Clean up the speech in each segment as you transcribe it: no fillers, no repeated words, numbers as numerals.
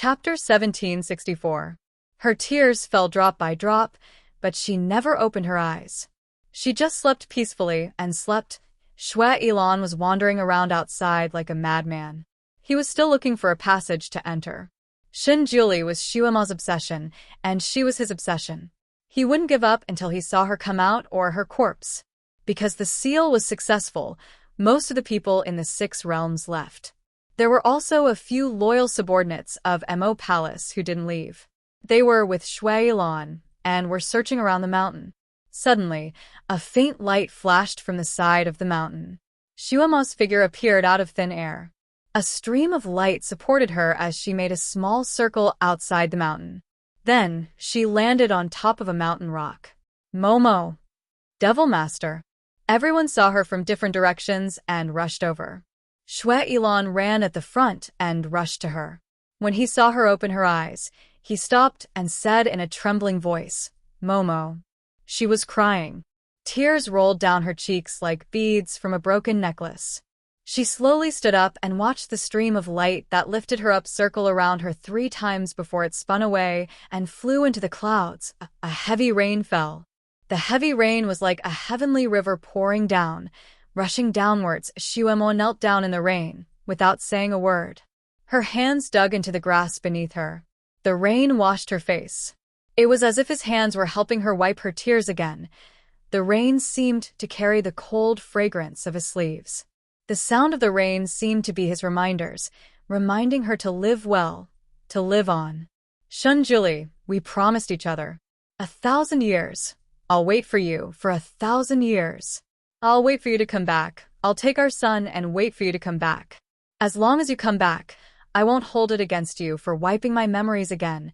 Chapter 1764. Her tears fell drop by drop, but she never opened her eyes. She just slept peacefully and slept. Shue Ilan was wandering around outside like a madman. He was still looking for a passage to enter. Shin Julie was Shuema's obsession, and she was his obsession. He wouldn't give up until he saw her come out or her corpse. Because the seal was successful, most of the people in the 6 realms left. There were also a few loyal subordinates of Mo Palace who didn't leave. They were with Shue Ilan and were searching around the mountain. Suddenly, a faint light flashed from the side of the mountain. Shuema's figure appeared out of thin air. A stream of light supported her as she made a small circle outside the mountain. Then, she landed on top of a mountain rock. Momo. Devil Master. Everyone saw her from different directions and rushed over. Shue Ilan ran at the front and rushed to her. When he saw her open her eyes, he stopped and said in a trembling voice, "Momo." She was crying. Tears rolled down her cheeks like beads from a broken necklace. She slowly stood up and watched the stream of light that lifted her up circle around her 3 times before it spun away and flew into the clouds. A heavy rain fell. The heavy rain was like a heavenly river pouring down, rushing downwards. Shuemo knelt down in the rain, without saying a word. Her hands dug into the grass beneath her. The rain washed her face. It was as if his hands were helping her wipe her tears again. The rain seemed to carry the cold fragrance of his sleeves. The sound of the rain seemed to be his reminders, reminding her to live well, to live on. Shun Julie, we promised each other. 1,000 years. I'll wait for you for 1,000 years. I'll wait for you to come back. I'll take our son and wait for you to come back. As long as you come back, I won't hold it against you for wiping my memories again.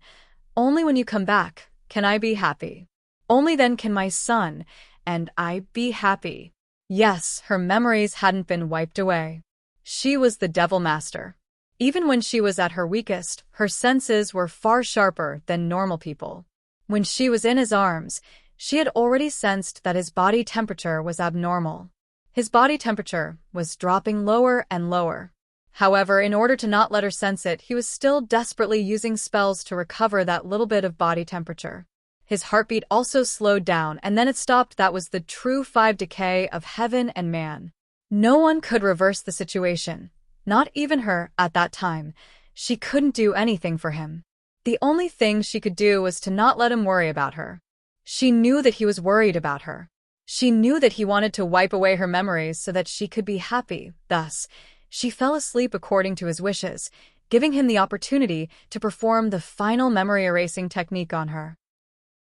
Only when you come back can I be happy. Only then can my son and I be happy. Yes, her memories hadn't been wiped away. She was the Devil Master. Even when she was at her weakest, her senses were far sharper than normal people. When she was in his arms, she had already sensed that his body temperature was abnormal. His body temperature was dropping lower and lower. However, in order to not let her sense it, he was still desperately using spells to recover that little bit of body temperature. His heartbeat also slowed down, and then it stopped. That was the true 5 decay of heaven and man. No one could reverse the situation. Not even her, at that time. She couldn't do anything for him. The only thing she could do was to not let him worry about her. She knew that he was worried about her. She knew that he wanted to wipe away her memories so that she could be happy. Thus, she fell asleep according to his wishes, giving him the opportunity to perform the final memory erasing technique on her.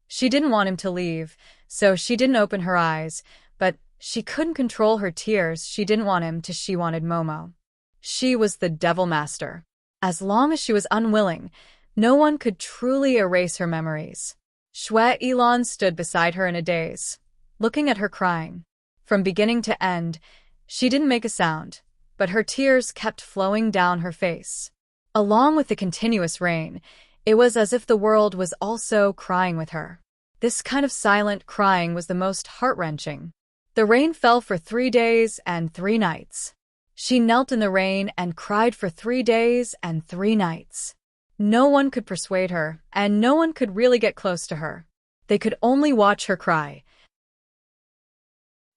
She didn't want him to leave, so she didn't open her eyes, but she couldn't control her tears. She didn't want him to. She wanted Momo. She was the Devil Master. As long as she was unwilling, no one could truly erase her memories. Shue Ilan stood beside her in a daze, looking at her crying. From beginning to end, she didn't make a sound, but her tears kept flowing down her face. Along with the continuous rain, it was as if the world was also crying with her. This kind of silent crying was the most heart-wrenching. The rain fell for 3 days and 3 nights. She knelt in the rain and cried for 3 days and 3 nights. No one could persuade her, and no one could really get close to her. They could only watch her cry.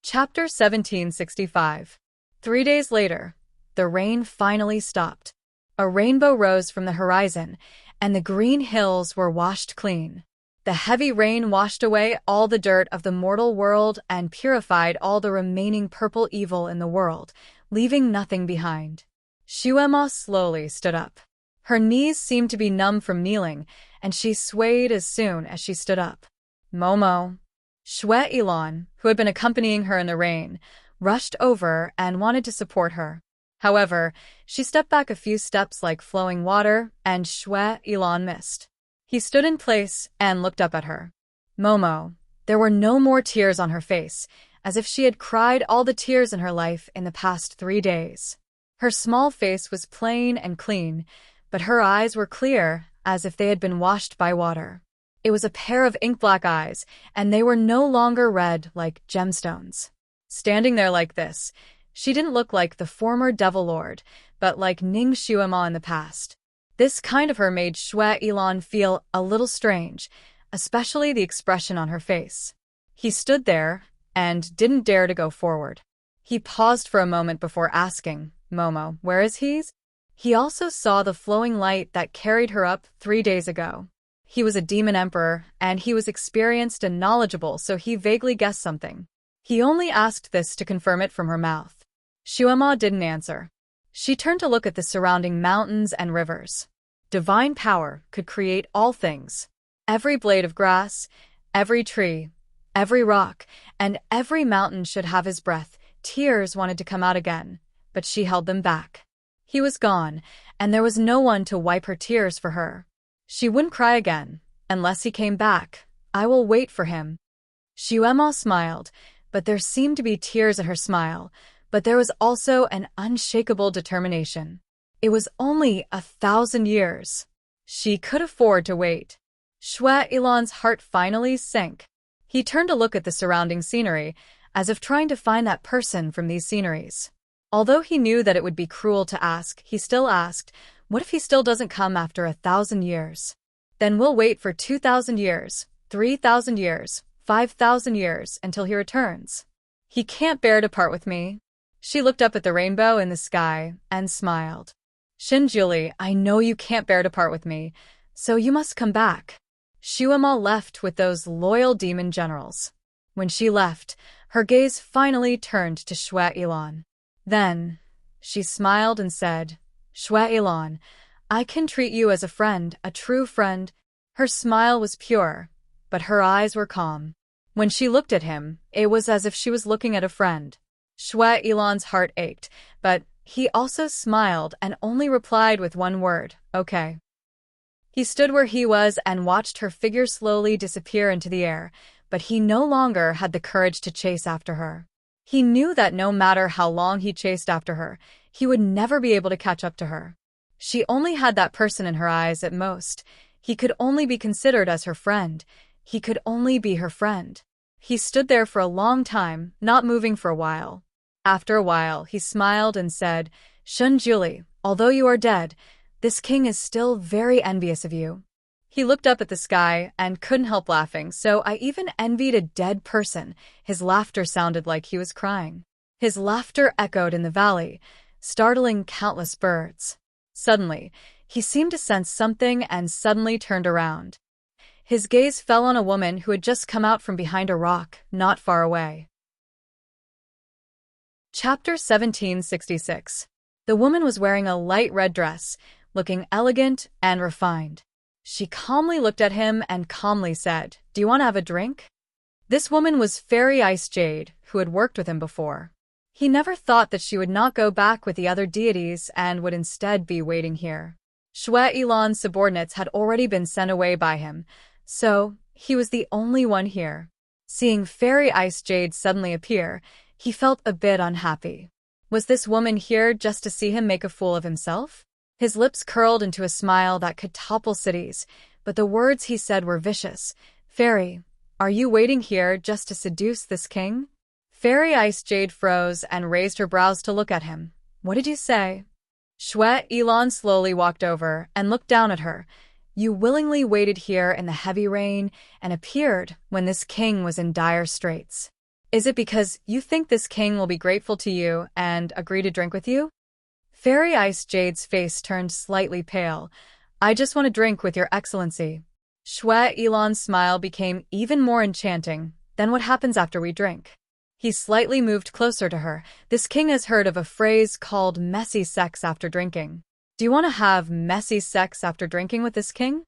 Chapter 1765. 3 days later, the rain finally stopped. A rainbow rose from the horizon, and the green hills were washed clean. The heavy rain washed away all the dirt of the mortal world and purified all the remaining purple evil in the world, leaving nothing behind. Shuema slowly stood up. Her knees seemed to be numb from kneeling, and she swayed as soon as she stood up. Momo. Shue Ilan, who had been accompanying her in the rain, rushed over and wanted to support her. However, she stepped back a few steps like flowing water, and Shue Ilan missed. He stood in place and looked up at her. Momo. There were no more tears on her face, as if she had cried all the tears in her life in the past 3 days. Her small face was plain and clean, but her eyes were clear, as if they had been washed by water. It was a pair of ink-black eyes, and they were no longer red like gemstones. Standing there like this, she didn't look like the former Devil Lord, but like Ning Shuema in the past. This kind of her made Shue Ilan feel a little strange, especially the expression on her face. He stood there and didn't dare to go forward. He paused for a moment before asking, Momo, where is he? He also saw the flowing light that carried her up 3 days ago. He was a demon emperor, and he was experienced and knowledgeable, so he vaguely guessed something. He only asked this to confirm it from her mouth. Shuema didn't answer. She turned to look at the surrounding mountains and rivers. Divine power could create all things. Every blade of grass, every tree, every rock, and every mountain should have his breath. Tears wanted to come out again, but she held them back. He was gone, and there was no one to wipe her tears for her. She wouldn't cry again, unless he came back. I will wait for him. Shuema smiled, but there seemed to be tears in her smile, but there was also an unshakable determination. It was only 1,000 years. She could afford to wait. Shue Ilan's heart finally sank. He turned to look at the surrounding scenery, as if trying to find that person from these sceneries. Although he knew that it would be cruel to ask, he still asked, what if he still doesn't come after 1,000 years? Then we'll wait for 2,000 years, 3,000 years, 5,000 years until he returns. He can't bear to part with me. She looked up at the rainbow in the sky and smiled. Shinjuli, I know you can't bear to part with me, so you must come back. Shuema left with those loyal demon generals. When she left, her gaze finally turned to Shue Ilan. Then, she smiled and said, Shue Ilan, I can treat you as a friend, a true friend. Her smile was pure, but her eyes were calm. When she looked at him, it was as if she was looking at a friend. Shue Ilan's heart ached, but he also smiled and only replied with one word, okay. He stood where he was and watched her figure slowly disappear into the air, but he no longer had the courage to chase after her. He knew that no matter how long he chased after her, he would never be able to catch up to her. She only had that person in her eyes at most. He could only be considered as her friend. He could only be her friend. He stood there for a long time, not moving for a while. After a while, he smiled and said, Shunjuli, although you are dead, this king is still very envious of you. He looked up at the sky and couldn't help laughing, so I even envied a dead person. His laughter sounded like he was crying. His laughter echoed in the valley, startling countless birds. Suddenly, he seemed to sense something and suddenly turned around. His gaze fell on a woman who had just come out from behind a rock, not far away. Chapter 1766. The woman was wearing a light red dress, looking elegant and refined. She calmly looked at him and calmly said, Do you want to have a drink? This woman was Fairy Ice Jade, who had worked with him before. He never thought that she would not go back with the other deities and would instead be waiting here. Shue Ilan's subordinates had already been sent away by him, so he was the only one here. Seeing Fairy Ice Jade suddenly appear, he felt a bit unhappy. Was this woman here just to see him make a fool of himself? His lips curled into a smile that could topple cities, but the words he said were vicious. Fairy, are you waiting here just to seduce this king? Fairy Ice Jade froze and raised her brows to look at him. What did you say? Shue Ilan slowly walked over and looked down at her. You willingly waited here in the heavy rain and appeared when this king was in dire straits. Is it because you think this king will be grateful to you and agree to drink with you? Fairy Ice Jade's face turned slightly pale. I just want to drink with your excellency. Shue Ilan's smile became even more enchanting. Then what happens after we drink? He slightly moved closer to her. This king has heard of a phrase called messy sex after drinking. Do you want to have messy sex after drinking with this king?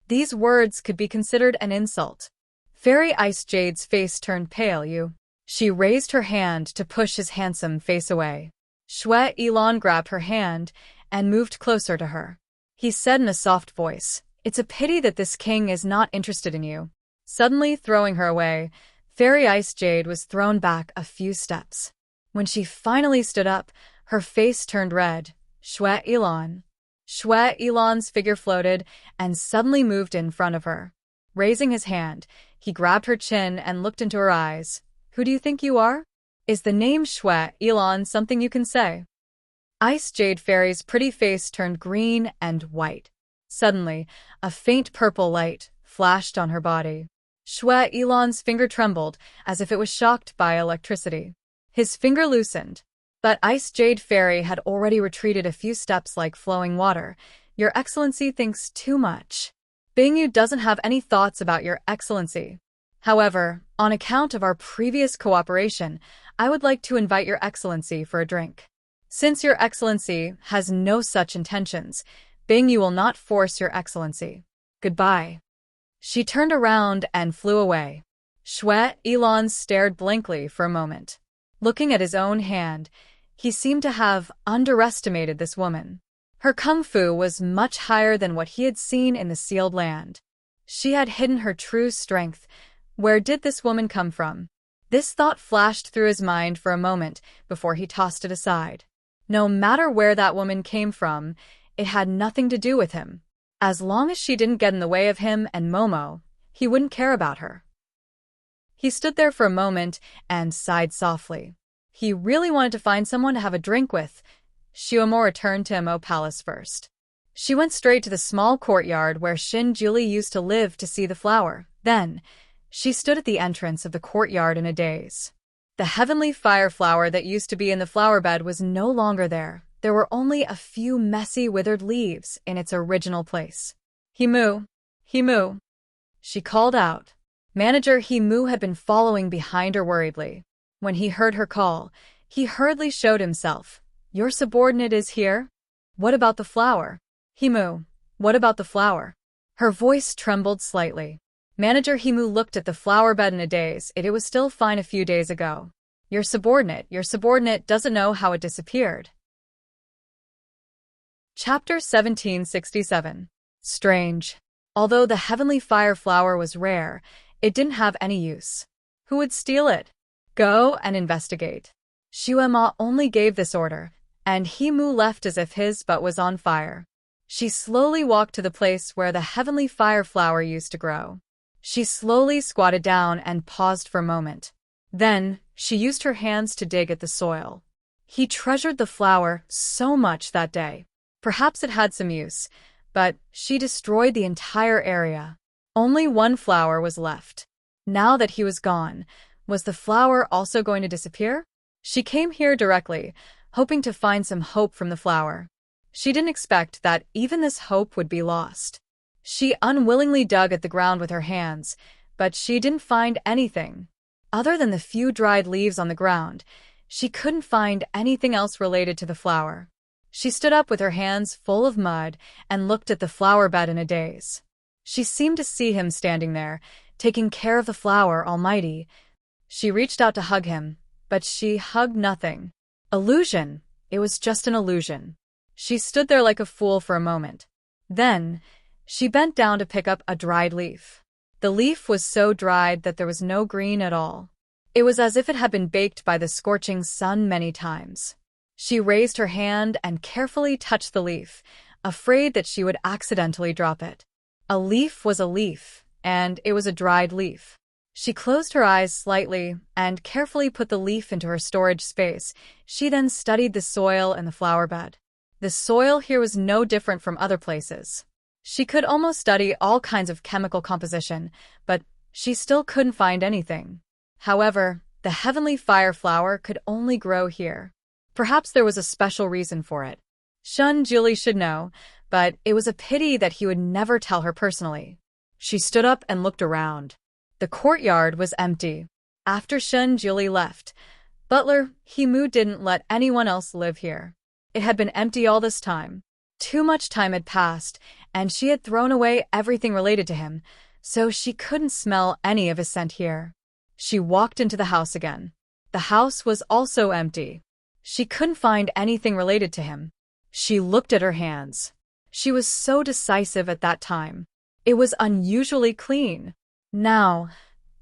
These words could be considered an insult. Fairy Ice Jade's face turned pale. She raised her hand to push his handsome face away. Shue Ilan grabbed her hand and moved closer to her. He said in a soft voice, It's a pity that this king is not interested in you. Suddenly throwing her away, Fairy Ice Jade was thrown back a few steps. When she finally stood up, her face turned red. Shue Ilan. Shue Ilan's figure floated and suddenly moved in front of her. Raising his hand, he grabbed her chin and looked into her eyes. Who do you think you are? Is the name Shue Ilan something you can say? Ice Jade Fairy's pretty face turned green and white. Suddenly, a faint purple light flashed on her body. Shue Ilan's finger trembled as if it was shocked by electricity. His finger loosened. But Ice Jade Fairy had already retreated a few steps like flowing water. Your Excellency thinks too much. Bingyu doesn't have any thoughts about Your Excellency. However, on account of our previous cooperation, I would like to invite Your Excellency for a drink. Since Your Excellency has no such intentions, Bingyu will not force Your Excellency. Goodbye. She turned around and flew away. Shue Ilan stared blankly for a moment. Looking at his own hand, he seemed to have underestimated this woman. Her kung fu was much higher than what he had seen in the sealed land. She had hidden her true strength. Where did this woman come from? This thought flashed through his mind for a moment before he tossed it aside. No matter where that woman came from, it had nothing to do with him. As long as she didn't get in the way of him and Momo, he wouldn't care about her. He stood there for a moment and sighed softly. He really wanted to find someone to have a drink with. Xiaomo returned to Mo Palace first. She went straight to the small courtyard where Xin Julie used to live to see the flower. Then, she stood at the entrance of the courtyard in a daze. The heavenly fire flower that used to be in the flower bed was no longer there. There were only a few messy, withered leaves in its original place. Himu, Himu, she called out. Manager Himu had been following behind her worriedly. When he heard her call, he hurriedly showed himself. Your subordinate is here? What about the flower? Himu, what about the flower? Her voice trembled slightly. Manager Himu looked at the flower bed in a daze. It was still fine a few days ago. Your subordinate doesn't know how it disappeared. Chapter 1767. Strange. Although the heavenly fire flower was rare, it didn't have any use. Who would steal it? Go and investigate. Shuema only gave this order, and Himu left as if his butt was on fire. She slowly walked to the place where the heavenly fire flower used to grow. She slowly squatted down and paused for a moment. Then, she used her hands to dig at the soil. He treasured the flower so much that day. Perhaps it had some use, but she destroyed the entire area. Only one flower was left. Now that he was gone, was the flower also going to disappear? She came here directly, hoping to find some hope from the flower. She didn't expect that even this hope would be lost. She unwillingly dug at the ground with her hands, but she didn't find anything. Other than the few dried leaves on the ground, she couldn't find anything else related to the flower. She stood up with her hands full of mud and looked at the flower bed in a daze. She seemed to see him standing there, taking care of the flower almighty. She reached out to hug him, but she hugged nothing. Illusion. It was just an illusion. She stood there like a fool for a moment. Then, she bent down to pick up a dried leaf. The leaf was so dried that there was no green at all. It was as if it had been baked by the scorching sun many times. She raised her hand and carefully touched the leaf, afraid that she would accidentally drop it. A leaf was a leaf, and it was a dried leaf. She closed her eyes slightly and carefully put the leaf into her storage space. She then studied the soil in the flower bed. The soil here was no different from other places. She could almost study all kinds of chemical composition, but she still couldn't find anything. However, the heavenly fire flower could only grow here. Perhaps there was a special reason for it. Shun Julie should know, but it was a pity that he would never tell her personally. She stood up and looked around. The courtyard was empty. After Shun Julie left, Butler Himu didn't let anyone else live here. It had been empty all this time. Too much time had passed, and she had thrown away everything related to him, so she couldn't smell any of his scent here. She walked into the house again. The house was also empty. She couldn't find anything related to him. She looked at her hands. She was so decisive at that time. It was unusually clean. Now,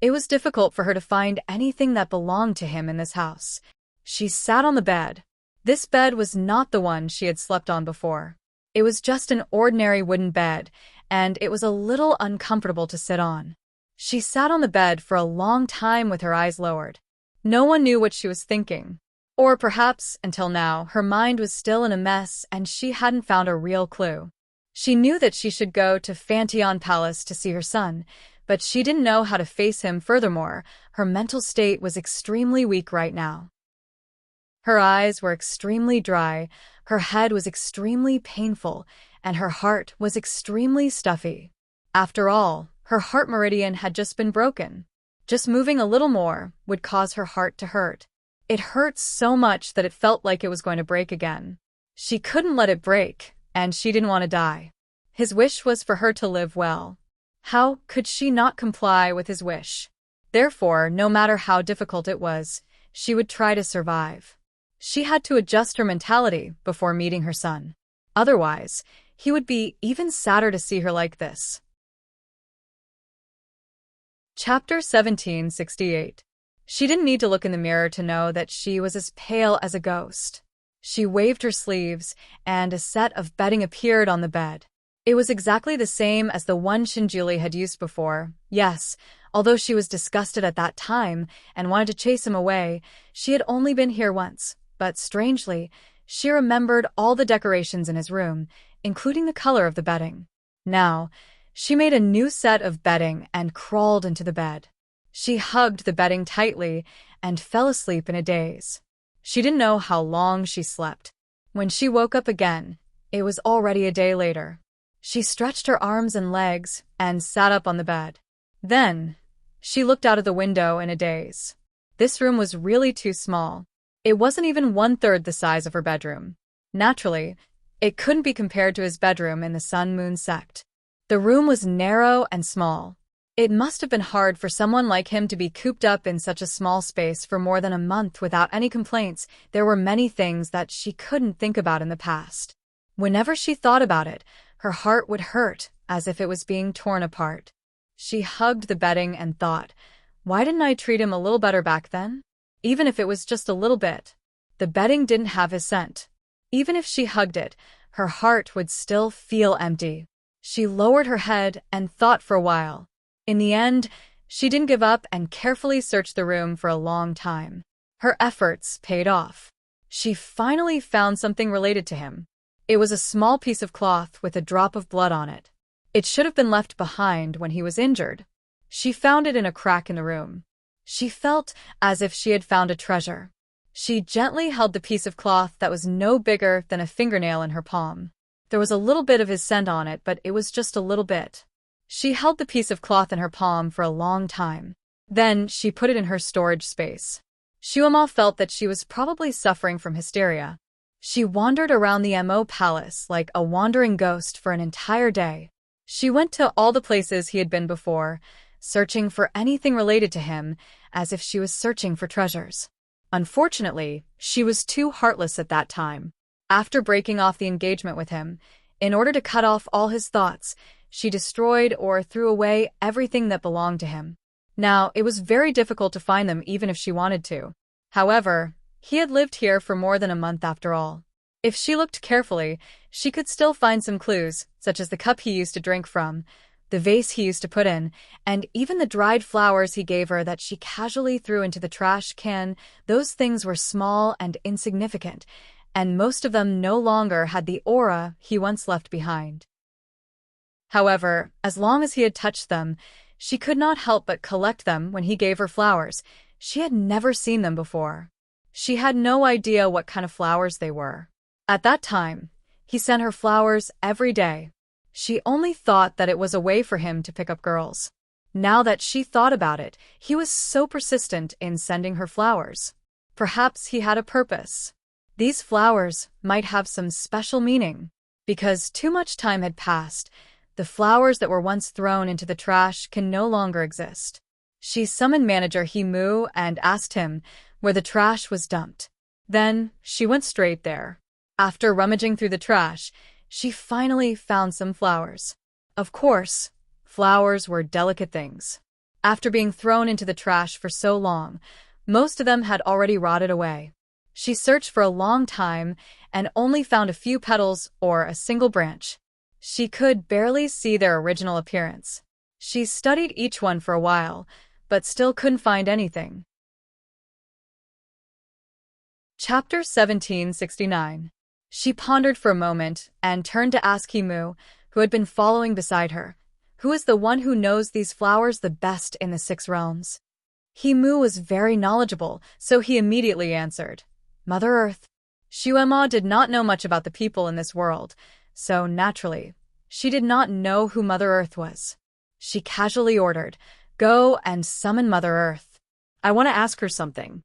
it was difficult for her to find anything that belonged to him in this house. She sat on the bed. This bed was not the one she had slept on before. It was just an ordinary wooden bed, and it was a little uncomfortable to sit on. She sat on the bed for a long time with her eyes lowered. No one knew what she was thinking. Or perhaps, until now, her mind was still in a mess and she hadn't found a real clue. She knew that she should go to Fantion Palace to see her son, but she didn't know how to face him. Furthermore, her mental state was extremely weak right now. Her eyes were extremely dry, her head was extremely painful, and her heart was extremely stuffy. After all, her heart meridian had just been broken. Just moving a little more would cause her heart to hurt. It hurt so much that it felt like it was going to break again. She couldn't let it break, and she didn't want to die. His wish was for her to live well. How could she not comply with his wish? Therefore, no matter how difficult it was, she would try to survive. She had to adjust her mentality before meeting her son. Otherwise, he would be even sadder to see her like this. Chapter 1768. She didn't need to look in the mirror to know that she was as pale as a ghost. She waved her sleeves, and a set of bedding appeared on the bed. It was exactly the same as the one Shinjuli had used before. Yes, although she was disgusted at that time and wanted to chase him away, she had only been here once. But strangely, she remembered all the decorations in his room, including the color of the bedding. Now, she made a new set of bedding and crawled into the bed. She hugged the bedding tightly and fell asleep in a daze. She didn't know how long she slept. When she woke up again, it was already a day later. She stretched her arms and legs and sat up on the bed. Then, she looked out of the window in a daze. This room was really too small. It wasn't even 1/3 the size of her bedroom. Naturally, it couldn't be compared to his bedroom in the Sun-Moon sect. The room was narrow and small. It must have been hard for someone like him to be cooped up in such a small space for more than a month without any complaints. There were many things that she couldn't think about in the past. Whenever she thought about it, her heart would hurt, as if it was being torn apart. She hugged the bedding and thought, why didn't I treat him a little better back then? Even if it was just a little bit. The bedding didn't have his scent. Even if she hugged it, her heart would still feel empty. She lowered her head and thought for a while. In the end, she didn't give up and carefully searched the room for a long time. Her efforts paid off. She finally found something related to him. It was a small piece of cloth with a drop of blood on it. It should have been left behind when he was injured. She found it in a crack in the room. She felt as if she had found a treasure. She gently held the piece of cloth that was no bigger than a fingernail in her palm. There was a little bit of his scent on it, but it was just a little bit. She held the piece of cloth in her palm for a long time. Then she put it in her storage space. Shuama felt that she was probably suffering from hysteria. She wandered around the Mo palace like a wandering ghost for an entire day. She went to all the places he had been before, searching for anything related to him, as if she was searching for treasures. Unfortunately, she was too heartless at that time. After breaking off the engagement with him, in order to cut off all his thoughts, she destroyed or threw away everything that belonged to him. Now, it was very difficult to find them even if she wanted to. However, he had lived here for more than a month after all. If she looked carefully, she could still find some clues, such as the cup he used to drink from, the vase he used to put in, and even the dried flowers he gave her that she casually threw into the trash can. Those things were small and insignificant, and most of them no longer had the aura he once left behind. However, as long as he had touched them, she could not help but collect them when he gave her flowers. She had never seen them before. She had no idea what kind of flowers they were. At that time, he sent her flowers every day. She only thought that it was a way for him to pick up girls. Now that she thought about it, he was so persistent in sending her flowers. Perhaps he had a purpose. These flowers might have some special meaning. Because too much time had passed, the flowers that were once thrown into the trash can no longer exist. She summoned manager Himu and asked him where the trash was dumped. Then, she went straight there. After rummaging through the trash, she finally found some flowers. Of course, flowers were delicate things. After being thrown into the trash for so long, most of them had already rotted away. She searched for a long time and only found a few petals or a single branch. She could barely see their original appearance. She studied each one for a while, but still couldn't find anything. Chapter 1769. She pondered for a moment and turned to ask Himu, who had been following beside her. Who is the one who knows these flowers the best in the 6 realms? He-Mu was very knowledgeable, so he immediately answered, Mother Earth. Shuema did not know much about the people in this world, so naturally, she did not know who Mother Earth was. She casually ordered, Go and summon Mother Earth. I want to ask her something.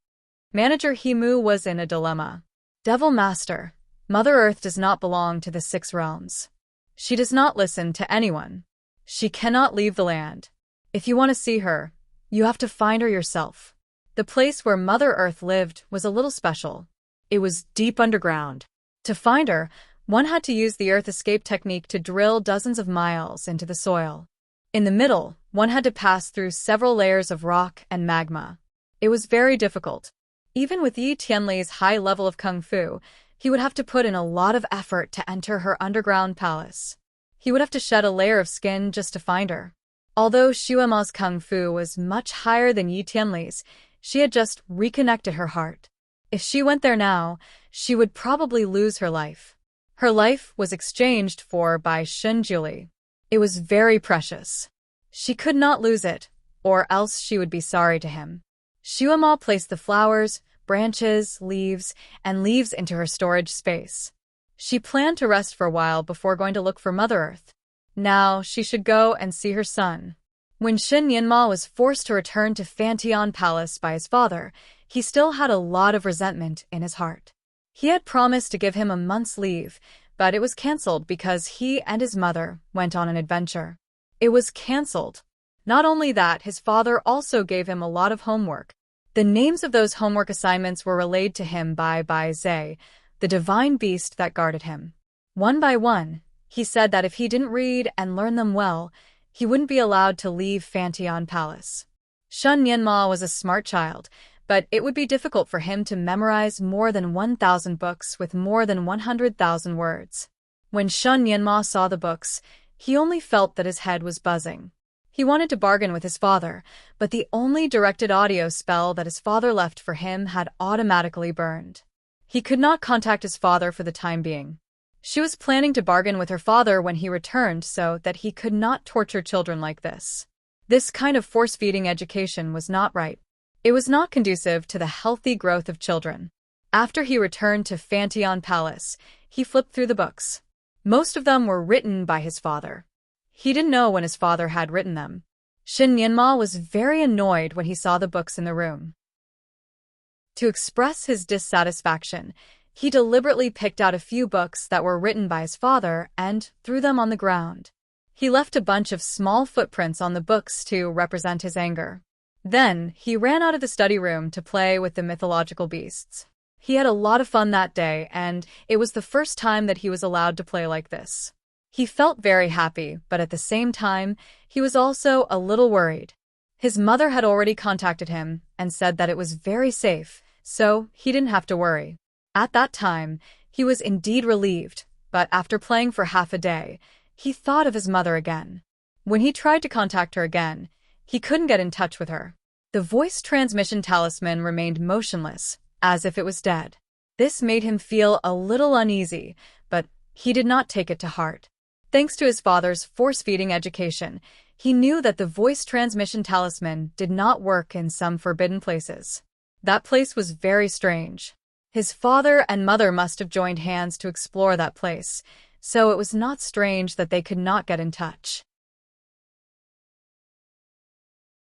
Manager He-Mu was in a dilemma. Devil Master, Mother Earth does not belong to the 6 realms. She does not listen to anyone. She cannot leave the land. If you want to see her, you have to find her yourself. The place where Mother Earth lived was a little special. It was deep underground. To find her, one had to use the earth escape technique to drill dozens of miles into the soil. In the middle, one had to pass through several layers of rock and magma. It was very difficult. Even with Yi Tianli's high level of kung fu, he would have to put in a lot of effort to enter her underground palace. He would have to shed a layer of skin just to find her. Although Shuema's kung fu was much higher than Yi Tianli's, she had just reconnected her heart. If she went there now, she would probably lose her life. Her life was exchanged for by Shunjuli. It was very precious. She could not lose it, or else she would be sorry to him. Shuema placed the flowers, branches, leaves into her storage space. She planned to rest for a while before going to look for Mother Earth. Now she should go and see her son. When Shin Yinma was forced to return to Fantian Palace by his father, he still had a lot of resentment in his heart. He had promised to give him a month's leave, but it was cancelled because he and his mother went on an adventure. It was cancelled. Not only that, his father also gave him a lot of homework. The names of those homework assignments were relayed to him by Zhe, the divine beast that guarded him. One by one, he said that if he didn't read and learn them well, he wouldn't be allowed to leave Fantian Palace. Shun Yanma was a smart child, but it would be difficult for him to memorize more than 1,000 books with more than 100,000 words. When Shun Yanma saw the books, he only felt that his head was buzzing. He wanted to bargain with his father, but the only directed audio spell that his father left for him had automatically burned. He could not contact his father for the time being. She was planning to bargain with her father when he returned so that he could not torture children like this. This kind of force-feeding education was not right. It was not conducive to the healthy growth of children. After he returned to Fantian Palace, he flipped through the books. Most of them were written by his father. He didn't know when his father had written them. Shin Yanma was very annoyed when he saw the books in the room. To express his dissatisfaction, he deliberately picked out a few books that were written by his father and threw them on the ground. He left a bunch of small footprints on the books to represent his anger. Then, he ran out of the study room to play with the mythological beasts. He had a lot of fun that day, and it was the first time that he was allowed to play like this. He felt very happy, but at the same time, he was also a little worried. His mother had already contacted him and said that it was very safe, so he didn't have to worry. At that time, he was indeed relieved, but after playing for half a day, he thought of his mother again. When he tried to contact her again, he couldn't get in touch with her. The voice transmission talisman remained motionless, as if it was dead. This made him feel a little uneasy, but he did not take it to heart. Thanks to his father's force-feeding education, he knew that the voice transmission talisman did not work in some forbidden places. That place was very strange. His father and mother must have joined hands to explore that place, so it was not strange that they could not get in touch.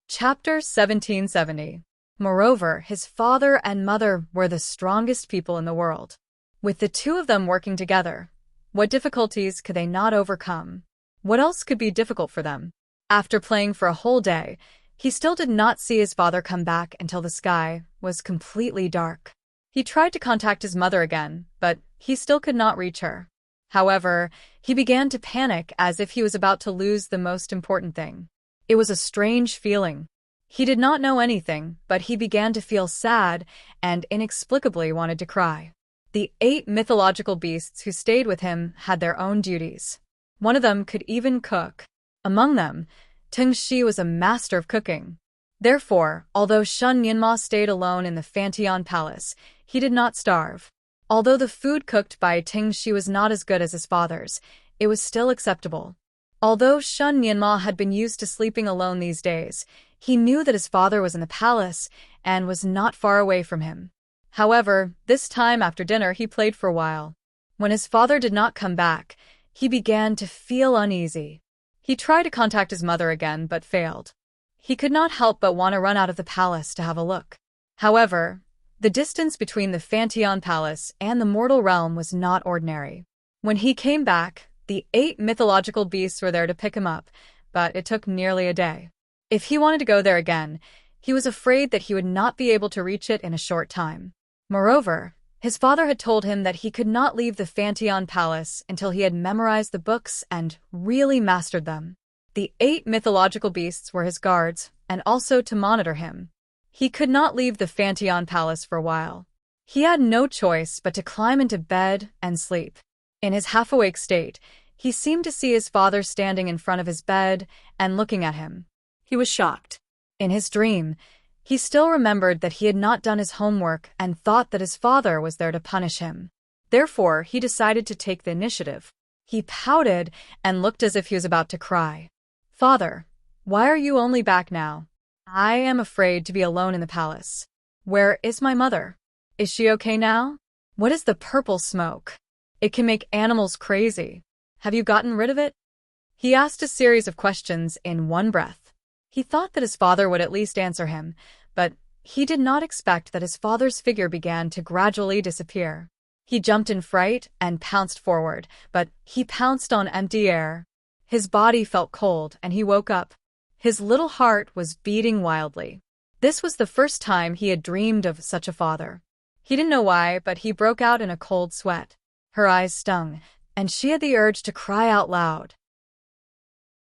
Chapter 1770. Moreover, his father and mother were the strongest people in the world. With the two of them working together, what difficulties could they not overcome? What else could be difficult for them? After playing for a whole day, he still did not see his father come back until the sky was completely dark. He tried to contact his mother again, but he still could not reach her. However, he began to panic as if he was about to lose the most important thing. It was a strange feeling. He did not know anything, but he began to feel sad and inexplicably wanted to cry. The 8 mythological beasts who stayed with him had their own duties. One of them could even cook. Among them, Teng Shi was a master of cooking. Therefore, although Shun Yinma stayed alone in the Fantian Palace, he did not starve. Although the food cooked by Teng Shi was not as good as his father's, it was still acceptable. Although Shun Nianma had been used to sleeping alone these days, he knew that his father was in the palace and was not far away from him. However, this time after dinner he played for a while. When his father did not come back, he began to feel uneasy. He tried to contact his mother again but failed. He could not help but want to run out of the palace to have a look. However, the distance between the Fanteon Palace and the mortal realm was not ordinary. When he came back, the 8 mythological beasts were there to pick him up, but it took nearly a day. If he wanted to go there again, he was afraid that he would not be able to reach it in a short time. Moreover, his father had told him that he could not leave the Fanteon Palace until he had memorized the books and really mastered them. The 8 mythological beasts were his guards, and also to monitor him. He could not leave the Fanteon Palace for a while. He had no choice but to climb into bed and sleep. In his half-awake state, he seemed to see his father standing in front of his bed and looking at him. He was shocked. In his dream, he still remembered that he had not done his homework and thought that his father was there to punish him. Therefore, he decided to take the initiative. He pouted and looked as if he was about to cry. "Father, why are you only back now? I am afraid to be alone in the palace. Where is my mother? Is she okay now? What is the purple smoke? It can make animals crazy. Have you gotten rid of it?" He asked a series of questions in one breath. He thought that his father would at least answer him, but he did not expect that his father's figure began to gradually disappear. He jumped in fright and pounced forward, but he pounced on empty air. His body felt cold and he woke up. His little heart was beating wildly. This was the first time he had dreamed of such a father. He didn't know why, but he broke out in a cold sweat. Her eyes stung, and she had the urge to cry out loud.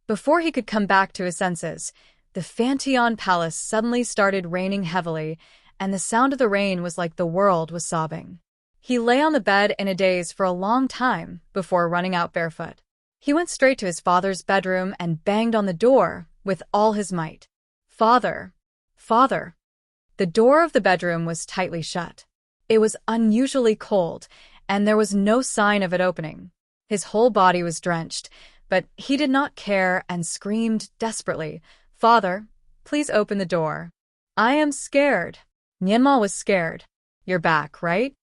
Before he could come back to his senses, the Fanteon Palace suddenly started raining heavily, and the sound of the rain was like the world was sobbing. He lay on the bed in a daze for a long time before running out barefoot. He went straight to his father's bedroom and banged on the door with all his might. "Father! Father!" The door of the bedroom was tightly shut. It was unusually cold, and there was no sign of it opening. His whole body was drenched, but he did not care and screamed desperately, "Father, please open the door. I am scared." Nianma was scared. "You're back, right?"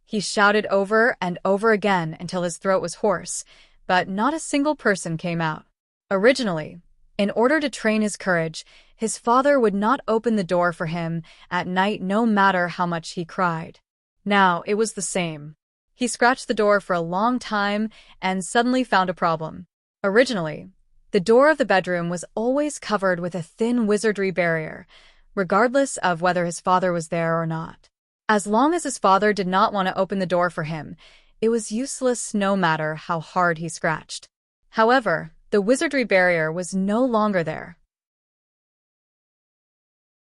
He shouted over and over again until his throat was hoarse, but not a single person came out. Originally, in order to train his courage, his father would not open the door for him at night no matter how much he cried. Now it was the same. He scratched the door for a long time and suddenly found a problem. Originally, the door of the bedroom was always covered with a thin wizardry barrier, regardless of whether his father was there or not. As long as his father did not want to open the door for him, it was useless no matter how hard he scratched. However, the wizardry barrier was no longer there.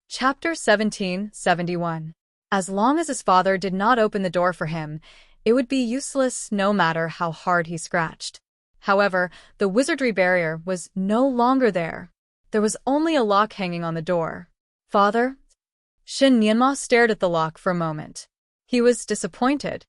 Chapter 1771. As long as his father did not open the door for him, it would be useless no matter how hard he scratched. However, the wizardry barrier was no longer there. There was only a lock hanging on the door. "Father?" Shin Nianma stared at the lock for a moment. He was disappointed.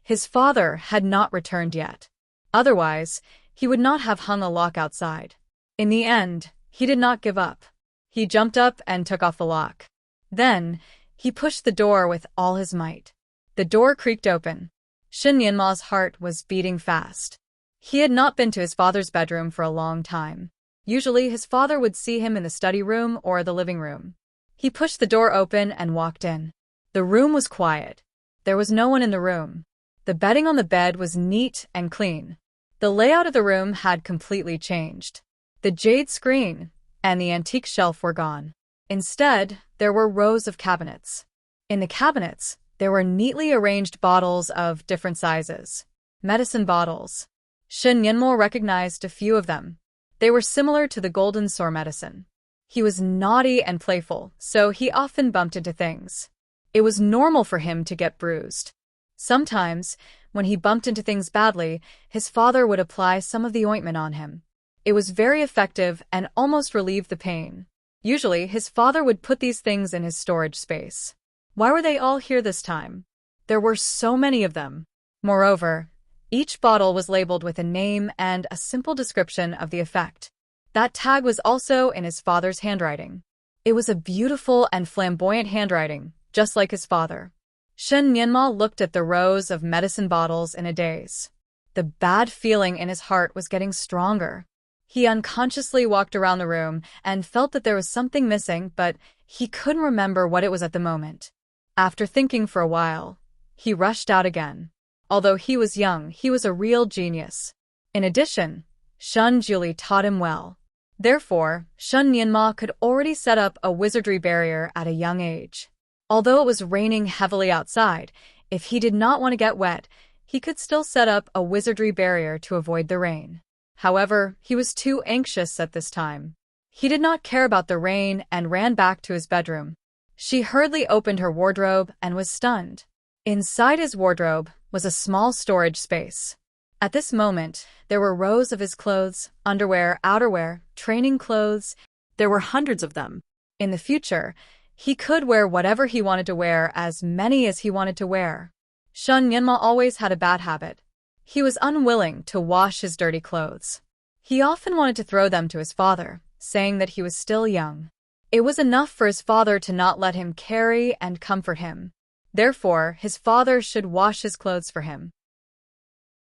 His father had not returned yet. Otherwise, he would not have hung a lock outside. In the end, he did not give up. He jumped up and took off the lock. Then, he pushed the door with all his might. The door creaked open. Shin Nianma's heart was beating fast. He had not been to his father's bedroom for a long time. Usually, his father would see him in the study room or the living room. He pushed the door open and walked in. The room was quiet. There was no one in the room. The bedding on the bed was neat and clean. The layout of the room had completely changed. The jade screen and the antique shelf were gone. Instead, there were rows of cabinets. In the cabinets, there were neatly arranged bottles of different sizes. Medicine bottles. Shin Nianma recognized a few of them. They were similar to the golden sore medicine. He was naughty and playful, so he often bumped into things. It was normal for him to get bruised. Sometimes, when he bumped into things badly, his father would apply some of the ointment on him. It was very effective and almost relieved the pain. Usually, his father would put these things in his storage space. Why were they all here this time? There were so many of them. Moreover, Each bottle was labeled with a name and a simple description of the effect. That tag was also in his father's handwriting. It was a beautiful and flamboyant handwriting, just like his father. Shen Nianma looked at the rows of medicine bottles in a daze. The bad feeling in his heart was getting stronger. He unconsciously walked around the room and felt that there was something missing, but he couldn't remember what it was at the moment. After thinking for a while, he rushed out again. Although he was young, he was a real genius. In addition, Shun Juli taught him well. Therefore, Shun Nianma could already set up a wizardry barrier at a young age. Although it was raining heavily outside, if he did not want to get wet, he could still set up a wizardry barrier to avoid the rain. However, he was too anxious at this time. He did not care about the rain and ran back to his bedroom. She hurriedly opened her wardrobe and was stunned. Inside his wardrobe was a small storage space. At this moment, there were rows of his clothes, underwear, outerwear, training clothes. There were hundreds of them. In the future, he could wear whatever he wanted to wear, as many as he wanted to wear. Shun Nianma always had a bad habit. He was unwilling to wash his dirty clothes. He often wanted to throw them to his father, saying that he was still young. It was enough for his father to not let him carry and comfort him. Therefore, his father should wash his clothes for him.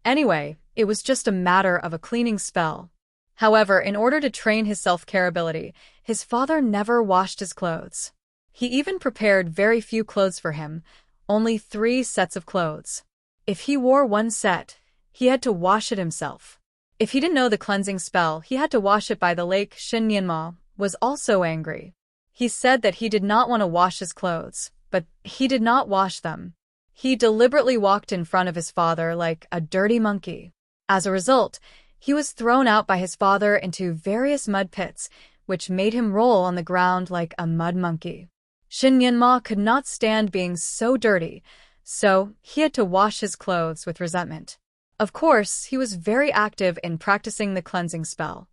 Anyway, it was just a matter of a cleaning spell. However, in order to train his self-care ability, his father never washed his clothes. He even prepared very few clothes for him, only 3 sets of clothes. If he wore one set, he had to wash it himself. If he didn't know the cleansing spell, he had to wash it by the lake. Shen Nianma was also angry. He said that he did not want to wash his clothes, but he did not wash them. He deliberately walked in front of his father like a dirty monkey. As a result, he was thrown out by his father into various mud pits, which made him roll on the ground like a mud monkey. Shen Nianma could not stand being so dirty, so he had to wash his clothes with resentment. Of course, he was very active in practicing the cleansing spell.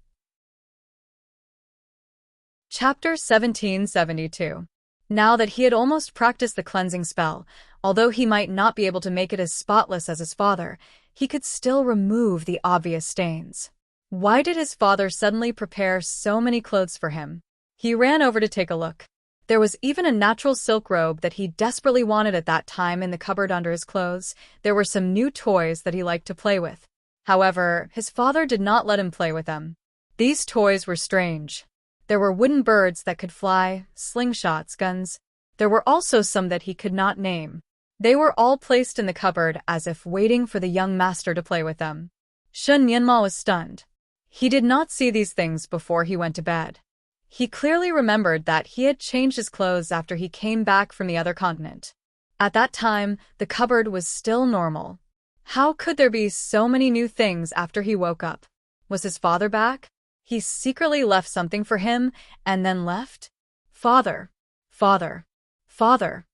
Chapter 1772. Now that he had almost practiced the cleansing spell, although he might not be able to make it as spotless as his father, he could still remove the obvious stains. Why did his father suddenly prepare so many clothes for him? He ran over to take a look. There was even a natural silk robe that he desperately wanted at that time in the cupboard under his clothes. There were some new toys that he liked to play with. However, his father did not let him play with them. These toys were strange. There were wooden birds that could fly, slingshots, guns. There were also some that he could not name. They were all placed in the cupboard as if waiting for the young master to play with them. Shun Nianma was stunned. He did not see these things before he went to bed. He clearly remembered that he had changed his clothes after he came back from the other continent. At that time, the cupboard was still normal. How could there be so many new things after he woke up? Was his father back? He secretly left something for him and then left? Father. Father. Father.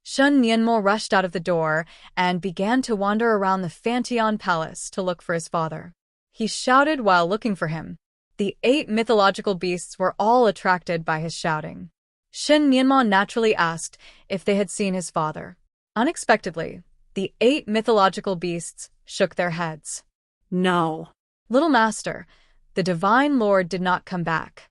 Shun Nianmo rushed out of the door and began to wander around the Fantion Palace to look for his father. He shouted while looking for him. The 8 mythological beasts were all attracted by his shouting. Shen Nianma naturally asked if they had seen his father. Unexpectedly, the 8 mythological beasts shook their heads. No. Little Master, the Divine Lord did not come back.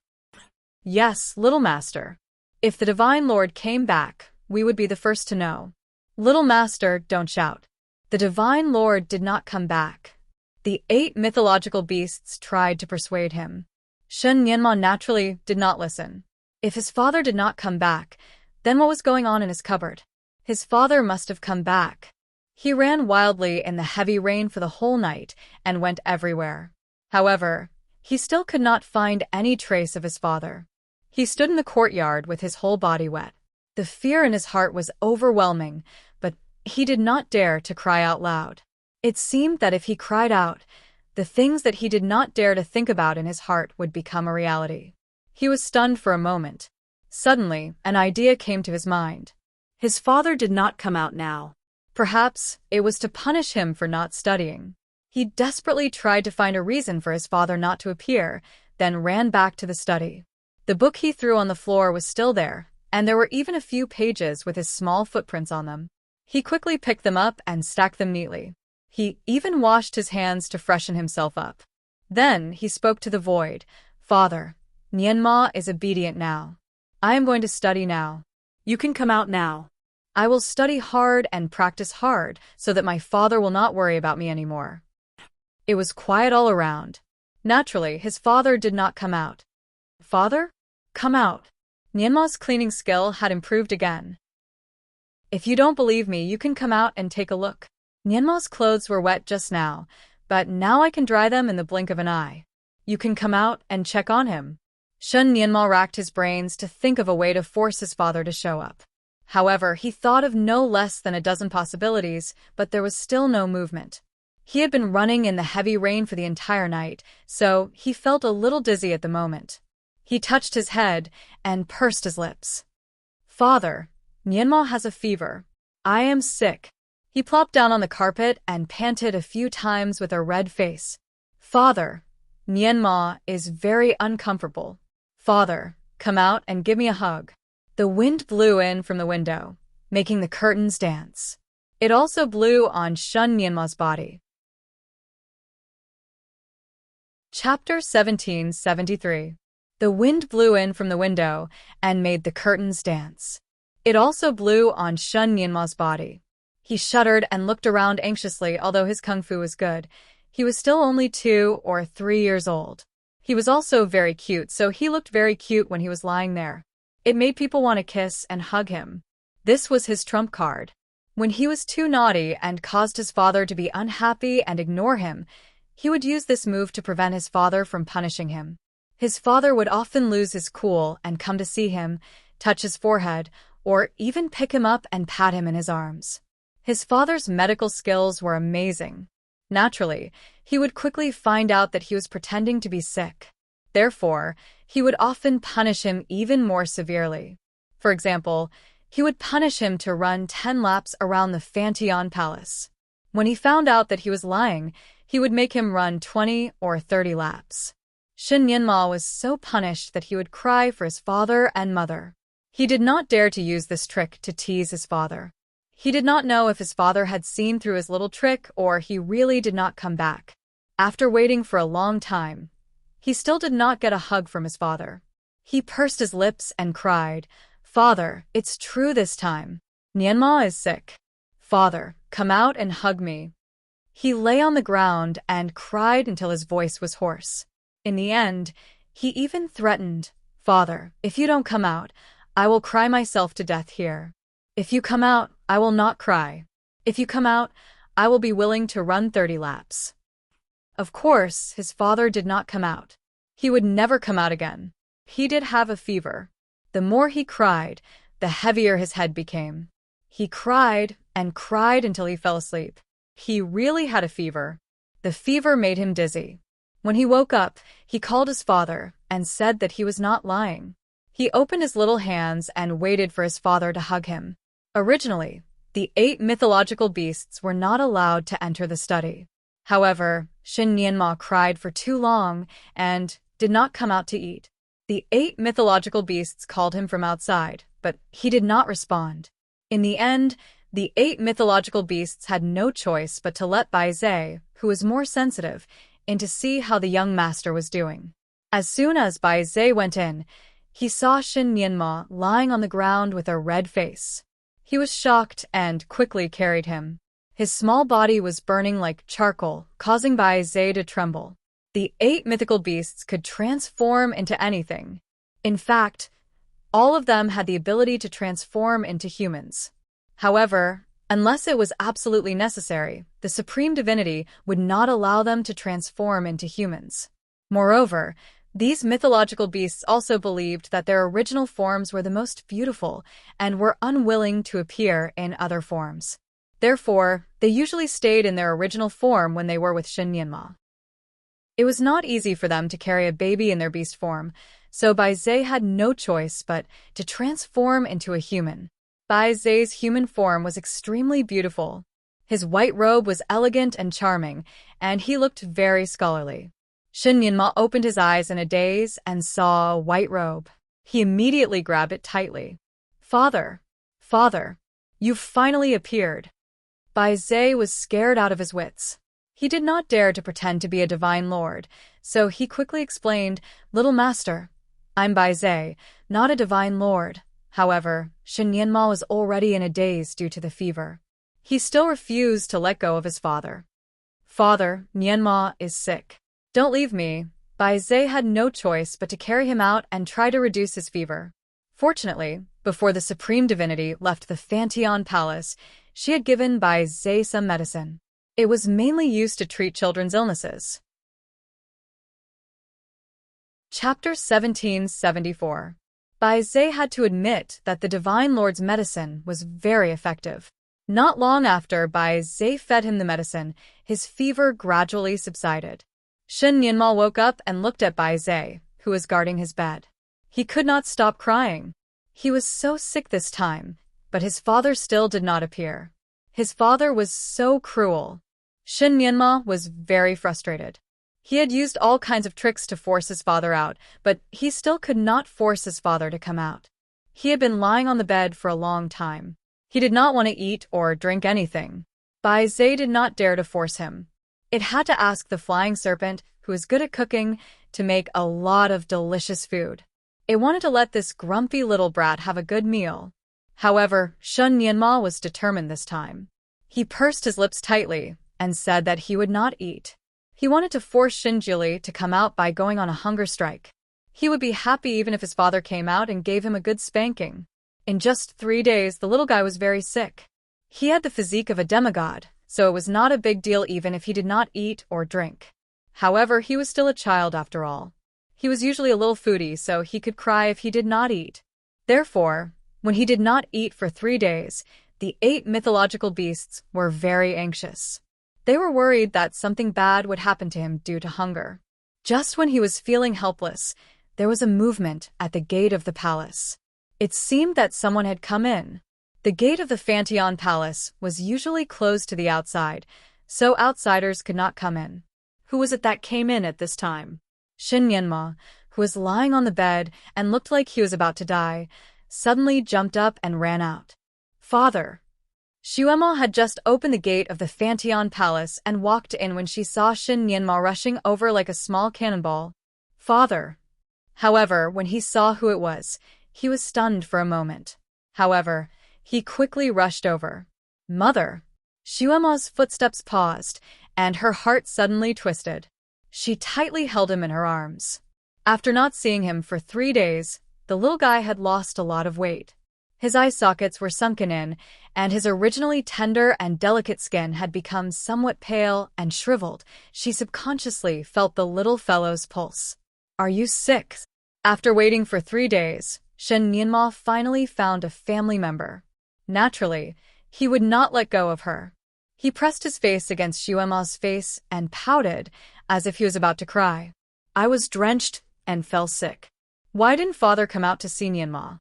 Yes, Little Master. If the Divine Lord came back, we would be the first to know. Little Master, don't shout. The Divine Lord did not come back. The 8 mythological beasts tried to persuade him. Shen Nianma naturally did not listen. If his father did not come back, then what was going on in his cupboard? His father must have come back. He ran wildly in the heavy rain for the whole night and went everywhere. However, he still could not find any trace of his father. He stood in the courtyard with his whole body wet. The fear in his heart was overwhelming, but he did not dare to cry out loud. It seemed that if he cried out, the things that he did not dare to think about in his heart would become a reality. He was stunned for a moment. Suddenly, an idea came to his mind. His father did not come out now. Perhaps it was to punish him for not studying. He desperately tried to find a reason for his father not to appear, then ran back to the study. The book he threw on the floor was still there, and there were even a few pages with his small footprints on them. He quickly picked them up and stacked them neatly. He even washed his hands to freshen himself up. Then he spoke to the void. Father, Nianma is obedient now. I am going to study now. You can come out now. I will study hard and practice hard so that my father will not worry about me anymore. It was quiet all around. Naturally, his father did not come out. Father? Come out. Nianma's cleaning skill had improved again. If you don't believe me, you can come out and take a look. Nianma's clothes were wet just now, but now I can dry them in the blink of an eye. You can come out and check on him. Shun Nianma racked his brains to think of a way to force his father to show up. However, he thought of no less than a dozen possibilities, but there was still no movement. He had been running in the heavy rain for the entire night, so he felt a little dizzy at the moment. He touched his head and pursed his lips. Father, Nianma has a fever. I am sick. He plopped down on the carpet and panted a few times with a red face. Father, Nianma is very uncomfortable. Father, come out and give me a hug. The wind blew in from the window, making the curtains dance. It also blew on Shun Nianma's body. Chapter 1773. The wind blew in from the window and made the curtains dance. It also blew on Shun Nianma's body. He shuddered and looked around anxiously. Although his kung fu was good, he was still only 2 or 3 years old. He was also very cute, so he looked very cute when he was lying there. It made people want to kiss and hug him. This was his trump card. When he was too naughty and caused his father to be unhappy and ignore him, he would use this move to prevent his father from punishing him. His father would often lose his cool and come to see him, touch his forehead, or even pick him up and pat him in his arms. His father's medical skills were amazing. Naturally, he would quickly find out that he was pretending to be sick. Therefore, he would often punish him even more severely. For example, he would punish him to run 10 laps around the Fantion Palace. When he found out that he was lying, he would make him run 20 or 30 laps. Shun Nianma was so punished that he would cry for his father and mother. He did not dare to use this trick to tease his father. He did not know if his father had seen through his little trick or he really did not come back. After waiting for a long time, he still did not get a hug from his father. He pursed his lips and cried, Father, it's true this time. Nianma is sick. Father, come out and hug me. He lay on the ground and cried until his voice was hoarse. In the end, he even threatened, Father, if you don't come out, I will cry myself to death here. If you come out, I will not cry. If you come out, I will be willing to run 30 laps. Of course, his father did not come out. He would never come out again. He did have a fever. The more he cried, the heavier his head became. He cried and cried until he fell asleep. He really had a fever. The fever made him dizzy. When he woke up, he called his father and said that he was not lying. He opened his little hands and waited for his father to hug him. Originally, the 8 mythological beasts were not allowed to enter the study. However, Shun Nianma cried for too long and did not come out to eat. The 8 mythological beasts called him from outside, but he did not respond. In the end, the 8 mythological beasts had no choice but to let Bai Zhe, who was more sensitive, in to see how the young master was doing. As soon as Bai Zhe went in, he saw Shun Nianma lying on the ground with a red face. He was shocked and quickly carried him. His small body was burning like charcoal, causing Bai Zhe to tremble. The 8 mythical beasts could transform into anything. In fact, all of them had the ability to transform into humans. However, unless it was absolutely necessary, the Supreme Divinity would not allow them to transform into humans. Moreover, these mythological beasts also believed that their original forms were the most beautiful and were unwilling to appear in other forms. Therefore, they usually stayed in their original form when they were with Shun Nianma. It was not easy for them to carry a baby in their beast form, so Bai Zhe had no choice but to transform into a human. Bai Zhe's human form was extremely beautiful. His white robe was elegant and charming, and he looked very scholarly. Shun Nianma opened his eyes in a daze and saw a white robe. He immediately grabbed it tightly. Father, Father, you've finally appeared. Bai Zhe was scared out of his wits. He did not dare to pretend to be a divine lord, so he quickly explained, "Little master, I'm Bai Zhe, not a divine lord." However, Shen Yanma was already in a daze due to the fever. He still refused to let go of his father. "Father, Yanma is sick. Don't leave me." Bai Zhe had no choice but to carry him out and try to reduce his fever. Fortunately, before the Supreme Divinity left the Fantion Palace, she had given Bai Zhe some medicine. It was mainly used to treat children's illnesses. Chapter 1774. Bai Zhe had to admit that the Divine Lord's medicine was very effective. Not long after Bai Zhe fed him the medicine, his fever gradually subsided. Shen Yanma woke up and looked at Bai Zhe, who was guarding his bed. He could not stop crying. He was so sick this time, but his father still did not appear. His father was so cruel. Shen Yanma was very frustrated. He had used all kinds of tricks to force his father out, but he still could not force his father to come out. He had been lying on the bed for a long time. He did not want to eat or drink anything. Bai Zhe did not dare to force him. It had to ask the flying serpent, who is good at cooking, to make a lot of delicious food. It wanted to let this grumpy little brat have a good meal. However, Shen Yanma was determined this time. He pursed his lips tightly and said that he would not eat. He wanted to force Shinjuli to come out by going on a hunger strike. He would be happy even if his father came out and gave him a good spanking. In just 3 days, the little guy was very sick. He had the physique of a demigod, so it was not a big deal even if he did not eat or drink. However, he was still a child after all. He was usually a little foodie, so he could cry if he did not eat. Therefore, when he did not eat for 3 days, the 8 mythological beasts were very anxious. They were worried that something bad would happen to him due to hunger. Just when he was feeling helpless, there was a movement at the gate of the palace. It seemed that someone had come in. The gate of the Fantion Palace was usually closed to the outside, so outsiders could not come in. Who was it that came in at this time? Shen Yanma, who was lying on the bed and looked like he was about to die, suddenly jumped up and ran out. "Father!" Xuema had just opened the gate of the Fantion Palace and walked in when she saw Shen Yanma rushing over like a small cannonball. "Father!" However, when he saw who it was, he was stunned for a moment. However, he quickly rushed over. "Mother!" Xuema's footsteps paused, and her heart suddenly twisted. She tightly held him in her arms. After not seeing him for 3 days, the little guy had lost a lot of weight. His eye sockets were sunken in, and his originally tender and delicate skin had become somewhat pale and shriveled. She subconsciously felt the little fellow's pulse. "Are you sick?" After waiting for 3 days, Shen Yanma finally found a family member. Naturally, he would not let go of her. He pressed his face against Xuema's face and pouted, as if he was about to cry. "I was drenched and fell sick. Why didn't father come out to see Yanma?"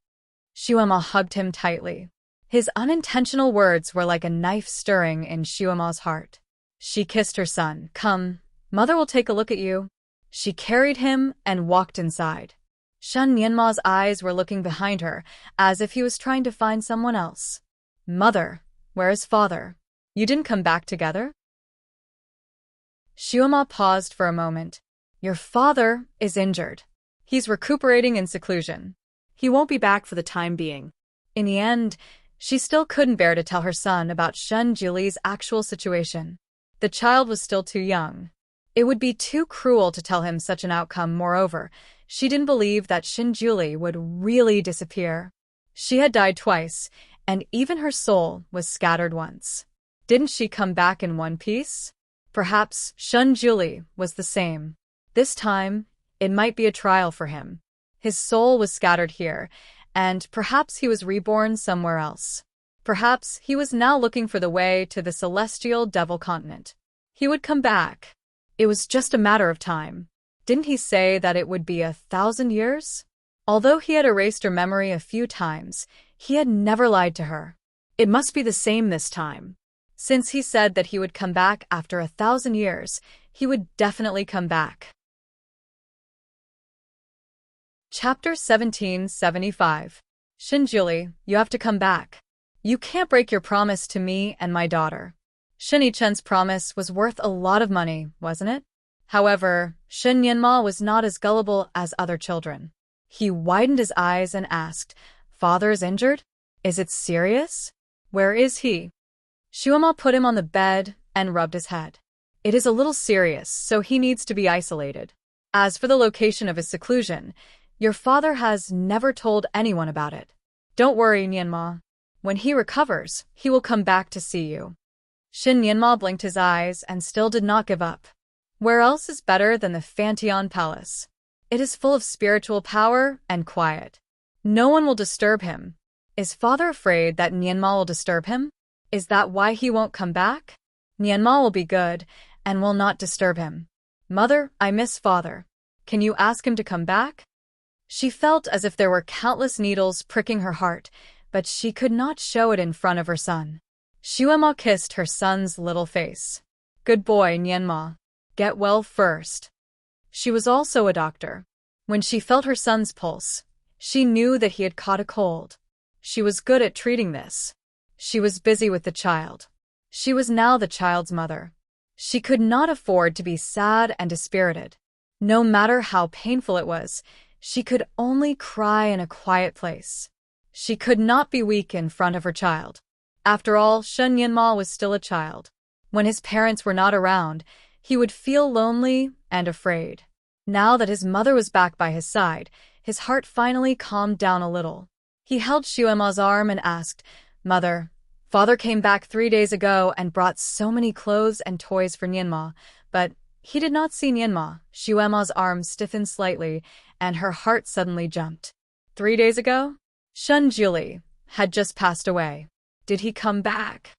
Xuema hugged him tightly. His unintentional words were like a knife stirring in Xuema's heart. She kissed her son. "Come, mother will take a look at you." She carried him and walked inside. Shen Yanma's eyes were looking behind her, as if he was trying to find someone else. "Mother, where is father? You didn't come back together?" Xuema paused for a moment. "Your father is injured. He's recuperating in seclusion. He won't be back for the time being." In the end, she still couldn't bear to tell her son about Shen Juli's actual situation. The child was still too young. It would be too cruel to tell him such an outcome. Moreover, she didn't believe that Shen Juli would really disappear. She had died twice, and even her soul was scattered once. Didn't she come back in one piece? Perhaps Shen Juli was the same. This time, it might be a trial for him. His soul was scattered here, and perhaps he was reborn somewhere else. Perhaps he was now looking for the way to the celestial devil continent. He would come back. It was just a matter of time. Didn't he say that it would be 1,000 years? Although he had erased her memory a few times, he had never lied to her. It must be the same this time. Since he said that he would come back after 1,000 years, he would definitely come back. Chapter 1775. Shinjuli, you have to come back. You can't break your promise to me and my daughter. Shen Yichen's promise was worth a lot of money, wasn't it? However, Shen Nianma was not as gullible as other children. He widened his eyes and asked, "Father is injured? Is it serious? Where is he?" Shuema put him on the bed and rubbed his head. "It is a little serious, so he needs to be isolated. As for the location of his seclusion, your father has never told anyone about it. Don't worry, Nianma. When he recovers, he will come back to see you." Shen Nianma blinked his eyes and still did not give up. Where else is better than the Fantian Palace? It is full of spiritual power and quiet. No one will disturb him. Is father afraid that Nianma will disturb him? Is that why he won't come back? Nianma will be good and will not disturb him. Mother, I miss father. Can you ask him to come back? She felt as if there were countless needles pricking her heart, but she could not show it in front of her son. Shuema kissed her son's little face. Good boy, Nianma. Get well first. She was also a doctor. When she felt her son's pulse, she knew that he had caught a cold. She was good at treating this. She was busy with the child. She was now the child's mother. She could not afford to be sad and dispirited. No matter how painful it was, she could only cry in a quiet place. She could not be weak in front of her child. After all, Shen Nianma was still a child. When his parents were not around, he would feel lonely and afraid. Now that his mother was back by his side, his heart finally calmed down a little. He held Shuema's arm and asked, "Mother, father came back 3 days ago and brought so many clothes and toys for Nianma, but he did not see Nianma." Shuema's arm stiffened slightly, and her heart suddenly jumped. 3 days ago? Shen Juli had just passed away. Did he come back?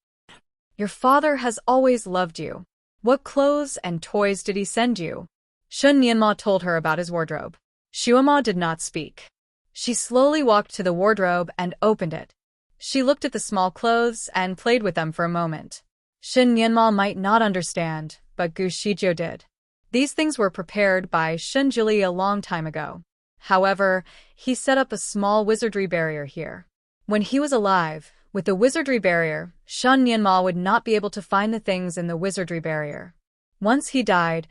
Your father has always loved you. What clothes and toys did he send you? Shen Nianma told her about his wardrobe. Shuema did not speak. She slowly walked to the wardrobe and opened it. She looked at the small clothes and played with them for a moment. Shen Nianma might not understand, but Gu Shijiu did. These things were prepared by Shen Juli a long time ago. However, he set up a small wizardry barrier here. When he was alive, with the wizardry barrier, Shen Nianma would not be able to find the things in the wizardry barrier. Once he died,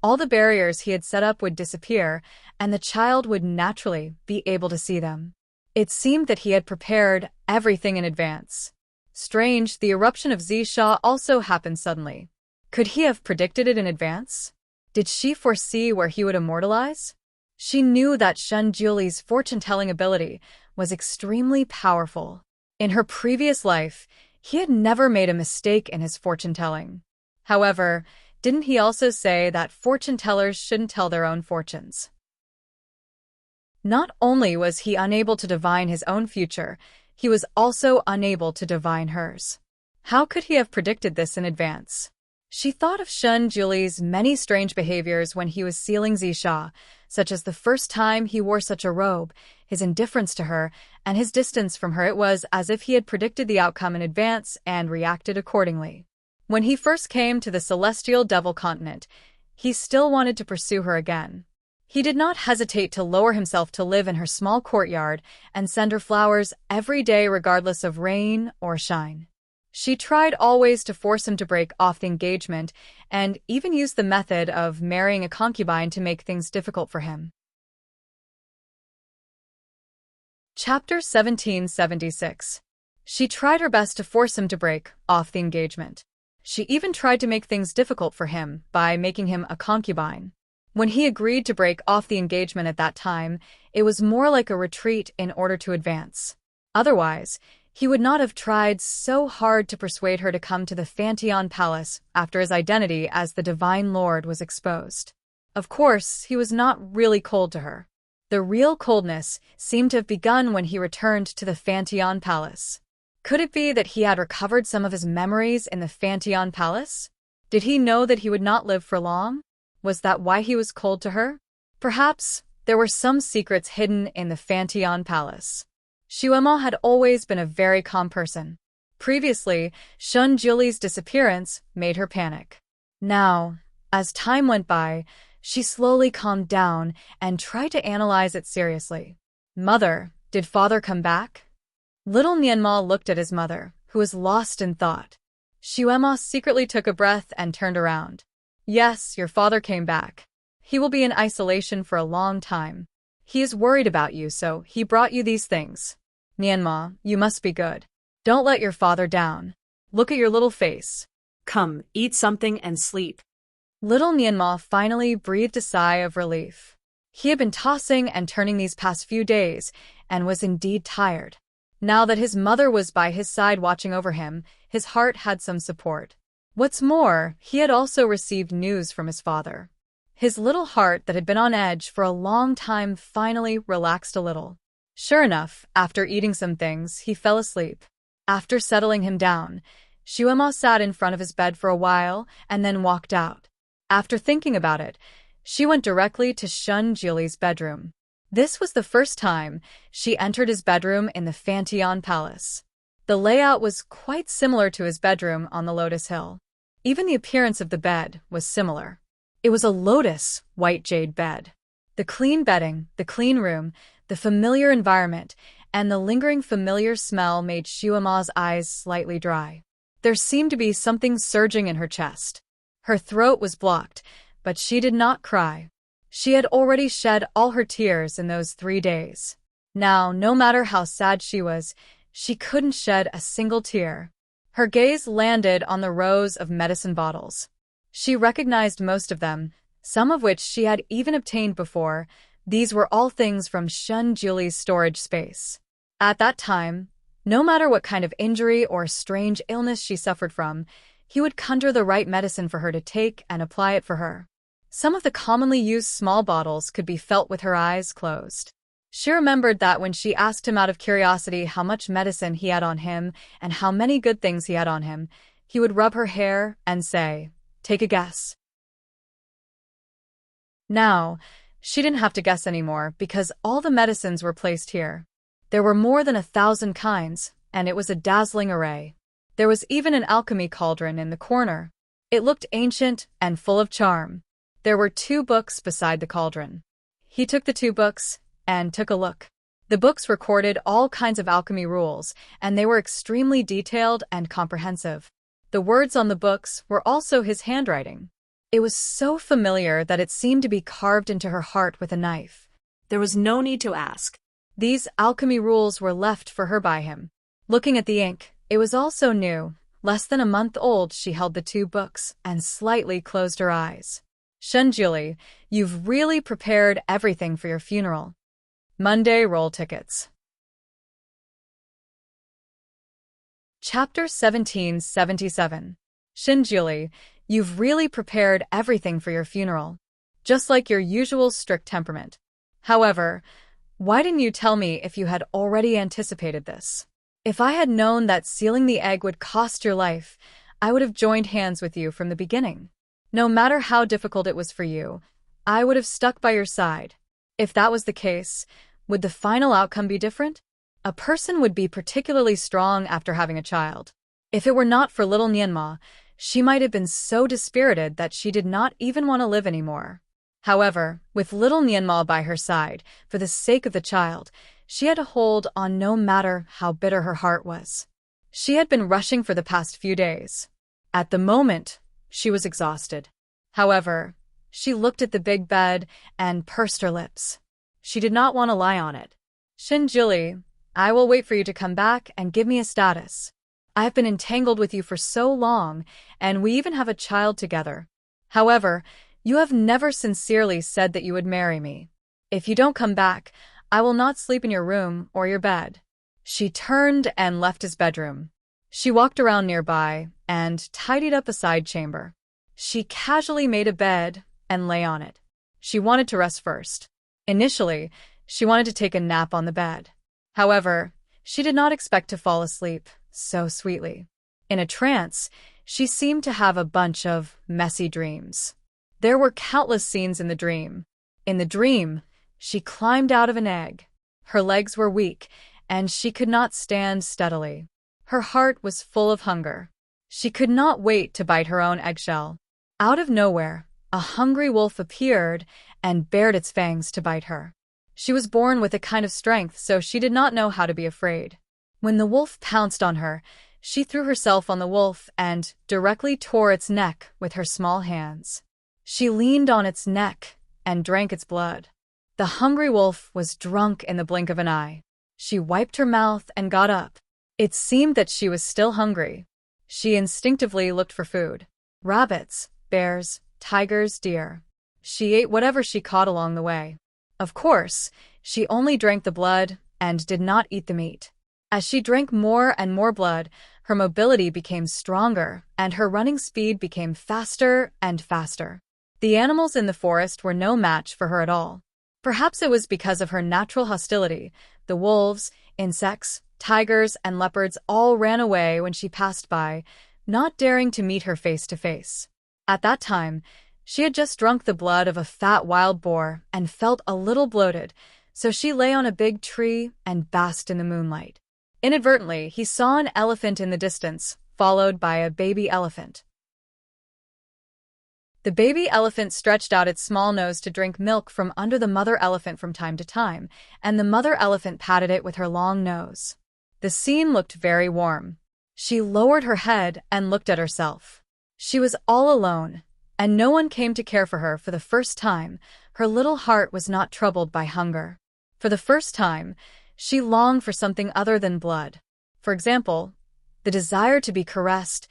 all the barriers he had set up would disappear, and the child would naturally be able to see them. It seemed that he had prepared everything in advance. Strange, the eruption of Zisha also happened suddenly. Could he have predicted it in advance? Did she foresee where he would immortalize? She knew that Shen Juli's fortune-telling ability was extremely powerful. In her previous life, he had never made a mistake in his fortune-telling. However, didn't he also say that fortune-tellers shouldn't tell their own fortunes? Not only was he unable to divine his own future, he was also unable to divine hers. How could he have predicted this in advance? She thought of Shen Juli's many strange behaviors when he was sealing Zisha, such as the first time he wore such a robe, his indifference to her, and his distance from her. It was as if he had predicted the outcome in advance and reacted accordingly. When he first came to the celestial devil continent, he still wanted to pursue her again. He did not hesitate to lower himself to live in her small courtyard and send her flowers every day regardless of rain or shine. She tried always to force him to break off the engagement and even used the method of marrying a concubine to make things difficult for him. Chapter 1776. She tried her best to force him to break off the engagement. She even tried to make things difficult for him by making him a concubine. When he agreed to break off the engagement at that time, it was more like a retreat in order to advance. Otherwise, he would not have tried so hard to persuade her to come to the Fantian Palace after his identity as the Divine Lord was exposed. Of course, he was not really cold to her. The real coldness seemed to have begun when he returned to the Fantian Palace. Could it be that he had recovered some of his memories in the Fantian Palace? Did he know that he would not live for long? Was that why he was cold to her? Perhaps there were some secrets hidden in the Fantian Palace. Shuema had always been a very calm person. Previously, Shen Juli's disappearance made her panic. Now, as time went by, she slowly calmed down and tried to analyze it seriously. Mother, did father come back? Little Nianma looked at his mother, who was lost in thought. Shuema secretly took a breath and turned around. Yes, your father came back. He will be in isolation for a long time. He is worried about you, so he brought you these things. Nianma, you must be good. Don't let your father down. Look at your little face. Come, eat something and sleep. Little Nianma finally breathed a sigh of relief. He had been tossing and turning these past few days, and was indeed tired. Now that his mother was by his side watching over him, his heart had some support. What's more, he had also received news from his father. His little heart that had been on edge for a long time finally relaxed a little. Sure enough, after eating some things, he fell asleep. After settling him down, Shuema sat in front of his bed for a while and then walked out. After thinking about it, she went directly to Shun Jiuli's bedroom. This was the first time she entered his bedroom in the Fantion Palace. The layout was quite similar to his bedroom on the Lotus Hill. Even the appearance of the bed was similar. It was a lotus white jade bed. The clean bedding, the clean room, the familiar environment, and the lingering familiar smell made Shuema's eyes slightly dry. There seemed to be something surging in her chest. Her throat was blocked, but she did not cry. She had already shed all her tears in those 3 days. Now, no matter how sad she was, she couldn't shed a single tear. Her gaze landed on the rows of medicine bottles. She recognized most of them, some of which she had even obtained before. These were all things from Shun Jiuli's storage space. At that time, no matter what kind of injury or strange illness she suffered from, he would conjure the right medicine for her to take and apply it for her. Some of the commonly used small bottles could be felt with her eyes closed. She remembered that when she asked him out of curiosity how much medicine he had on him and how many good things he had on him, he would rub her hair and say, "Take a guess." Now, she didn't have to guess anymore because all the medicines were placed here. There were more than 1,000 kinds, and it was a dazzling array. There was even an alchemy cauldron in the corner. It looked ancient and full of charm. There were 2 books beside the cauldron. He took the 2 books and took a look. The books recorded all kinds of alchemy rules, and they were extremely detailed and comprehensive. The words on the books were also his handwriting. It was so familiar that it seemed to be carved into her heart with a knife. There was no need to ask. These alchemy rules were left for her by him. Looking at the ink, it was also new. Less than a month old, she held the 2 books and slightly closed her eyes. Shun Jiuli, you've really prepared everything for your funeral. Monday roll tickets. Chapter 1777. Shun Jiuli, you've really prepared everything for your funeral. Just like your usual strict temperament. However, why didn't you tell me if you had already anticipated this? If I had known that sealing the egg would cost your life, I would have joined hands with you from the beginning. No matter how difficult it was for you, I would have stuck by your side. If that was the case, would the final outcome be different? A person would be particularly strong after having a child. If it were not for little Nianma, she might have been so dispirited that she did not even want to live anymore. However, with little Nianma by her side, for the sake of the child, she had to hold on no matter how bitter her heart was. She had been rushing for the past few days. At the moment, she was exhausted. However, she looked at the big bed and pursed her lips. She did not want to lie on it. Shun Jiuli, I will wait for you to come back and give me a status. I have been entangled with you for so long, and we even have a child together. However, you have never sincerely said that you would marry me. If you don't come back, I will not sleep in your room or your bed. She turned and left his bedroom. She walked around nearby and tidied up a side chamber. She casually made a bed and lay on it. She wanted to rest first. Initially, she wanted to take a nap on the bed. However, she did not expect to fall asleep so sweetly. In a trance, she seemed to have a bunch of messy dreams. There were countless scenes in the dream. In the dream, she climbed out of an egg. Her legs were weak, and she could not stand steadily. Her heart was full of hunger. She could not wait to bite her own eggshell. Out of nowhere, a hungry wolf appeared and bared its fangs to bite her. She was born with a kind of strength, so she did not know how to be afraid. When the wolf pounced on her, She threw herself on the wolf and directly tore its neck with her small hands. She leaned on its neck and drank its blood. The hungry wolf was drunk in the blink of an eye. She wiped her mouth and got up. It seemed that she was still hungry. She instinctively looked for food. Rabbits, bears, tigers, deer. She ate whatever she caught along the way. Of course, she only drank the blood and did not eat the meat. As she drank more and more blood, her mobility became stronger and her running speed became faster and faster. The animals in the forest were no match for her at all. Perhaps it was because of her natural hostility. The wolves, insects, tigers, and leopards all ran away when she passed by, not daring to meet her face to face. At that time, she had just drunk the blood of a fat wild boar and felt a little bloated, so she lay on a big tree and basked in the moonlight. Inadvertently, he saw an elephant in the distance, followed by a baby elephant. The baby elephant stretched out its small nose to drink milk from under the mother elephant from time to time, and the mother elephant patted it with her long nose. The scene looked very warm. She lowered her head and looked at herself. She was all alone, and no one came to care for her. For the first time, her little heart was not troubled by hunger. For the first time, she longed for something other than blood. For example, the desire to be caressed,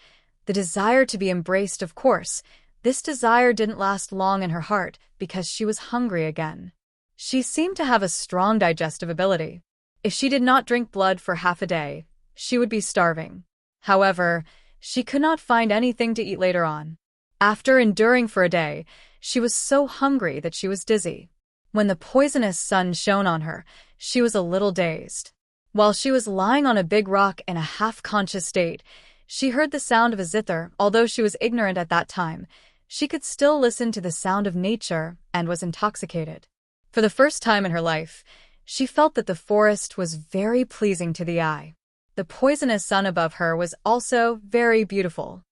the desire to be embraced. Of course, this desire didn't last long in her heart because she was hungry again. She seemed to have a strong digestive ability. If she did not drink blood for half a day, she would be starving. However, she could not find anything to eat later on. After enduring for a day, she was so hungry that she was dizzy. When the poisonous sun shone on her, she was a little dazed. While she was lying on a big rock in a half-conscious state, she heard the sound of a zither. Although she was ignorant at that time, she could still listen to the sound of nature and was intoxicated. For the first time in her life, she felt that the forest was very pleasing to the eye. The poisonous sun above her was also very beautiful.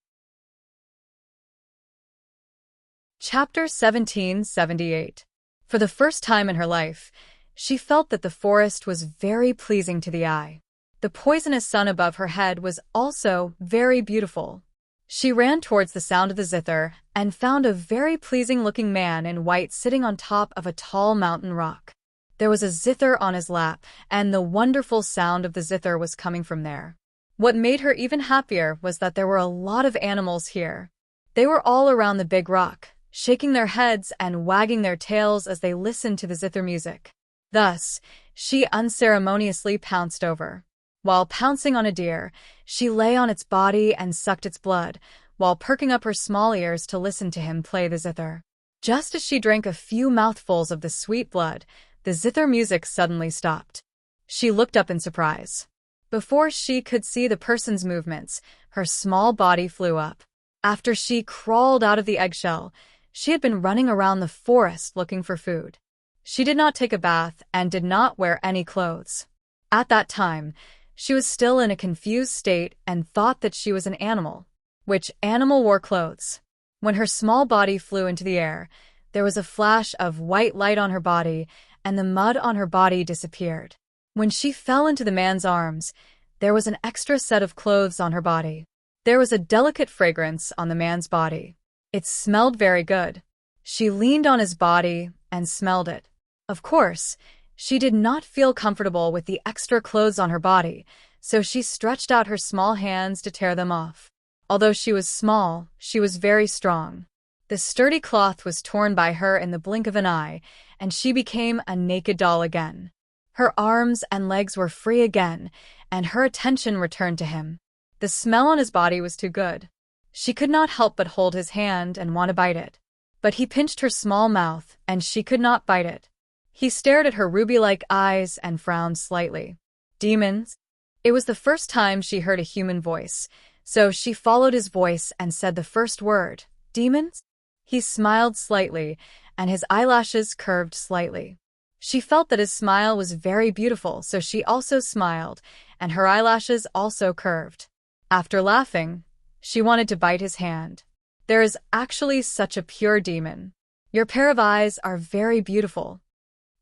Chapter 1778. For the first time in her life, she felt that the forest was very pleasing to the eye. The poisonous sun above her head was also very beautiful. She ran towards the sound of the zither and found a very pleasing-looking man in white sitting on top of a tall mountain rock. There was a zither on his lap, and the wonderful sound of the zither was coming from there. What made her even happier was that there were a lot of animals here. They were all around the big rock, shaking their heads and wagging their tails as they listened to the zither music. Thus, she unceremoniously pounced over. While pouncing on a deer, she lay on its body and sucked its blood, while perking up her small ears to listen to him play the zither. Just as she drank a few mouthfuls of the sweet blood, the zither music suddenly stopped. She looked up in surprise. Before she could see the person's movements, her small body flew up. After she crawled out of the eggshell, she had been running around the forest looking for food. She did not take a bath and did not wear any clothes. At that time, she was still in a confused state and thought that she was an animal. Which animal wore clothes? When her small body flew into the air, there was a flash of white light on her body, and the mud on her body disappeared. When she fell into the man's arms, there was an extra set of clothes on her body. There was a delicate fragrance on the man's body. It smelled very good. She leaned on his body and smelled it. Of course, she did not feel comfortable with the extra clothes on her body, so she stretched out her small hands to tear them off. Although she was small, she was very strong. The sturdy cloth was torn by her in the blink of an eye, and she became a naked doll again. Her arms and legs were free again, and her attention returned to him. The smell on his body was too good. She could not help but hold his hand and want to bite it. But he pinched her small mouth, and she could not bite it. He stared at her ruby-like eyes and frowned slightly. Demons? It was the first time she heard a human voice, so she followed his voice and said the first word, demons? He smiled slightly, and his eyelashes curved slightly. She felt that his smile was very beautiful, so she also smiled, and her eyelashes also curved. After laughing, she wanted to bite his hand. There is actually such a pure demon. Your pair of eyes are very beautiful.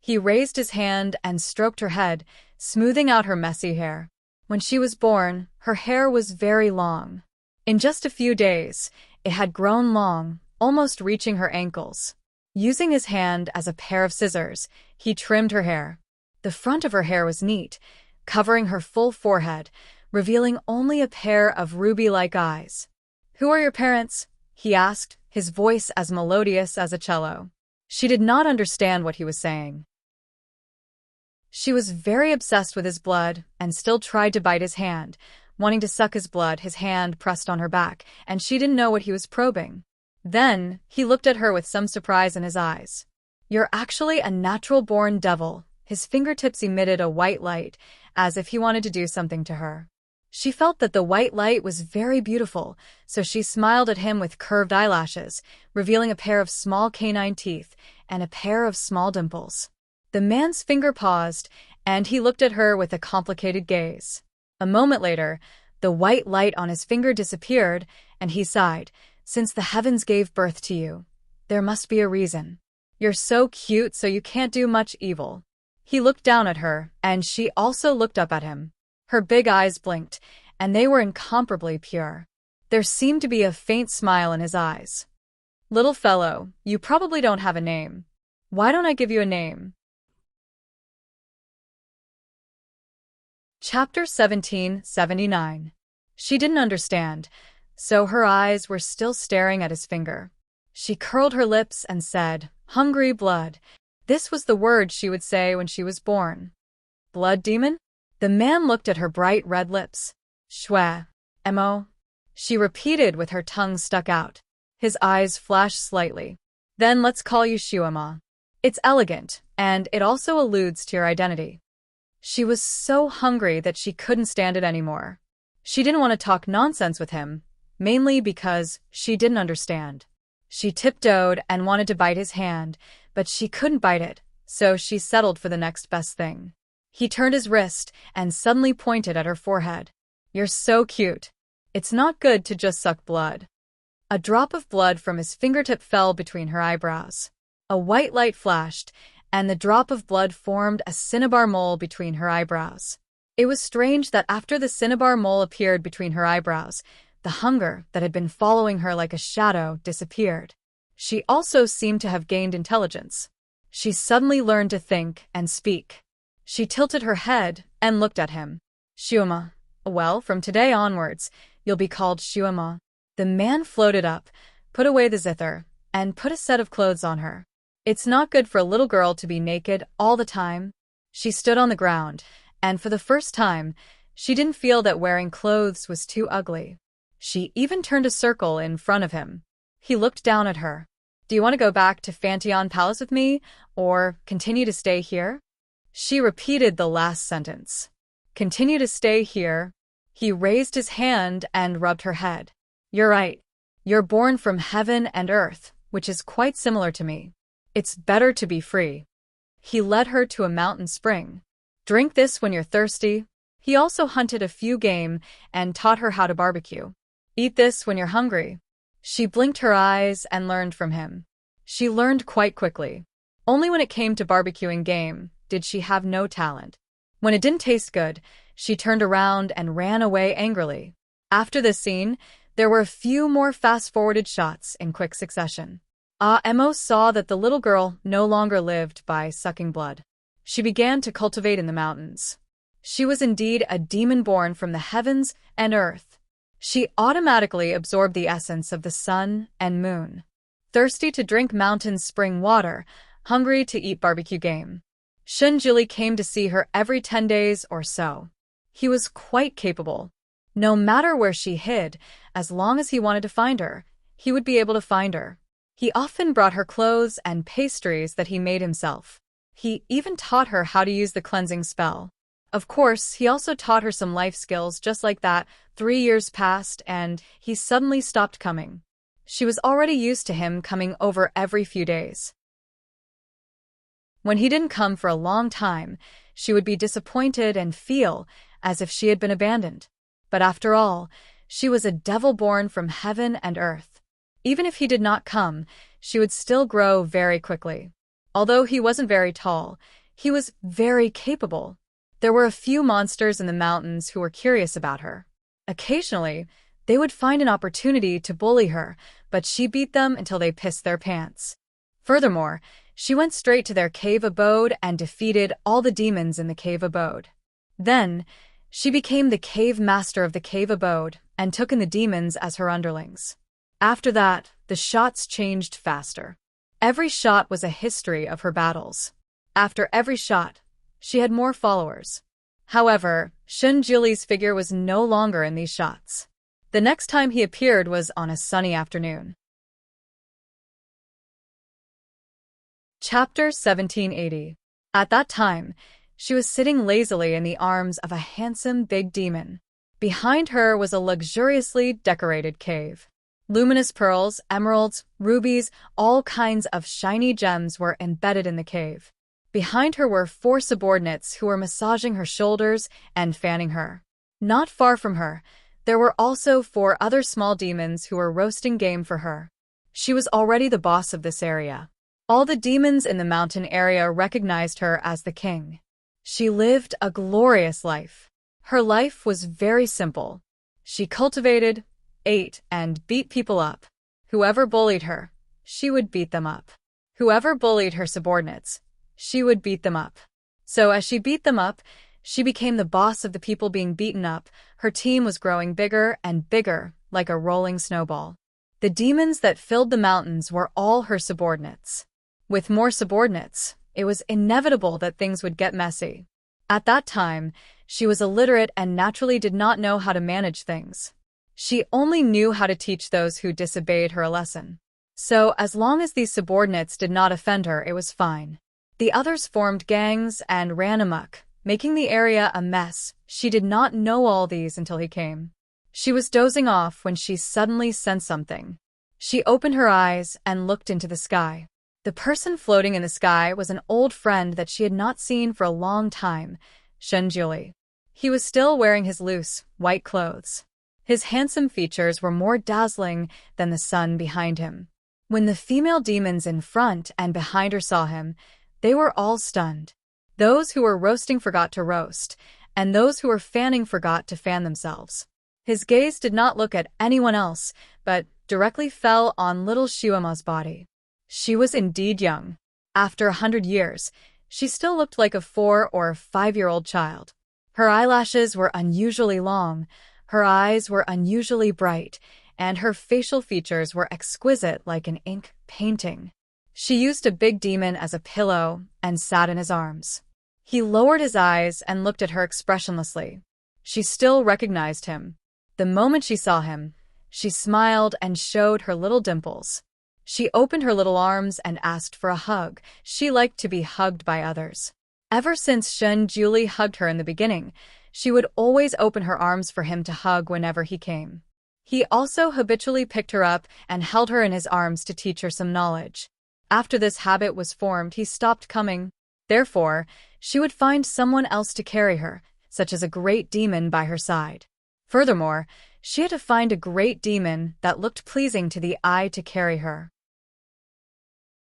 He raised his hand and stroked her head, smoothing out her messy hair. When she was born, her hair was very long. In just a few days, it had grown long, almost reaching her ankles. Using his hand as a pair of scissors, he trimmed her hair. The front of her hair was neat, covering her full forehead, revealing only a pair of ruby-like eyes. "Who are your parents?" he asked, his voice as melodious as a cello. She did not understand what he was saying. She was very obsessed with his blood and still tried to bite his hand, wanting to suck his blood, his hand pressed on her back, and she didn't know what he was probing. Then, he looked at her with some surprise in his eyes. "You're actually a natural-born devil." His fingertips emitted a white light, as if he wanted to do something to her. She felt that the white light was very beautiful, so she smiled at him with curved eyelashes, revealing a pair of small canine teeth and a pair of small dimples. The man's finger paused, and he looked at her with a complicated gaze. A moment later, the white light on his finger disappeared, and he sighed. "Since the heavens gave birth to you, there must be a reason. You're so cute, so you can't do much evil." He looked down at her, and she also looked up at him. Her big eyes blinked, and they were incomparably pure. There seemed to be a faint smile in his eyes. "Little fellow, you probably don't have a name. Why don't I give you a name?" Chapter 1779. She didn't understand, so her eyes were still staring at his finger. She curled her lips and said, "Hungry blood." This was the word she would say when she was born. "Blood demon?" The man looked at her bright red lips. "Shwe, Mo," she repeated with her tongue stuck out. His eyes flashed slightly. "Then let's call you Shuama. It's elegant, and it also alludes to your identity." She was so hungry that she couldn't stand it anymore. She didn't want to talk nonsense with him, mainly because she didn't understand. She tiptoed and wanted to bite his hand, but she couldn't bite it, so she settled for the next best thing. He turned his wrist and suddenly pointed at her forehead. "You're so cute. It's not good to just suck blood." A drop of blood from his fingertip fell between her eyebrows. A white light flashed, and the drop of blood formed a cinnabar mole between her eyebrows. It was strange that after the cinnabar mole appeared between her eyebrows, the hunger that had been following her like a shadow disappeared. She also seemed to have gained intelligence. She suddenly learned to think and speak. She tilted her head and looked at him. "Shuama. Well, from today onwards, you'll be called Shuama." The man floated up, put away the zither, and put a set of clothes on her. It's not good for a little girl to be naked all the time. She stood on the ground, and for the first time, she didn't feel that wearing clothes was too ugly. She even turned a circle in front of him. He looked down at her. "Do you want to go back to Fantion Palace with me, or continue to stay here?" She repeated the last sentence. "Continue to stay here." He raised his hand and rubbed her head. "You're right. You're born from heaven and earth, which is quite similar to me. It's better to be free." He led her to a mountain spring. "Drink this when you're thirsty." He also hunted a few game and taught her how to barbecue. "Eat this when you're hungry." She blinked her eyes and learned from him. She learned quite quickly. Only when it came to barbecuing game did she have no talent. When it didn't taste good, she turned around and ran away angrily. After this scene, there were a few more fast-forwarded shots in quick succession. Mo saw that the little girl no longer lived by sucking blood. She began to cultivate in the mountains. She was indeed a demon born from the heavens and earth. She automatically absorbed the essence of the sun and moon. Thirsty to drink mountain spring water, hungry to eat barbecue game. Shunjuli came to see her every 10 days or so. He was quite capable. No matter where she hid, as long as he wanted to find her, he would be able to find her. He often brought her clothes and pastries that he made himself. He even taught her how to use the cleansing spell. Of course, he also taught her some life skills. Just like that, 3 years passed and he suddenly stopped coming. She was already used to him coming over every few days. When he didn't come for a long time, she would be disappointed and feel as if she had been abandoned. But after all, she was a devil born from heaven and earth. Even if he did not come, she would still grow very quickly. Although he wasn't very tall, he was very capable. There were a few monsters in the mountains who were curious about her. Occasionally, they would find an opportunity to bully her, but she beat them until they pissed their pants. Furthermore, she went straight to their cave abode and defeated all the demons in the cave abode. Then, she became the cave master of the cave abode and took in the demons as her underlings. After that, the shots changed faster. Every shot was a history of her battles. After every shot, she had more followers. However, Shunjuli's figure was no longer in these shots. The next time he appeared was on a sunny afternoon. Chapter 1780. At that time, she was sitting lazily in the arms of a handsome big demon. Behind her was a luxuriously decorated cave. Luminous pearls, emeralds, rubies, all kinds of shiny gems were embedded in the cave. Behind her were 4 subordinates who were massaging her shoulders and fanning her. Not far from her, there were also 4 other small demons who were roasting game for her. She was already the boss of this area. All the demons in the mountain area recognized her as the king. She lived a glorious life. Her life was very simple. She cultivated, ate, and beat people up. Whoever bullied her, she would beat them up. Whoever bullied her subordinates, she would beat them up. So as she beat them up, she became the boss of the people being beaten up. Her team was growing bigger and bigger, like a rolling snowball. The demons that filled the mountains were all her subordinates. With more subordinates, it was inevitable that things would get messy. At that time, she was illiterate and naturally did not know how to manage things. She only knew how to teach those who disobeyed her a lesson. So, as long as these subordinates did not offend her, it was fine. The others formed gangs and ran amok, making the area a mess. She did not know all these until he came. She was dozing off when she suddenly sensed something. She opened her eyes and looked into the sky. The person floating in the sky was an old friend that she had not seen for a long time, Shunjuli. He was still wearing his loose, white clothes. His handsome features were more dazzling than the sun behind him. When the female demons in front and behind her saw him, they were all stunned. Those who were roasting forgot to roast, and those who were fanning forgot to fan themselves. His gaze did not look at anyone else, but directly fell on little Shiwama's body. She was indeed young. After 100 years, she still looked like a 4 or 5-year-old child. Her eyelashes were unusually long, her eyes were unusually bright, and her facial features were exquisite like an ink painting. She used a big demon as a pillow and sat in his arms. He lowered his eyes and looked at her expressionlessly. She still recognized him. The moment she saw him, she smiled and showed her little dimples. She opened her little arms and asked for a hug. She liked to be hugged by others. Ever since Shunjuli hugged her in the beginning, she would always open her arms for him to hug whenever he came. He also habitually picked her up and held her in his arms to teach her some knowledge. After this habit was formed, he stopped coming. Therefore, she would find someone else to carry her, such as a great demon by her side. Furthermore, she had to find a great demon that looked pleasing to the eye to carry her.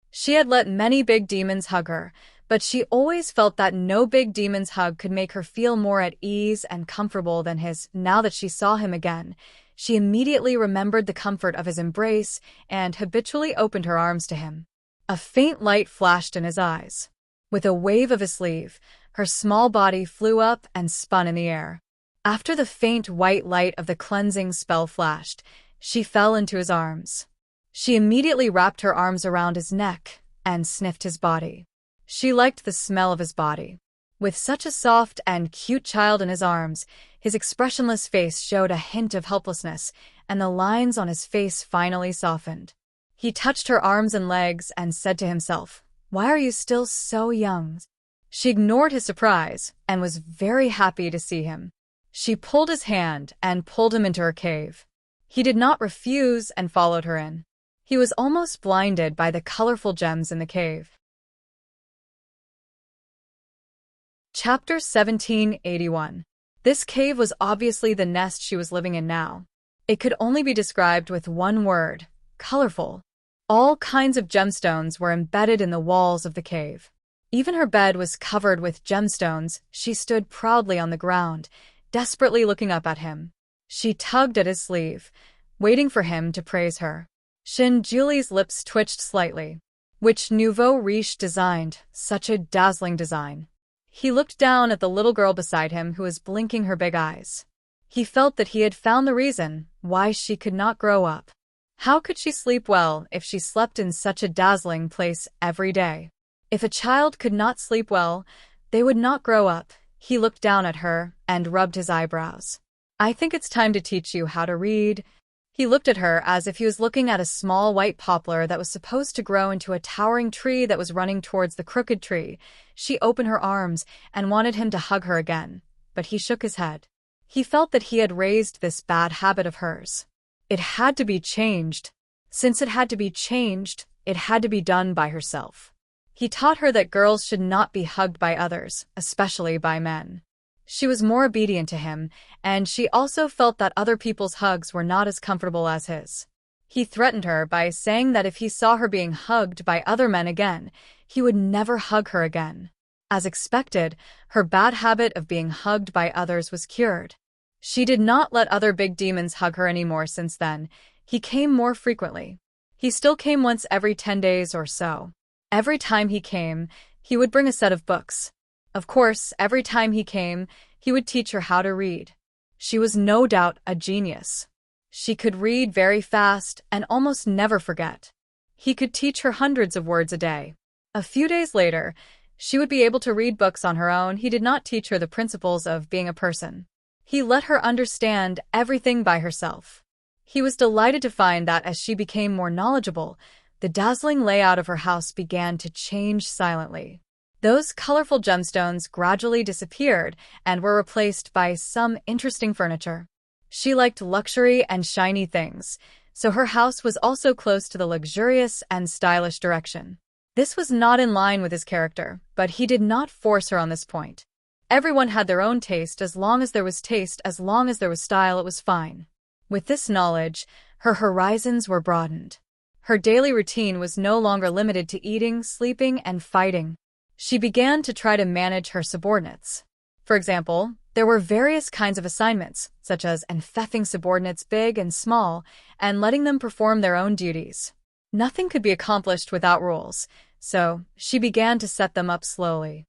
She had let many big demons hug her, but she always felt that no big demon's hug could make her feel more at ease and comfortable than his. Now that she saw him again, she immediately remembered the comfort of his embrace and habitually opened her arms to him. A faint light flashed in his eyes. With a wave of his sleeve, her small body flew up and spun in the air. After the faint white light of the cleansing spell flashed, she fell into his arms. She immediately wrapped her arms around his neck and sniffed his body. She liked the smell of his body. With such a soft and cute child in his arms, his expressionless face showed a hint of helplessness, and the lines on his face finally softened. He touched her arms and legs and said to himself, "Why are you still so young?" She ignored his surprise and was very happy to see him. She pulled his hand and pulled him into her cave. He did not refuse and followed her in. He was almost blinded by the colorful gems in the cave. Chapter 1781. This cave was obviously the nest she was living in now. It could only be described with one word: colorful. All kinds of gemstones were embedded in the walls of the cave. Even her bed was covered with gemstones. She stood proudly on the ground, desperately looking up at him. She tugged at his sleeve, waiting for him to praise her. Julie's lips twitched slightly. Which nouveau riche designed such a dazzling design? He looked down at the little girl beside him who was blinking her big eyes. He felt that he had found the reason why she could not grow up. How could she sleep well if she slept in such a dazzling place every day? If a child could not sleep well, they would not grow up. He looked down at her and rubbed his eyebrows. I think it's time to teach you how to read. He looked at her as if he was looking at a small white poplar that was supposed to grow into a towering tree that was running towards the crooked tree. She opened her arms and wanted him to hug her again, but he shook his head. He felt that he had raised this bad habit of hers. It had to be changed. Since it had to be changed, it had to be done by herself. He taught her that girls should not be hugged by others, especially by men. She was more obedient to him, and she also felt that other people's hugs were not as comfortable as his. He threatened her by saying that if he saw her being hugged by other men again, he would never hug her again. As expected, her bad habit of being hugged by others was cured. She did not let other big demons hug her anymore since then. He came more frequently. He still came once every 10 days or so. Every time he came, he would bring a set of books. Of course, every time he came, he would teach her how to read. She was no doubt a genius. She could read very fast and almost never forget. He could teach her hundreds of words a day. A few days later, she would be able to read books on her own. He did not teach her the principles of being a person. He let her understand everything by herself. He was delighted to find that as she became more knowledgeable, the dazzling layout of her house began to change silently. Those colorful gemstones gradually disappeared and were replaced by some interesting furniture. She liked luxury and shiny things, so her house was also close to the luxurious and stylish direction. This was not in line with his character, but he did not force her on this point. Everyone had their own taste. As long as there was taste, as long as there was style, it was fine. With this knowledge, her horizons were broadened. Her daily routine was no longer limited to eating, sleeping, and fighting. She began to try to manage her subordinates. For example, there were various kinds of assignments, such as enfeffing subordinates big and small, and letting them perform their own duties. Nothing could be accomplished without rules, so she began to set them up slowly.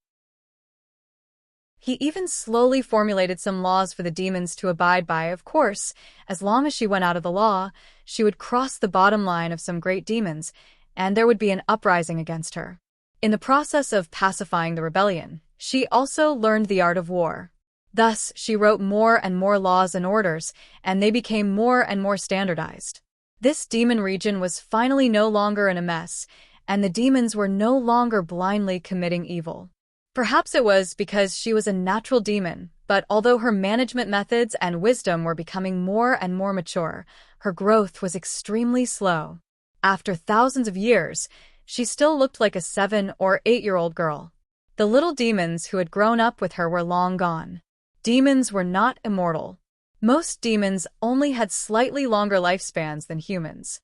He even slowly formulated some laws for the demons to abide by. Of course, as long as she went out of the law, she would cross the bottom line of some great demons, and there would be an uprising against her. In the process of pacifying the rebellion, she also learned the art of war. Thus, she wrote more and more laws and orders, and they became more and more standardized. This demon region was finally no longer in a mess, and the demons were no longer blindly committing evil. Perhaps it was because she was a natural demon, but although her management methods and wisdom were becoming more and more mature, her growth was extremely slow. After thousands of years, she still looked like a 7 or 8-year-old girl. The little demons who had grown up with her were long gone. Demons were not immortal. Most demons only had slightly longer lifespans than humans.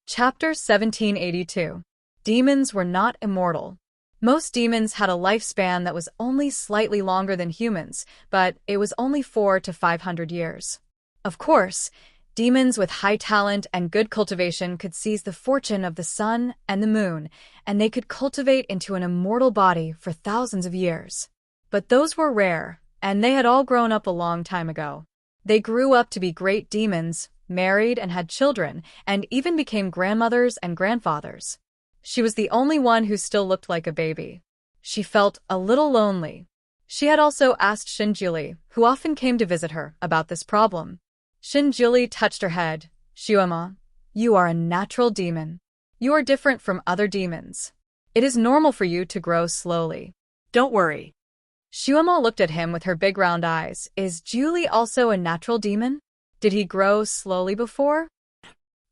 Chapter 1782. Demons were not immortal. Most demons had a lifespan that was only slightly longer than humans, but it was only 400 to 500 years. Of course, demons with high talent and good cultivation could seize the fortune of the sun and the moon, and they could cultivate into an immortal body for thousands of years. But those were rare, and they had all grown up a long time ago. They grew up to be great demons, married and had children, and even became grandmothers and grandfathers. She was the only one who still looked like a baby. She felt a little lonely. She had also asked Julie, who often came to visit her, about this problem. Julie touched her head. Shuema, you are a natural demon. You are different from other demons. It is normal for you to grow slowly. Don't worry. Shuema looked at him with her big round eyes. Is Julie also a natural demon? Did he grow slowly before?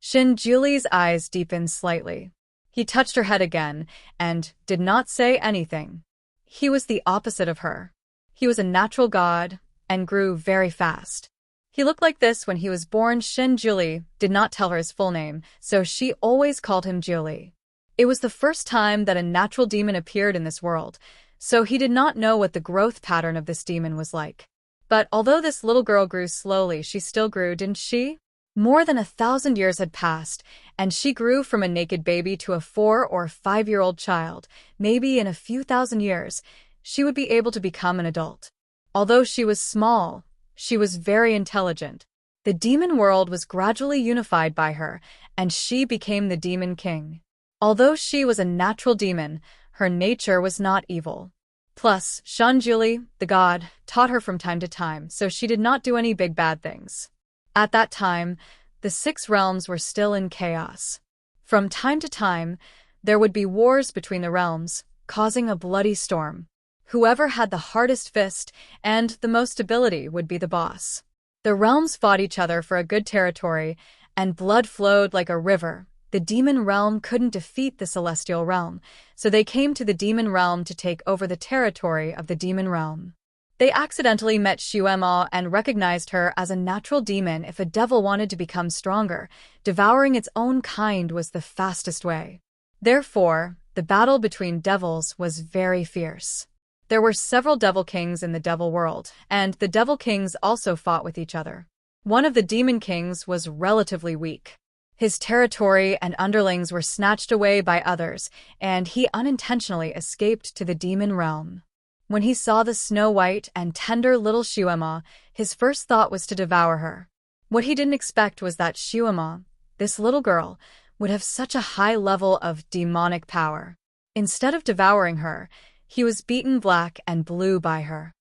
Julie's eyes deepened slightly. He touched her head again and did not say anything. He was the opposite of her. He was a natural god and grew very fast. He looked like this when he was born. Julie did not tell her his full name, so she always called him Julie. It was the first time that a natural demon appeared in this world, so he did not know what the growth pattern of this demon was like. But although this little girl grew slowly, she still grew, didn't she? More than 1,000 years had passed, and she grew from a naked baby to a 4 or 5-year-old child. Maybe in a few thousand years, she would be able to become an adult. Although she was small, she was very intelligent. The demon world was gradually unified by her, and she became the Demon King. Although she was a natural demon, her nature was not evil. Plus, Shanjuli, the god, taught her from time to time, so she did not do any big bad things. At that time, the 6 realms were still in chaos. From time to time, there would be wars between the realms, causing a bloody storm. Whoever had the hardest fist and the most ability would be the boss. The realms fought each other for a good territory, and blood flowed like a river. The demon realm couldn't defeat the celestial realm, so they came to the demon realm to take over the territory of the demon realm. They accidentally met Shuema and recognized her as a natural demon. If a devil wanted to become stronger, devouring its own kind was the fastest way. Therefore, the battle between devils was very fierce. There were several devil kings in the devil world, and the devil kings also fought with each other. One of the demon kings was relatively weak. His territory and underlings were snatched away by others, and he unintentionally escaped to the demon realm. When he saw the snow-white and tender little Shuema, his first thought was to devour her. What he didn't expect was that Shuema, this little girl, would have such a high level of demonic power. Instead of devouring her, he was beaten black and blue by her.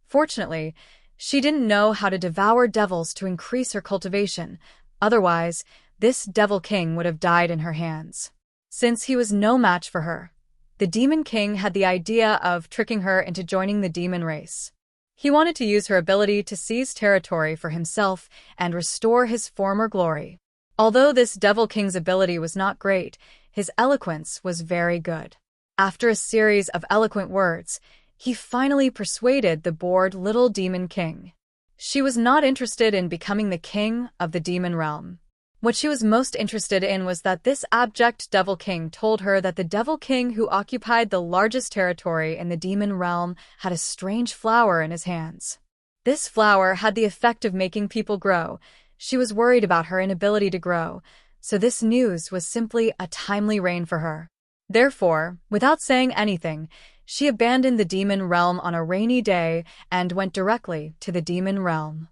Fortunately, she didn't know how to devour devils to increase her cultivation. Otherwise, this devil king would have died in her hands. Since he was no match for her, the demon king had the idea of tricking her into joining the demon race. He wanted to use her ability to seize territory for himself and restore his former glory. Although this devil king's ability was not great, his eloquence was very good. After a series of eloquent words, he finally persuaded the bored little demon king. She was not interested in becoming the king of the demon realm. What she was most interested in was that this abject devil king told her that the devil king who occupied the largest territory in the demon realm had a strange flower in his hands. This flower had the effect of making people grow. She was worried about her inability to grow, so this news was simply a timely rain for her. Therefore, without saying anything, she abandoned the demon realm on a rainy day and went directly to the demon realm.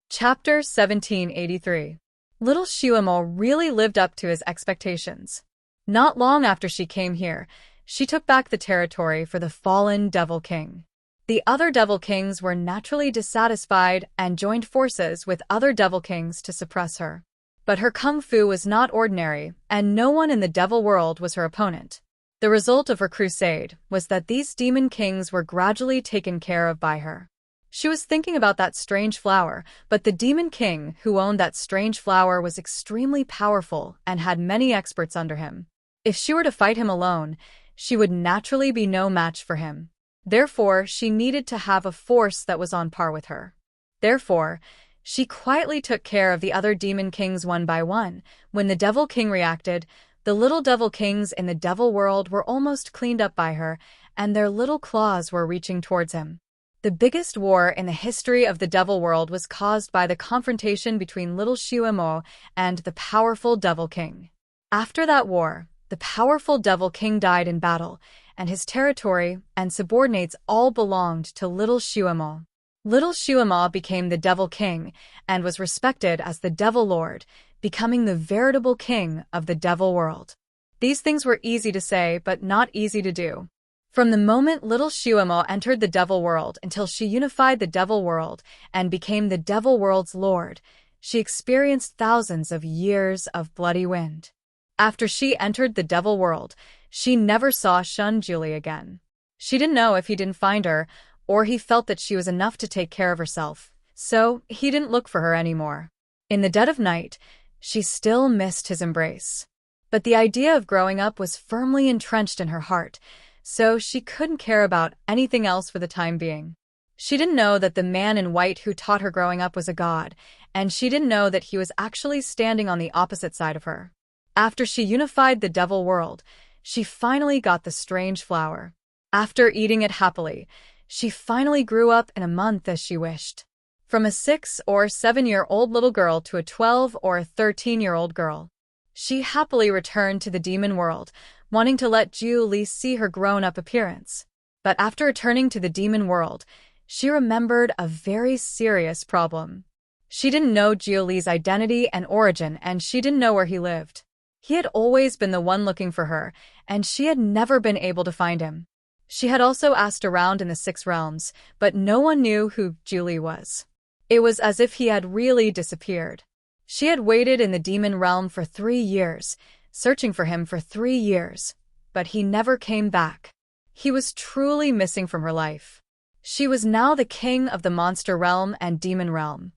Chapter 1783. Little Shuemo really lived up to his expectations. Not long after she came here, she took back the territory for the fallen Devil King. The other Devil Kings were naturally dissatisfied and joined forces with other Devil Kings to suppress her. But her kung fu was not ordinary, and no one in the devil world was her opponent. The result of her crusade was that these demon kings were gradually taken care of by her. She was thinking about that strange flower, but the demon king who owned that strange flower was extremely powerful and had many experts under him. If she were to fight him alone, she would naturally be no match for him. Therefore, she needed to have a force that was on par with her. Therefore, she quietly took care of the other demon kings one by one. When the devil king reacted, the little devil kings in the devil world were almost cleaned up by her, and their little claws were reaching towards him. The biggest war in the history of the devil world was caused by the confrontation between little Shuemo and the powerful devil king. After that war, the powerful devil king died in battle, and his territory and subordinates all belonged to little Shuemo. Little Shuema became the Devil King and was respected as the Devil Lord, becoming the veritable king of the devil world. These things were easy to say, but not easy to do. From the moment little Shuema entered the devil world until she unified the devil world and became the devil world's lord, she experienced thousands of years of bloody wind. After she entered the devil world, she never saw Shun Julie again. She didn't know if he didn't find her, or he felt that she was enough to take care of herself, so he didn't look for her anymore. In the dead of night, she still missed his embrace. But the idea of growing up was firmly entrenched in her heart, so she couldn't care about anything else for the time being. She didn't know that the man in white who taught her growing up was a god, and she didn't know that he was actually standing on the opposite side of her. After she unified the devil world, she finally got the strange flower. After eating it happily, she finally grew up in a month as she wished. From a 6 or 7-year-old little girl to a 12 or 13-year-old girl. She happily returned to the demon world, wanting to let Julie see her grown-up appearance. But after returning to the demon world, she remembered a very serious problem. She didn't know Julie's identity and origin, and she didn't know where he lived. He had always been the one looking for her, and she had never been able to find him. She had also asked around in the 6 realms, but no one knew who Julie was. It was as if he had really disappeared. She had waited in the demon realm for 3 years, searching for him for 3 years, but he never came back. He was truly missing from her life. She was now the king of the monster realm and demon realm.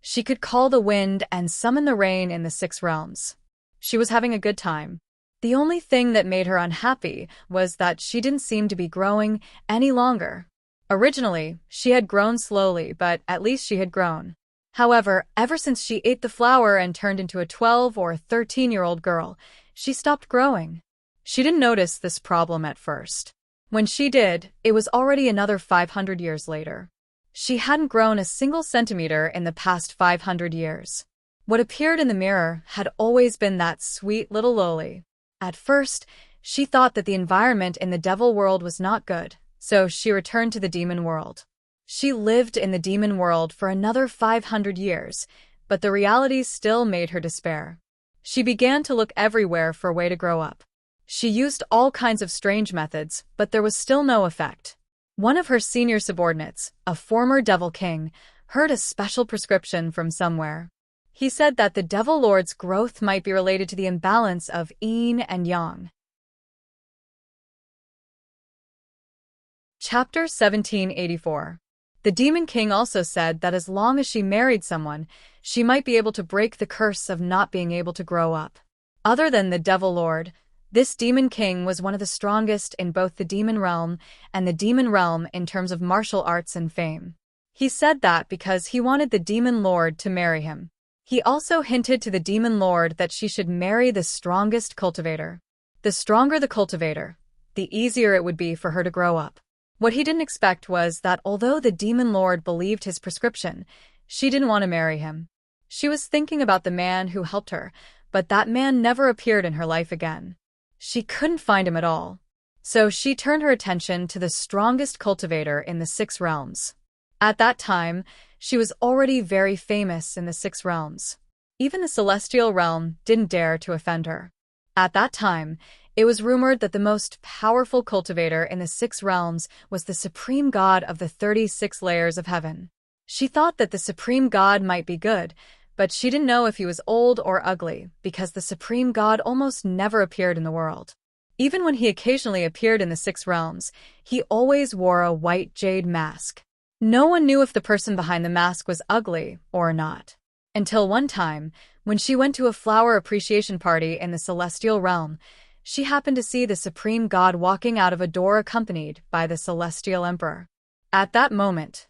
She could call the wind and summon the rain in the 6 realms. She was having a good time. The only thing that made her unhappy was that she didn't seem to be growing any longer. Originally, she had grown slowly, but at least she had grown. However, ever since she ate the flower and turned into a 12 or 13-year-old girl, she stopped growing. She didn't notice this problem at first. When she did, it was already another 500 years later. She hadn't grown a single centimeter in the past 500 years. What appeared in the mirror had always been that sweet little loli. At first, she thought that the environment in the devil world was not good, so she returned to the demon world. She lived in the demon world for another 500 years, but the reality still made her despair. She began to look everywhere for a way to grow up. She used all kinds of strange methods, but there was still no effect. One of her senior subordinates, a former devil king, heard a special prescription from somewhere. He said that the devil lord's growth might be related to the imbalance of yin and yang. Chapter 1784. The Demon King also said that as long as she married someone, she might be able to break the curse of not being able to grow up. Other than the Devil Lord, this Demon King was one of the strongest in both the demon realm and the demon realm in terms of martial arts and fame. He said that because he wanted the Demon Lord to marry him. He also hinted to the Demon Lord that she should marry the strongest cultivator. The stronger the cultivator, the easier it would be for her to grow up. What he didn't expect was that although the Demon Lord believed his prescription, she didn't want to marry him. She was thinking about the man who helped her, but that man never appeared in her life again. She couldn't find him at all. So she turned her attention to the strongest cultivator in the 6 realms. At that time, she was already very famous in the 6 realms. Even the celestial realm didn't dare to offend her. At that time, it was rumored that the most powerful cultivator in the 6 realms was the supreme god of the 36 layers of heaven. She thought that the supreme god might be good, but she didn't know if he was old or ugly, because the supreme god almost never appeared in the world. Even when he occasionally appeared in the 6 realms, he always wore a white jade mask. No one knew if the person behind the mask was ugly or not. Until one time, when she went to a flower appreciation party in the celestial realm, she happened to see the supreme god walking out of a door accompanied by the celestial emperor. At that moment,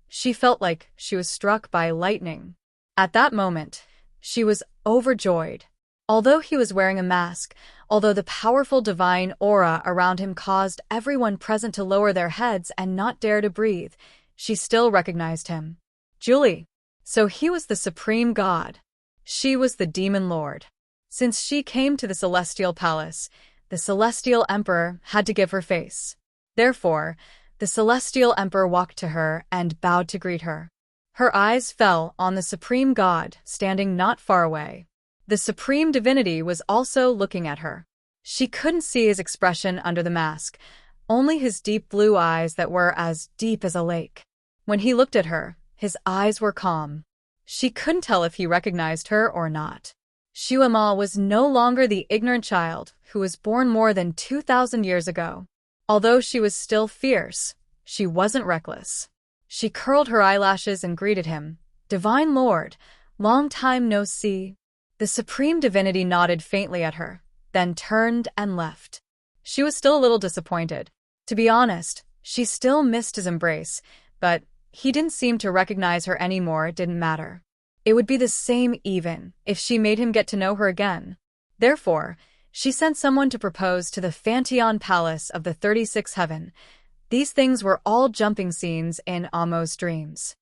she felt like she was struck by lightning. At that moment, she was overjoyed. Although he was wearing a mask, although the powerful divine aura around him caused everyone present to lower their heads and not dare to breathe, she still recognized him. Julie. So he was the supreme god. She was the demon lord. Since she came to the celestial palace, the celestial emperor had to give her face. Therefore, the celestial emperor walked to her and bowed to greet her. Her eyes fell on the supreme god standing not far away. The supreme divinity was also looking at her. She couldn't see his expression under the mask, only his deep blue eyes that were as deep as a lake. When he looked at her, his eyes were calm. She couldn't tell if he recognized her or not. Shuamal was no longer the ignorant child who was born more than 2,000 years ago. Although she was still fierce, she wasn't reckless. She curled her eyelashes and greeted him. Divine Lord, long time no see. The supreme divinity nodded faintly at her, then turned and left. She was still a little disappointed. To be honest, she still missed his embrace, but He didn't seem to recognize her anymore. It didn't matter. It would be the same even if she made him get to know her again. Therefore, she sent someone to propose to the Pantheon Palace of the 36th heaven. These things were all jumping scenes in Amo's dreams.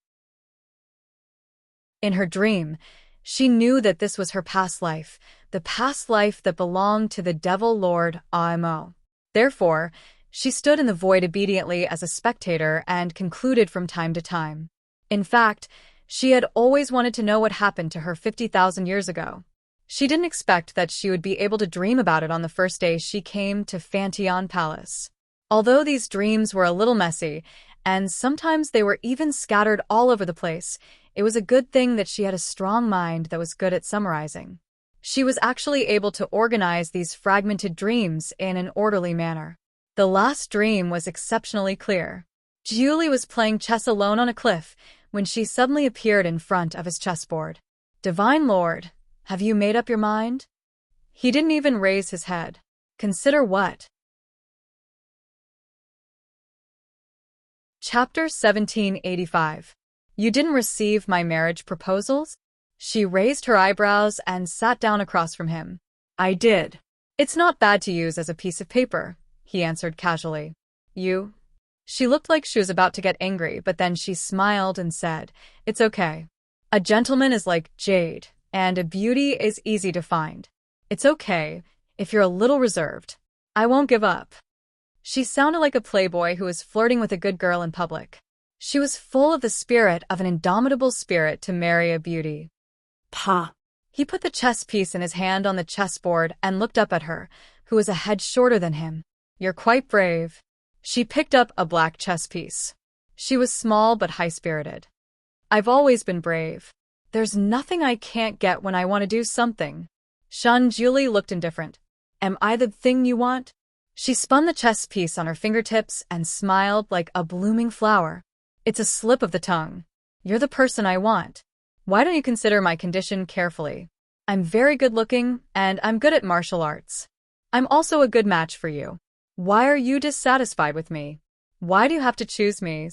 In her dream, she knew that this was her past life, the past life that belonged to the devil lord Amo. Therefore, she stood in the void obediently as a spectator and concluded from time to time. In fact, she had always wanted to know what happened to her 50,000 years ago. She didn't expect that she would be able to dream about it on the first day she came to Pantheon Palace. Although these dreams were a little messy, and sometimes they were even scattered all over the place, it was a good thing that she had a strong mind that was good at summarizing. She was actually able to organize these fragmented dreams in an orderly manner. The last dream was exceptionally clear. Julie was playing chess alone on a cliff when she suddenly appeared in front of his chessboard. "Divine Lord, have you made up your mind?" He didn't even raise his head. "Consider what?" Chapter 1785. You didn't receive my marriage proposals? She raised her eyebrows and sat down across from him. "I did." "It's not bad to use as a piece of paper," he answered casually. "You?" She looked like she was about to get angry, but then she smiled and said, "It's okay. A gentleman is like jade, and a beauty is easy to find. It's okay if you're a little reserved. I won't give up." She sounded like a playboy who was flirting with a good girl in public. She was full of the spirit of an indomitable spirit to marry a beauty. Pa. He put the chess piece in his hand on the chessboard and looked up at her, who was a head shorter than him. "You're quite brave." She picked up a black chess piece. She was small but high-spirited. "I've always been brave. There's nothing I can't get when I want to do something." Julie looked indifferent. "Am I the thing you want?" She spun the chess piece on her fingertips and smiled like a blooming flower. "It's a slip of the tongue. You're the person I want. Why don't you consider my condition carefully? I'm very good-looking, and I'm good at martial arts. I'm also a good match for you. Why are you dissatisfied with me? Why do you have to choose me?"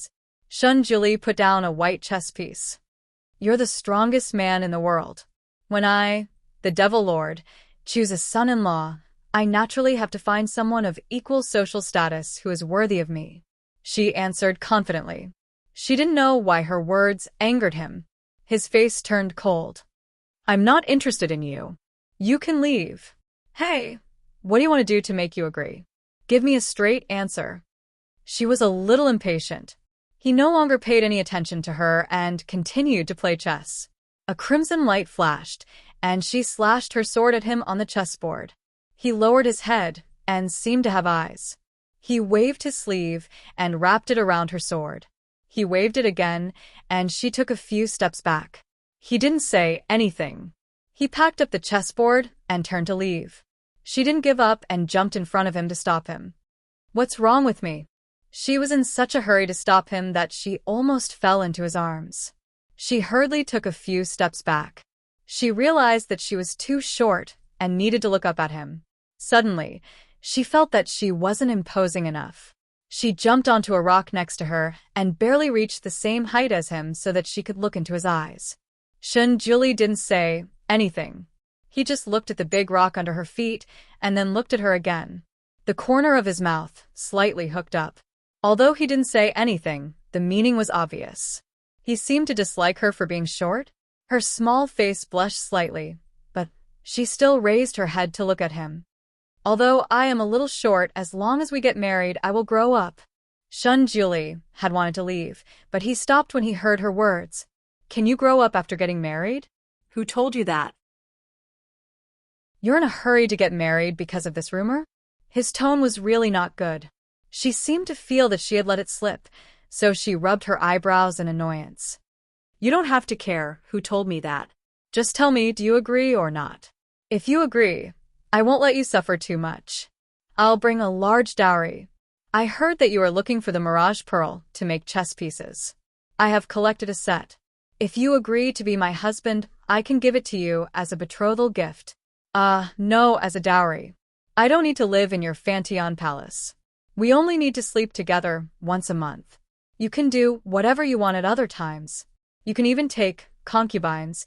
Julie put down a white chess piece. "You're the strongest man in the world. When I, the Devil Lord, choose a son-in-law, I naturally have to find someone of equal social status who is worthy of me," she answered confidently. She didn't know why her words angered him. His face turned cold. "I'm not interested in you. You can leave." "Hey, what do you want to do to make you agree? Give me a straight answer." She was a little impatient. He no longer paid any attention to her and continued to play chess. A crimson light flashed, and she slashed her sword at him on the chessboard. He lowered his head and seemed to have eyes. He waved his sleeve and wrapped it around her sword. He waved it again, and she took a few steps back. He didn't say anything. He packed up the chessboard and turned to leave. She didn't give up and jumped in front of him to stop him. "What's wrong with me?" She was in such a hurry to stop him that she almost fell into his arms. She hurriedly took a few steps back. She realized that she was too short and needed to look up at him. Suddenly, she felt that she wasn't imposing enough. She jumped onto a rock next to her and barely reached the same height as him so that she could look into his eyes. Julie didn't say anything. He just looked at the big rock under her feet and then looked at her again. The corner of his mouth slightly hooked up. Although he didn't say anything, the meaning was obvious. He seemed to dislike her for being short. Her small face blushed slightly, but she still raised her head to look at him. "Although I am a little short, as long as we get married, I will grow up." Julie had wanted to leave, but he stopped when he heard her words. "Can you grow up after getting married?" Who told you that? "You're in a hurry to get married because of this rumor?" His tone was really not good. She seemed to feel that she had let it slip, so she rubbed her eyebrows in annoyance. "You don't have to care who told me that. Just tell me, do you agree or not? If you agree, I won't let you suffer too much. I'll bring a large dowry. I heard that you are looking for the Mirage Pearl to make chess pieces. I have collected a set. If you agree to be my husband, I can give it to you as a betrothal gift. No, as a dowry. I don't need to live in your Pantheon palace. We only need to sleep together once a month. You can do whatever you want at other times. You can even take concubines.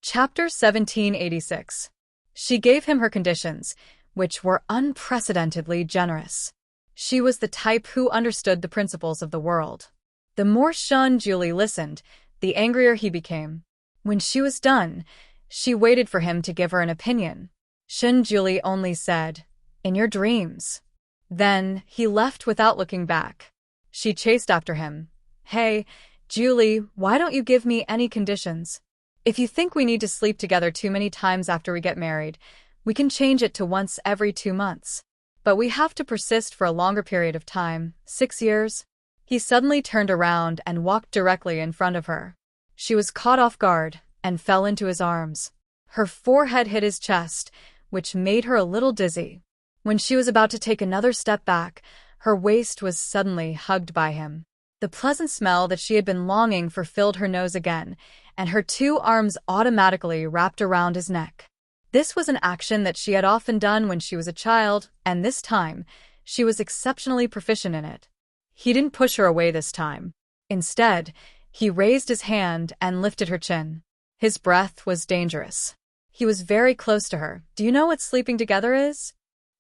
Chapter 1786. She gave him her conditions, which were unprecedentedly generous. She was the type who understood the principles of the world. The more Julie listened, the angrier he became. When she was done, she waited for him to give her an opinion. Julie only said, "In your dreams." Then he left without looking back. She chased after him. "Hey, Julie, why don't you give me any conditions? If you think we need to sleep together too many times after we get married, we can change it to once every 2 months. But we have to persist for a longer period of time, 6 years." He suddenly turned around and walked directly in front of her. She was caught off guard and fell into his arms. Her forehead hit his chest, which made her a little dizzy. When she was about to take another step back, her waist was suddenly hugged by him. The pleasant smell that she had been longing for filled her nose again, and her 2 arms automatically wrapped around his neck. This was an action that she had often done when she was a child, and this time, she was exceptionally proficient in it. He didn't push her away this time. Instead, he raised his hand and lifted her chin. His breath was dangerous. He was very close to her. "Do you know what sleeping together is?"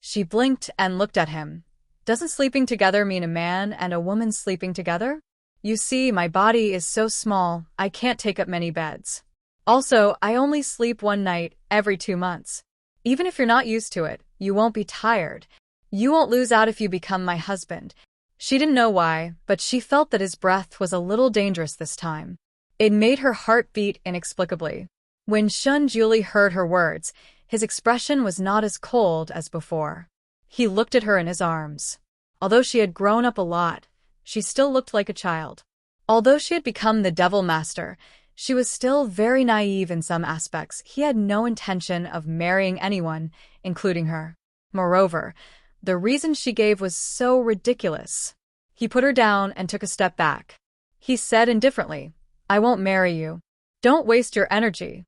She blinked and looked at him. "Doesn't sleeping together mean a man and a woman sleeping together? You see, my body is so small, I can't take up many beds. Also, I only sleep one night every 2 months. Even if you're not used to it, you won't be tired. You won't lose out if you become my husband." She didn't know why, but she felt that his breath was a little dangerous this time. It made her heart beat inexplicably. When Julie heard her words, his expression was not as cold as before. He looked at her in his arms. Although she had grown up a lot, she still looked like a child. Although she had become the devil master, she was still very naive in some aspects. He had no intention of marrying anyone, including her. Moreover, the reason she gave was so ridiculous. He put her down and took a step back. He said indifferently, "I won't marry you. Don't waste your energy."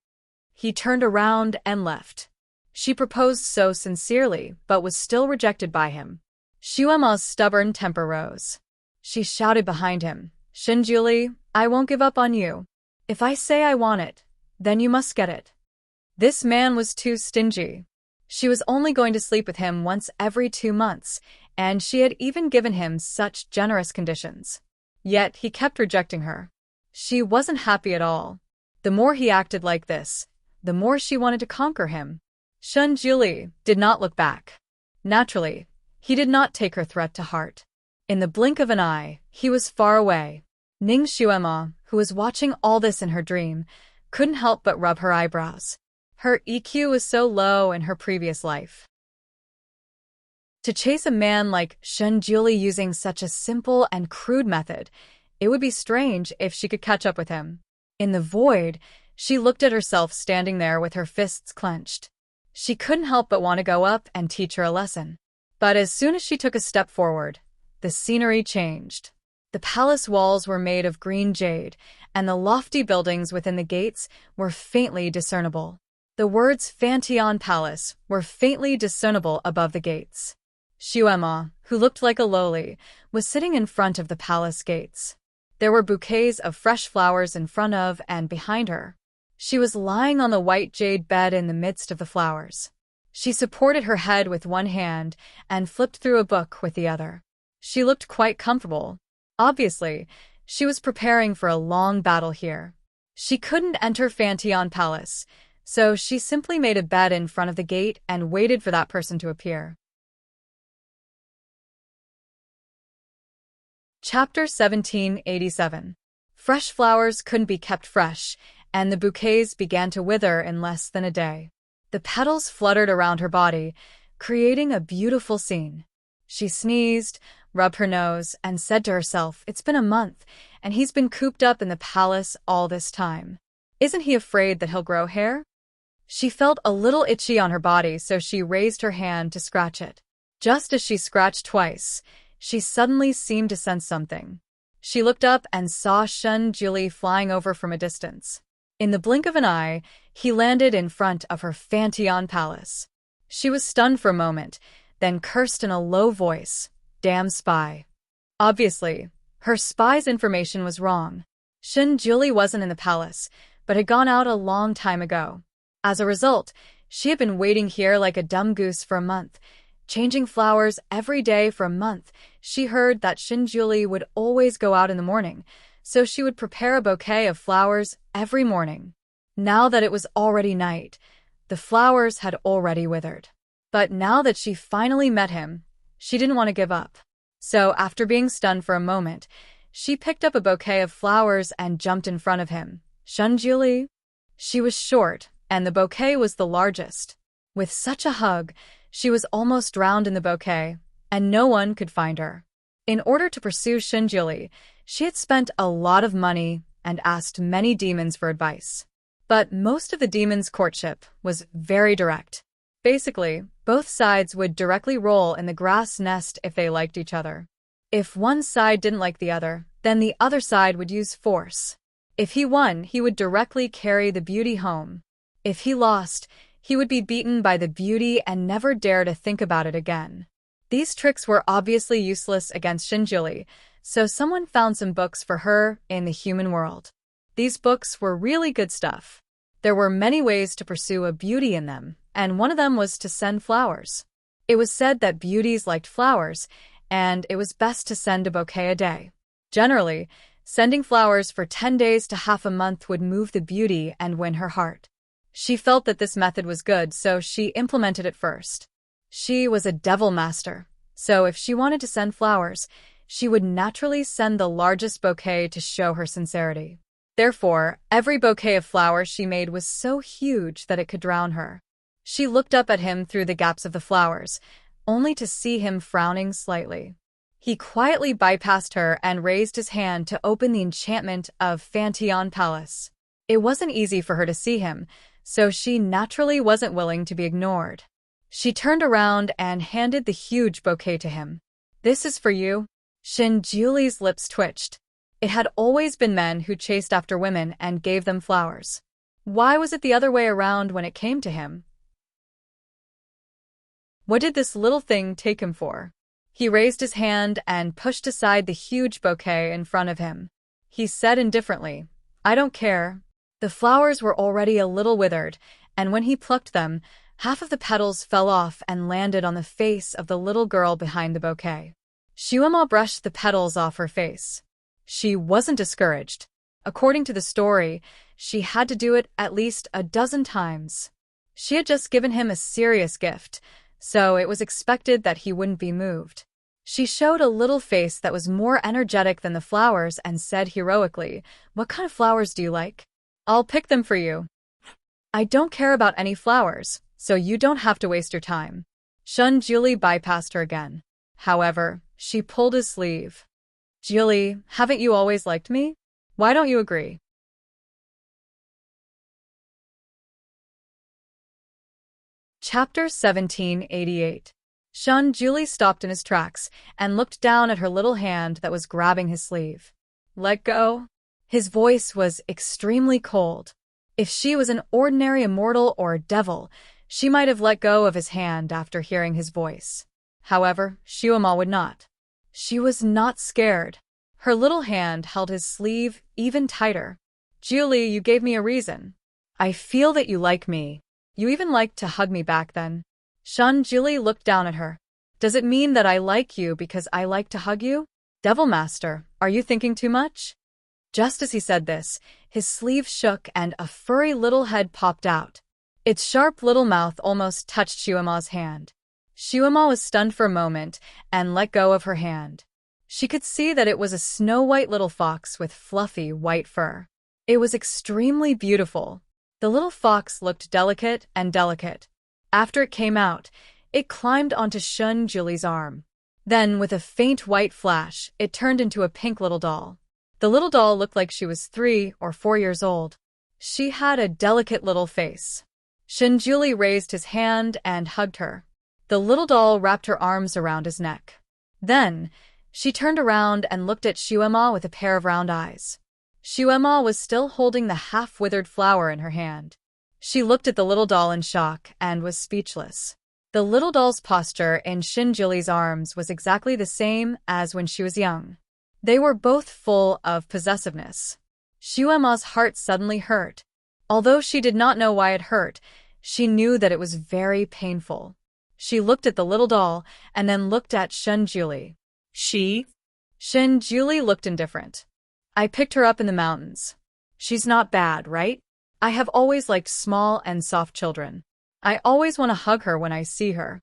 He turned around and left. She proposed so sincerely, but was still rejected by him. Xuema's stubborn temper rose. She shouted behind him, "Julie, I won't give up on you. If I say I want it, then you must get it." This man was too stingy. She was only going to sleep with him once every 2 months, and she had even given him such generous conditions. Yet he kept rejecting her. She wasn't happy at all. The more he acted like this, the more she wanted to conquer him. Julie did not look back. Naturally, he did not take her threat to heart. In the blink of an eye, he was far away. Ning Xuema, who was watching all this in her dream, couldn't help but rub her eyebrows. Her EQ was so low in her previous life. To chase a man like Julie using such a simple and crude method, it would be strange if she could catch up with him. In the void, she looked at herself standing there with her fists clenched. She couldn't help but want to go up and teach her a lesson. But as soon as she took a step forward, the scenery changed. The palace walls were made of green jade, and the lofty buildings within the gates were faintly discernible. The words Fantion Palace were faintly discernible above the gates. Xuema, who looked like a loli, was sitting in front of the palace gates. There were bouquets of fresh flowers in front of and behind her. She was lying on the white jade bed in the midst of the flowers. She supported her head with one hand and flipped through a book with the other. She looked quite comfortable. Obviously, she was preparing for a long battle here. She couldn't enter Fantion Palace, so she simply made a bed in front of the gate and waited for that person to appear. Chapter 1787. Fresh flowers couldn't be kept fresh, and the bouquets began to wither in less than a day. The petals fluttered around her body, creating a beautiful scene. She sneezed, rubbed her nose, and said to herself, "It's been a month, and he's been cooped up in the palace all this time. Isn't he afraid that he'll grow hair?" She felt a little itchy on her body, so she raised her hand to scratch it. Just as she scratched twice, she suddenly seemed to sense something. She looked up and saw Julie flying over from a distance. In the blink of an eye, he landed in front of her Fantion Palace. She was stunned for a moment, then cursed in a low voice, "Damn spy." Obviously, her spy's information was wrong. Julie wasn't in the palace, but had gone out a long time ago. As a result, she had been waiting here like a dumb goose for a month, changing flowers every day for a month. She heard that Julie would always go out in the morning, so she would prepare a bouquet of flowers every morning. Now that it was already night, the flowers had already withered. But now that she finally met him, she didn't want to give up. So after being stunned for a moment, she picked up a bouquet of flowers and jumped in front of him. Julie? She was short, and the bouquet was the largest. With such a hug, she was almost drowned in the bouquet, and no one could find her. In order to pursue Julie, she had spent a lot of money and asked many demons for advice. But most of the demons' courtship was very direct. Basically, both sides would directly roll in the grass nest if they liked each other. If one side didn't like the other, then the other side would use force. If he won, he would directly carry the beauty home. If he lost, he would be beaten by the beauty and never dare to think about it again. These tricks were obviously useless against Julie, so someone found some books for her in the human world. These books were really good stuff. There were many ways to pursue a beauty in them, and one of them was to send flowers. It was said that beauties liked flowers, and it was best to send a bouquet a day. Generally, sending flowers for 10 days to half a month would move the beauty and win her heart. She felt that this method was good, so she implemented it first. She was a devil master, so if she wanted to send flowers, she would naturally send the largest bouquet to show her sincerity. Therefore, every bouquet of flowers she made was so huge that it could drown her. She looked up at him through the gaps of the flowers, only to see him frowning slightly. He quietly bypassed her and raised his hand to open the enchantment of Fantion Palace. It wasn't easy for her to see him, so she naturally wasn't willing to be ignored. She turned around and handed the huge bouquet to him. "This is for you." Julie's lips twitched. It had always been men who chased after women and gave them flowers. Why was it the other way around when it came to him? What did this little thing take him for? He raised his hand and pushed aside the huge bouquet in front of him. He said indifferently, "I don't care." The flowers were already a little withered, and when he plucked them, half of the petals fell off and landed on the face of the little girl behind the bouquet. Shuema brushed the petals off her face. She wasn't discouraged. According to the story, she had to do it at least a dozen times. She had just given him a serious gift, so it was expected that he wouldn't be moved. She showed a little face that was more energetic than the flowers and said heroically, "What kind of flowers do you like? I'll pick them for you." "I don't care about any flowers, so you don't have to waste your time." Julie bypassed her again. However, she pulled his sleeve. "Julie, haven't you always liked me? Why don't you agree?" Chapter 1788. Julie stopped in his tracks and looked down at her little hand that was grabbing his sleeve. "Let go." His voice was extremely cold. If she was an ordinary immortal or a devil, she might have let go of his hand after hearing his voice. However, Shuema would not. She was not scared. Her little hand held his sleeve even tighter. "Julie, you gave me a reason. I feel that you like me. You even liked to hug me back then." Julie looked down at her. "Does it mean that I like you because I like to hug you? Devil Master, are you thinking too much?" Just as he said this, his sleeve shook and a furry little head popped out. Its sharp little mouth almost touched Shuema's hand. Shuema was stunned for a moment and let go of her hand. She could see that it was a snow-white little fox with fluffy white fur. It was extremely beautiful. The little fox looked delicate and delicate. After it came out, it climbed onto Julie's arm. Then, with a faint white flash, it turned into a pink little doll. The little doll looked like she was 3 or 4 years old. She had a delicate little face. Julie raised his hand and hugged her. The little doll wrapped her arms around his neck. Then, she turned around and looked at Shuema with a pair of round eyes. Shuema was still holding the half-withered flower in her hand. She looked at the little doll in shock and was speechless. The little doll's posture in Shinjuli's arms was exactly the same as when she was young. They were both full of possessiveness. Shuema's heart suddenly hurt. Although she did not know why it hurt, she knew that it was very painful. She looked at the little doll and then looked at Shinjuli. Shinjuli looked indifferent. I picked her up in the mountains. She's not bad, right? I have always liked small and soft children. I always want to hug her when I see her.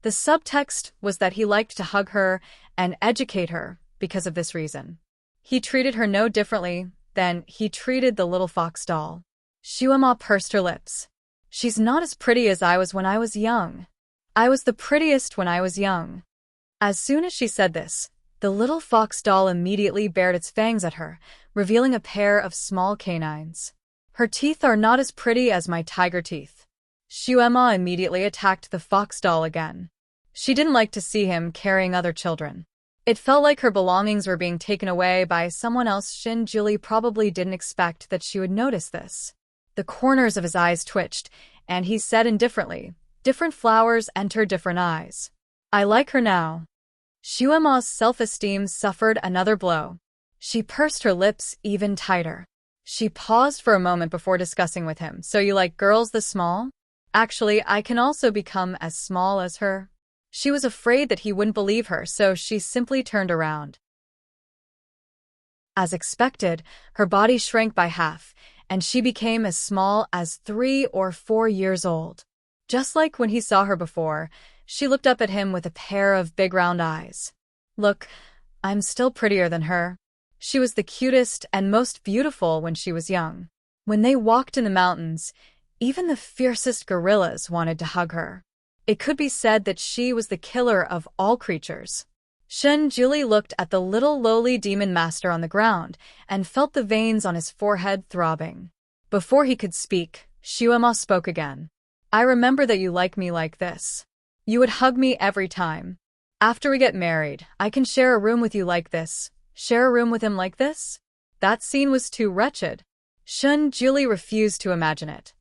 The subtext was that he liked to hug her and educate her because of this reason. He treated her no differently than he treated the little fox doll. Shuema pursed her lips. She's not as pretty as I was when I was young. I was the prettiest when I was young. As soon as she said this, the little fox doll immediately bared its fangs at her, revealing a pair of small canines. Her teeth are not as pretty as my tiger teeth. Shuema immediately attacked the fox doll again. She didn't like to see him carrying other children. It felt like her belongings were being taken away by someone else. Shinjuli probably didn't expect that she would notice this. The corners of his eyes twitched, and he said indifferently, "Different flowers enter different eyes. I like her now." Shuema's self-esteem suffered another blow. She pursed her lips even tighter. She paused for a moment before discussing with him. "So you like girls this small? Actually, I can also become as small as her." She was afraid that he wouldn't believe her, so she simply turned around. As expected, her body shrank by half, and she became as small as 3 or 4 years old. Just like when he saw her before, she looked up at him with a pair of big round eyes. "Look, I'm still prettier than her." She was the cutest and most beautiful when she was young. When they walked in the mountains, even the fiercest gorillas wanted to hug her. It could be said that she was the killer of all creatures. Shinjuli looked at the little lowly demon master on the ground and felt the veins on his forehead throbbing. Before he could speak, Shuema spoke again. "I remember that you like me like this. You would hug me every time. After we get married, I can share a room with you like this. Share a room with him like this?" That scene was too wretched. Shinjuli refused to imagine it.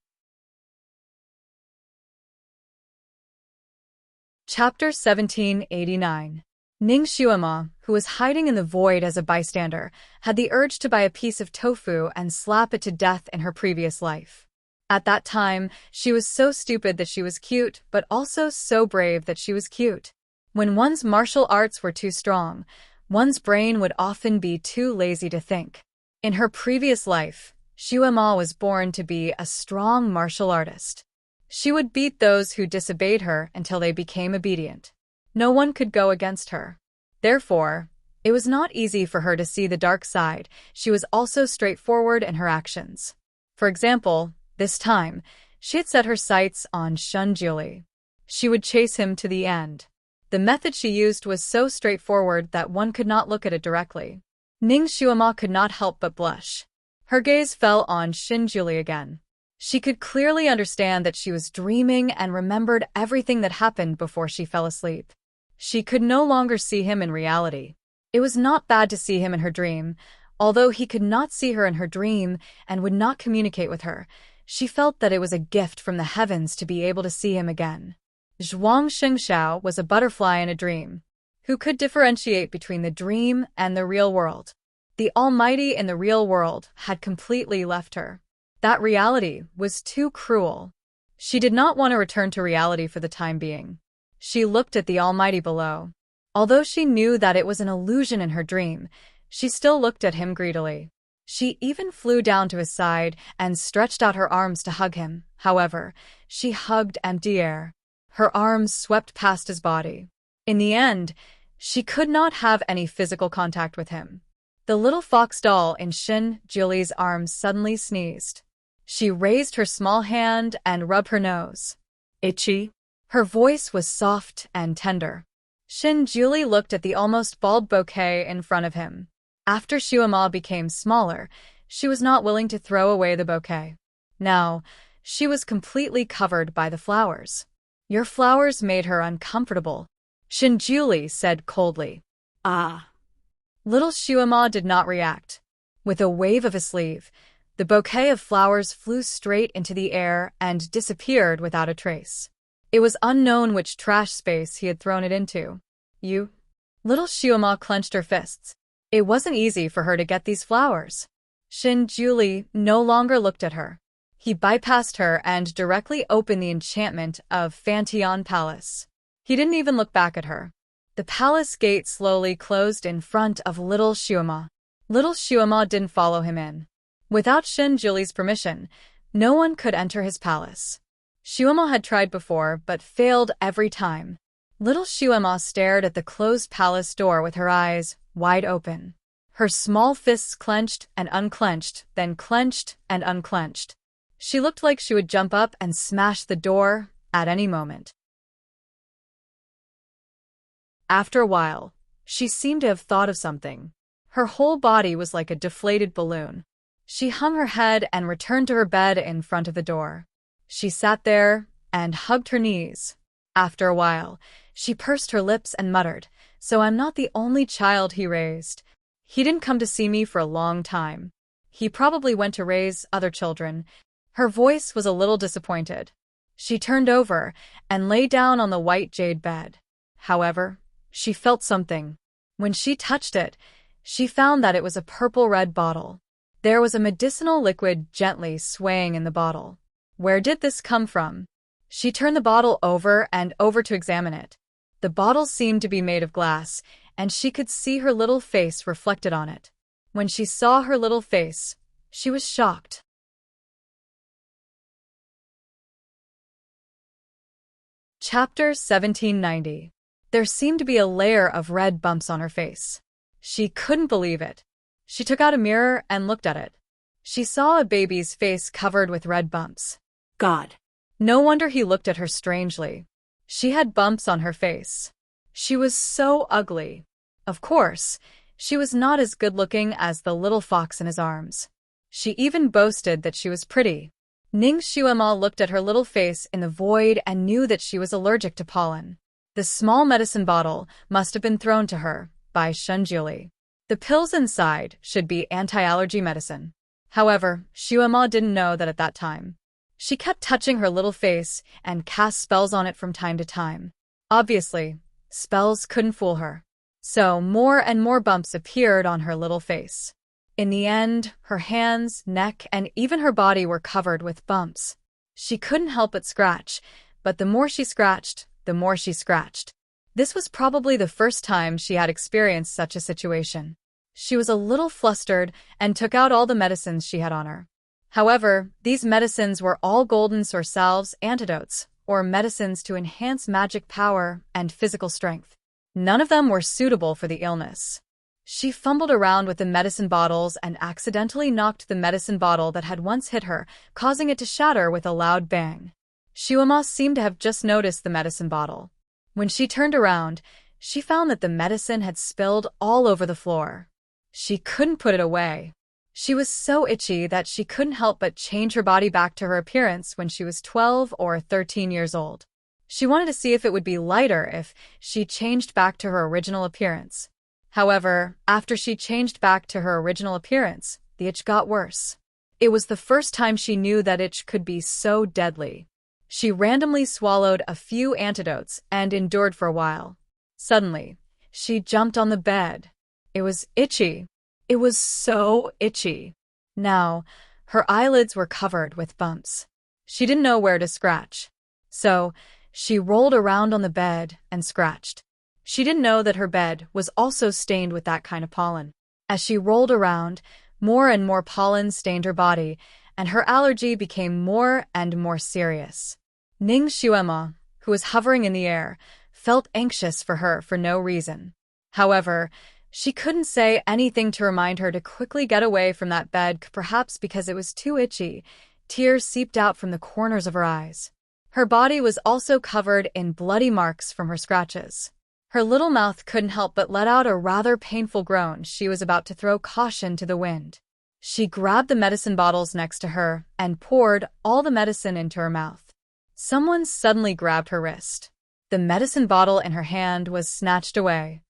Chapter 1789. Ning Shuema, who was hiding in the void as a bystander, had the urge to buy a piece of tofu and slap it to death in her previous life. At that time, she was so stupid that she was cute, but also so brave that she was cute. When one's martial arts were too strong, one's brain would often be too lazy to think. In her previous life, Shuema was born to be a strong martial artist. She would beat those who disobeyed her until they became obedient. No one could go against her. Therefore, it was not easy for her to see the dark side. She was also straightforward in her actions. For example, this time, she had set her sights on Shinjuli. She would chase him to the end. The method she used was so straightforward that one could not look at it directly. Ning Shuema could not help but blush. Her gaze fell on Shinjuli again. She could clearly understand that she was dreaming and remembered everything that happened before she fell asleep. She could no longer see him in reality. It was not bad to see him in her dream. Although he could not see her in her dream and would not communicate with her, she felt that it was a gift from the heavens to be able to see him again. Zhuang Xingxiao was a butterfly in a dream, who could differentiate between the dream and the real world. The Almighty in the real world had completely left her. That reality was too cruel. She did not want to return to reality for the time being. She looked at the Almighty below. Although she knew that it was an illusion in her dream, she still looked at him greedily. She even flew down to his side and stretched out her arms to hug him. However, she hugged empty air. Her arms swept past his body. In the end, she could not have any physical contact with him. The little fox doll in Shinjuli's arms suddenly sneezed. She raised her small hand and rubbed her nose. "Itchy?" Her voice was soft and tender. Shinjuli looked at the almost bald bouquet in front of him. After Shuema became smaller, she was not willing to throw away the bouquet. Now, she was completely covered by the flowers. "Your flowers made her uncomfortable," Shinjuli said coldly. "Ah." Little Shuema did not react. With a wave of his sleeve, the bouquet of flowers flew straight into the air and disappeared without a trace. It was unknown which trash space he had thrown it into. You? Little Xiaoma clenched her fists. It wasn't easy for her to get these flowers. Shin Julie no longer looked at her. He bypassed her and directly opened the enchantment of Fantion Palace. He didn't even look back at her. The palace gate slowly closed in front of little Xiaoma. Little Xiaoma didn't follow him in. Without Shin Julie's permission, no one could enter his palace. Xiaoma had tried before, but failed every time. Little Xiaoma stared at the closed palace door with her eyes wide open. Her small fists clenched and unclenched, then clenched and unclenched. She looked like she would jump up and smash the door at any moment. After a while, she seemed to have thought of something. Her whole body was like a deflated balloon. She hung her head and returned to her bed in front of the door. She sat there and hugged her knees. After a while, she pursed her lips and muttered, "So I'm not the only child he raised. He didn't come to see me for a long time. He probably went to raise other children." Her voice was a little disappointed. She turned over and lay down on the white jade bed. However, she felt something. When she touched it, she found that it was a purple-red bottle. There was a medicinal liquid gently swaying in the bottle. Where did this come from? She turned the bottle over and over to examine it. The bottle seemed to be made of glass, and she could see her little face reflected on it. When she saw her little face, she was shocked. Chapter 1790. There seemed to be a layer of red bumps on her face. She couldn't believe it. She took out a mirror and looked at it. She saw a baby's face covered with red bumps. God. No wonder he looked at her strangely. She had bumps on her face. She was so ugly. Of course, she was not as good-looking as the little fox in his arms. She even boasted that she was pretty. Ning Xiaoma looked at her little face in the void and knew that she was allergic to pollen. The small medicine bottle must have been thrown to her by Shin Julie. The pills inside should be anti-allergy medicine. However, Xiaoma didn't know that at that time. She kept touching her little face and cast spells on it from time to time. Obviously, spells couldn't fool her. So more and more bumps appeared on her little face. In the end, her hands, neck, and even her body were covered with bumps. She couldn't help but scratch, but the more she scratched, the more she scratched. This was probably the first time she had experienced such a situation. She was a little flustered and took out all the medicines she had on her. However, these medicines were all golden source salves, antidotes, or medicines to enhance magic power and physical strength. None of them were suitable for the illness. She fumbled around with the medicine bottles and accidentally knocked the medicine bottle that had once hit her, causing it to shatter with a loud bang. Xiaoma seemed to have just noticed the medicine bottle. When she turned around, she found that the medicine had spilled all over the floor. She couldn't put it away. She was so itchy that she couldn't help but change her body back to her appearance when she was 12 or 13 years old. She wanted to see if it would be lighter if she changed back to her original appearance. However, after she changed back to her original appearance, the itch got worse. It was the first time she knew that itch could be so deadly. She randomly swallowed a few antidotes and endured for a while. Suddenly, she jumped on the bed. It was itchy. It was so itchy. Now, her eyelids were covered with bumps. She didn't know where to scratch. So, she rolled around on the bed and scratched. She didn't know that her bed was also stained with that kind of pollen. As she rolled around, more and more pollen stained her body, and her allergy became more and more serious. Ning Xiaoma, who was hovering in the air, felt anxious for her for no reason. However, she couldn't say anything to remind her to quickly get away from that bed, perhaps because it was too itchy. Tears seeped out from the corners of her eyes. Her body was also covered in bloody marks from her scratches. Her little mouth couldn't help but let out a rather painful groan. She was about to throw caution to the wind. She grabbed the medicine bottles next to her and poured all the medicine into her mouth. Someone suddenly grabbed her wrist. The medicine bottle in her hand was snatched away.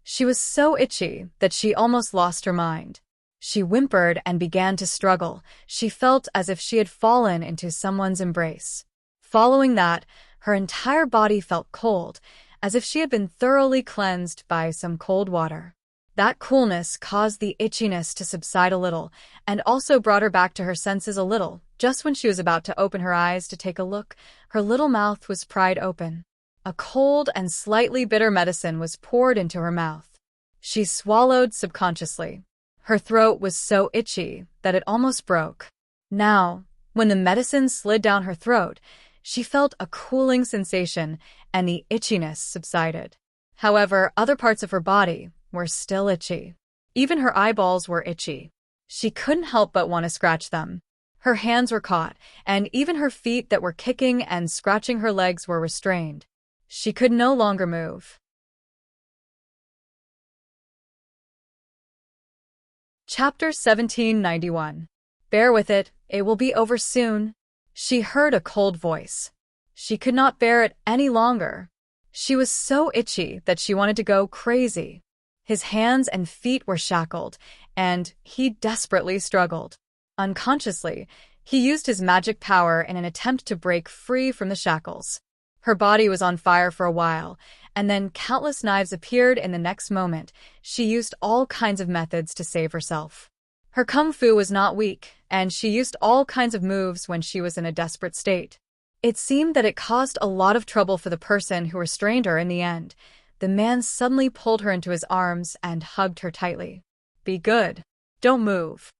She was so itchy that she almost lost her mind. She whimpered and began to struggle. She felt as if she had fallen into someone's embrace. Following that, her entire body felt cold, as if she had been thoroughly cleansed by some cold water. That coolness caused the itchiness to subside a little, and also brought her back to her senses a little. Just when she was about to open her eyes to take a look, her little mouth was pried open. A cold and slightly bitter medicine was poured into her mouth. She swallowed subconsciously. Her throat was so itchy that it almost broke. Now, when the medicine slid down her throat, she felt a cooling sensation and the itchiness subsided. However, other parts of her body were still itchy. Even her eyeballs were itchy. She couldn't help but want to scratch them. Her hands were caught, and even her feet that were kicking and scratching her legs were restrained. She could no longer move. Chapter 1791. Bear with it, it will be over soon. She heard a cold voice. She could not bear it any longer. She was so itchy that she wanted to go crazy. His hands and feet were shackled, and he desperately struggled. Unconsciously, he used his magic power in an attempt to break free from the shackles. Her body was on fire for a while, and then countless knives appeared in the next moment. She used all kinds of methods to save herself. Her kung fu was not weak, and she used all kinds of moves when she was in a desperate state. It seemed that it caused a lot of trouble for the person who restrained her in the end. The man suddenly pulled her into his arms and hugged her tightly. "Be good. Don't move."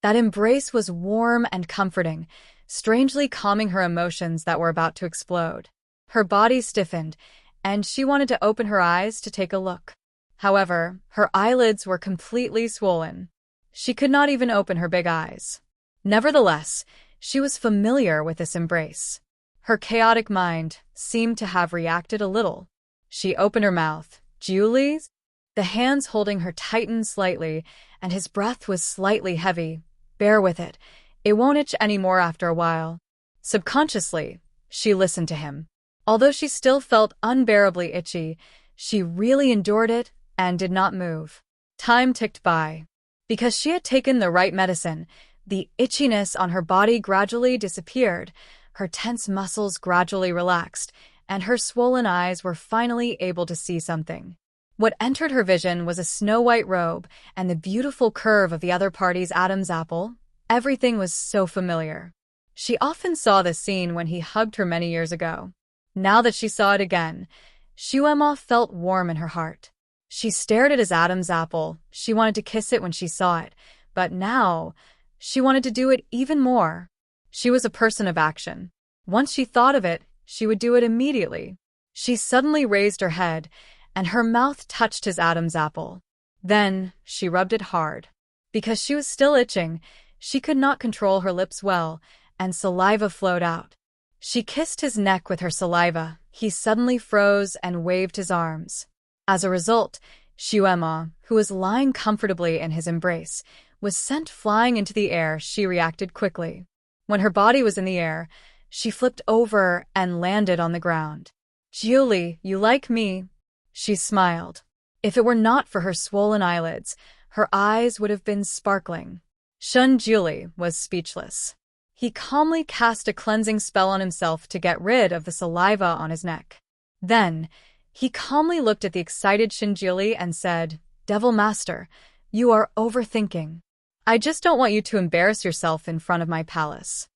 That embrace was warm and comforting, strangely calming her emotions that were about to explode. Her body stiffened, and she wanted to open her eyes to take a look. However, her eyelids were completely swollen. She could not even open her big eyes. Nevertheless, she was familiar with this embrace. Her chaotic mind seemed to have reacted a little. She opened her mouth. "Julie's?" The hands holding her tightened slightly, and his breath was slightly heavy. "Bear with it. It won't itch anymore after a while." Subconsciously, she listened to him. Although she still felt unbearably itchy, she really endured it and did not move. Time ticked by. Because she had taken the right medicine, the itchiness on her body gradually disappeared, her tense muscles gradually relaxed, and her swollen eyes were finally able to see something. What entered her vision was a snow-white robe and the beautiful curve of the other party's Adam's apple. Everything was so familiar. She often saw this scene when he hugged her many years ago. Now that she saw it again, Shuema felt warm in her heart. She stared at his Adam's apple. She wanted to kiss it when she saw it, but now she wanted to do it even more. She was a person of action. Once she thought of it, she would do it immediately. She suddenly raised her head, and her mouth touched his Adam's apple. Then she rubbed it hard. Because she was still itching, she could not control her lips well, and saliva flowed out. She kissed his neck with her saliva. He suddenly froze and waved his arms. As a result, Shuema, who was lying comfortably in his embrace, was sent flying into the air. She reacted quickly. When her body was in the air, she flipped over and landed on the ground. "Julie, you like me?" She smiled. If it were not for her swollen eyelids, her eyes would have been sparkling. Shun Julie was speechless. He calmly cast a cleansing spell on himself to get rid of the saliva on his neck. Then, he calmly looked at the excited Shinjili and said, "Devil Master, you are overthinking. I just don't want you to embarrass yourself in front of my palace."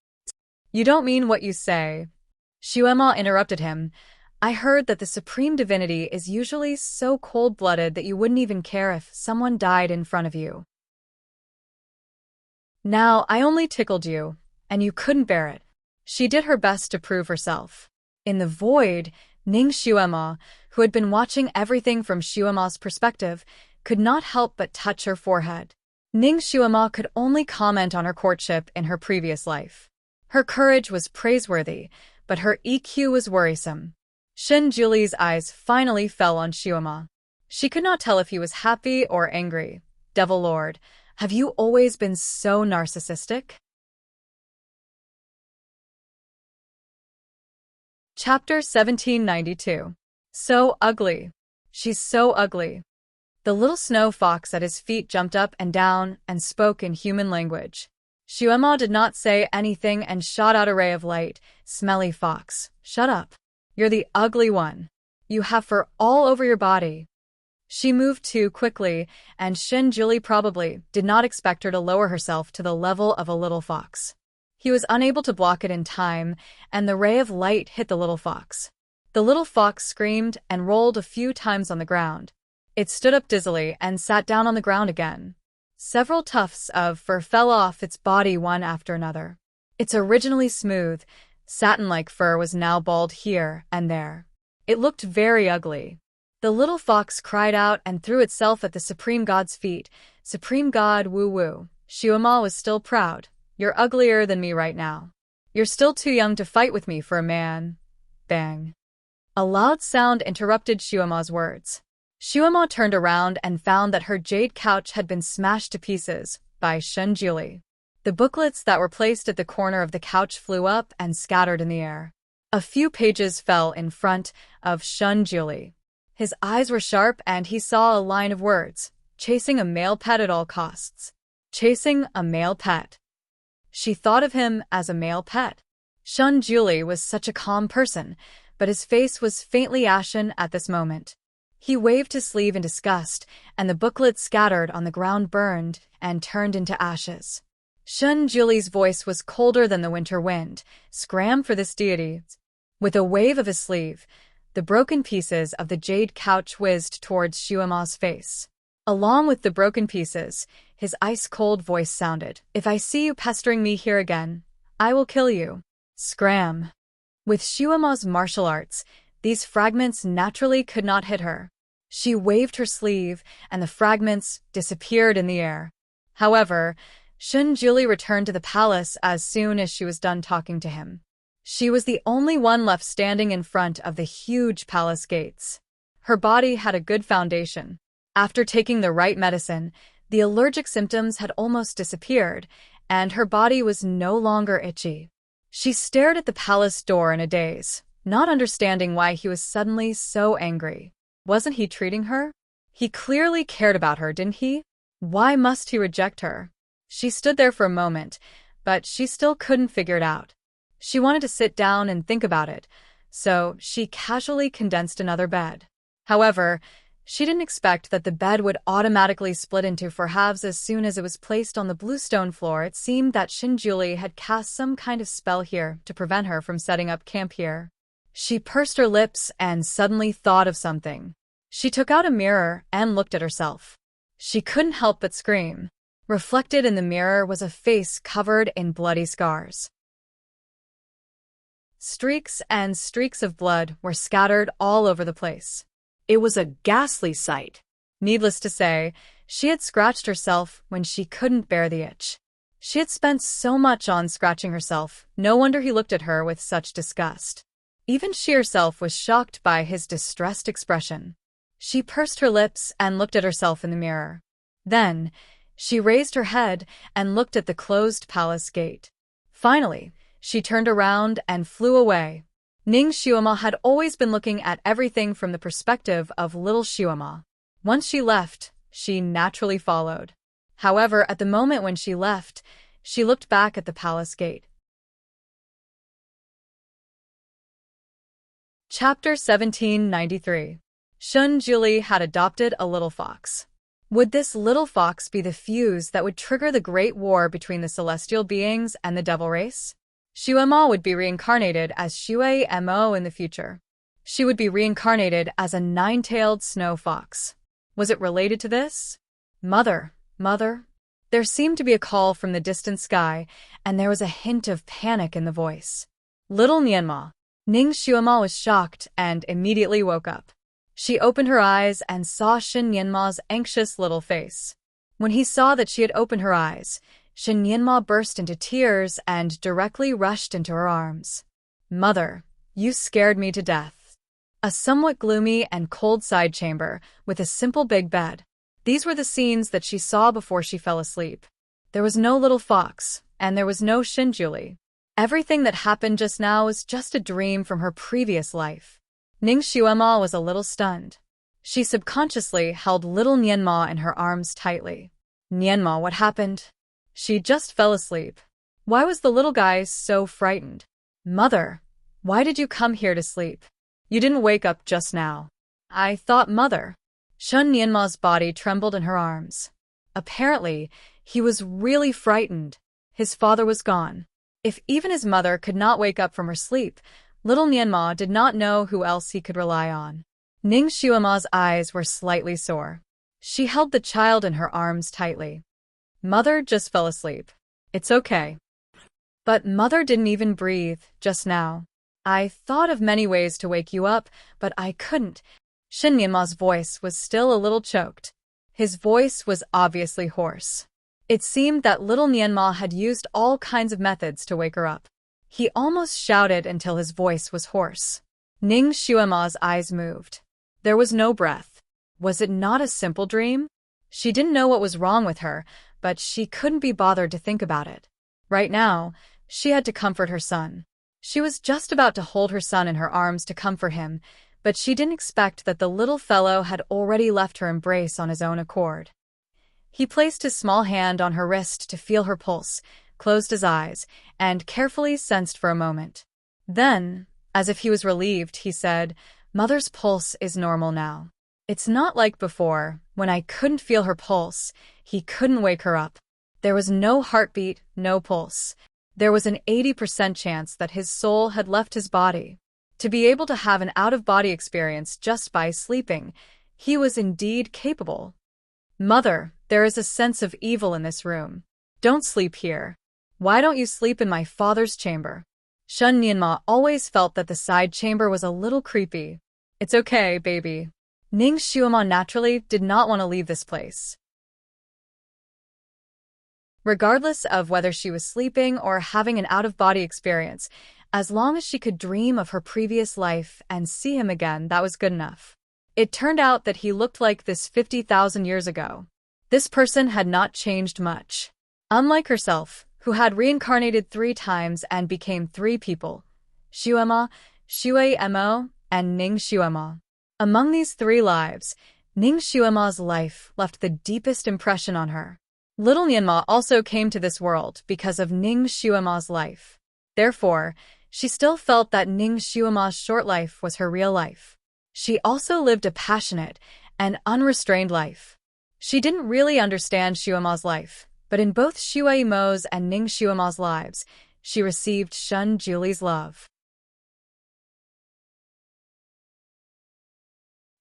"You don't mean what you say." Shuema interrupted him. "I heard that the supreme divinity is usually so cold-blooded that you wouldn't even care if someone died in front of you. Now, I only tickled you, and you couldn't bear it." She did her best to prove herself. In the void, Ning Shuema, who had been watching everything from Shuema's perspective, could not help but touch her forehead. Ning Shuema could only comment on her courtship in her previous life. Her courage was praiseworthy, but her EQ was worrisome. Shin Julie's eyes finally fell on Shuema. She could not tell if he was happy or angry. "Devil Lord, have you always been so narcissistic?" Chapter 1792. So ugly. She's so ugly. The little snow fox at his feet jumped up and down and spoke in human language. Shuema did not say anything and shot out a ray of light. Smelly fox, shut up. You're the ugly one. You have fur all over your body. She moved too quickly, and Julie probably did not expect her to lower herself to the level of a little fox. He was unable to block it in time, and the ray of light hit the little fox. The little fox screamed and rolled a few times on the ground. It stood up dizzily and sat down on the ground again. Several tufts of fur fell off its body one after another. Its originally smooth, satin-like fur was now bald here and there. It looked very ugly. The little fox cried out and threw itself at the Supreme God's feet. Supreme God, woo-woo. Shuema was still proud. You're uglier than me right now. You're still too young to fight with me for a man. Bang. A loud sound interrupted Shuema's words. Shuema turned around and found that her jade couch had been smashed to pieces by Julie. The booklets that were placed at the corner of the couch flew up and scattered in the air. A few pages fell in front of Julie. His eyes were sharp and he saw a line of words, chasing a male pet at all costs. Chasing a male pet. She thought of him as a male pet. Julie was such a calm person, but his face was faintly ashen at this moment. He waved his sleeve in disgust, and the booklets scattered on the ground burned and turned into ashes. Julie's voice was colder than the winter wind. Scram for this deity. With a wave of his sleeve, the broken pieces of the jade couch whizzed towards Shuema's face. Along with the broken pieces, his ice-cold voice sounded. If I see you pestering me here again, I will kill you. Scram. With Shuema's martial arts, these fragments naturally could not hit her. She waved her sleeve, and the fragments disappeared in the air. However, Julie returned to the palace as soon as she was done talking to him. She was the only one left standing in front of the huge palace gates. Her body had a good foundation. After taking the right medicine, the allergic symptoms had almost disappeared, and her body was no longer itchy. She stared at the palace door in a daze, not understanding why he was suddenly so angry. Wasn't he treating her? He clearly cared about her, didn't he? Why must he reject her? She stood there for a moment, but she still couldn't figure it out. She wanted to sit down and think about it, so she casually condensed another bed. However, she didn't expect that the bed would automatically split into four halves as soon as it was placed on the blue stone floor. It seemed that Julie had cast some kind of spell here to prevent her from setting up camp here. She pursed her lips and suddenly thought of something. She took out a mirror and looked at herself. She couldn't help but scream. Reflected in the mirror was a face covered in bloody scars. Streaks and streaks of blood were scattered all over the place. It was a ghastly sight. Needless to say, she had scratched herself when she couldn't bear the itch. She had spent so much on scratching herself, no wonder he looked at her with such disgust. Even she herself was shocked by his distressed expression. She pursed her lips and looked at herself in the mirror. Then, she raised her head and looked at the closed palace gate. Finally, she turned around and flew away. Ning Shuema had always been looking at everything from the perspective of little Shuema. Once she left, she naturally followed. However, at the moment when she left, she looked back at the palace gate. Chapter 1793. Julie had adopted a little fox. Would this little fox be the fuse that would trigger the great war between the celestial beings and the devil race? Shuema would be reincarnated as Shui Mo in the future. She would be reincarnated as a nine-tailed snow fox. Was it related to this? Mother. There seemed to be a call from the distant sky, and there was a hint of panic in the voice. Little Nianma. Ning Shuema was shocked and immediately woke up. She opened her eyes and saw Shin Nianma's anxious little face. When he saw that she had opened her eyes, Shin Nianma burst into tears and directly rushed into her arms. Mother, you scared me to death. A somewhat gloomy and cold side chamber with a simple big bed. These were the scenes that she saw before she fell asleep. There was no little fox, and there was no Julie. Everything that happened just now was just a dream from her previous life. Ning Shuema was a little stunned. She subconsciously held little Nianma in her arms tightly. Nianma, what happened? She just fell asleep. Why was the little guy so frightened? Mother, why did you come here to sleep? You didn't wake up just now. I thought mother. Shun Nianma's body trembled in her arms. Apparently, he was really frightened. His father was gone. If even his mother could not wake up from her sleep, little Nianma did not know who else he could rely on. Ning Xuema's eyes were slightly sore. She held the child in her arms tightly. Mother just fell asleep. It's okay. But mother didn't even breathe just now. I thought of many ways to wake you up, but I couldn't. Shin Nianma's voice was still a little choked. His voice was obviously hoarse. It seemed that little Nianma had used all kinds of methods to wake her up. He almost shouted until his voice was hoarse. Ning Xuema's eyes moved. There was no breath. Was it not a simple dream? She didn't know what was wrong with her, but she couldn't be bothered to think about it. Right now, she had to comfort her son. She was just about to hold her son in her arms to comfort him, but she didn't expect that the little fellow had already left her embrace on his own accord. He placed his small hand on her wrist to feel her pulse, closed his eyes, and carefully sensed for a moment. Then, as if he was relieved, he said, "Mother's pulse is normal now. It's not like before, when I couldn't feel her pulse, he couldn't wake her up. There was no heartbeat, no pulse. There was an 80% chance that his soul had left his body. To be able to have an out-of-body experience just by sleeping, he was indeed capable. Mother, there is a sense of evil in this room. Don't sleep here. Why don't you sleep in my father's chamber?" Shun Nianma always felt that the side chamber was a little creepy. It's okay, baby. Ning Xuema naturally did not want to leave this place. Regardless of whether she was sleeping or having an out-of-body experience, as long as she could dream of her previous life and see him again, that was good enough. It turned out that he looked like this 50,000 years ago. This person had not changed much. Unlike herself, who had reincarnated 3 times and became 3 people, Xuema, Xue Mo, and Ning Xuema. Among these 3 lives, Ning Xuema's life left the deepest impression on her. Little Nianma also came to this world because of Ning Xuema's life. Therefore, she still felt that Ning Xuema's short life was her real life. She also lived a passionate and unrestrained life. She didn't really understand Xuema's life, but in both Xue Mo's and Ning Xuema's lives, she received Shun Julie's love.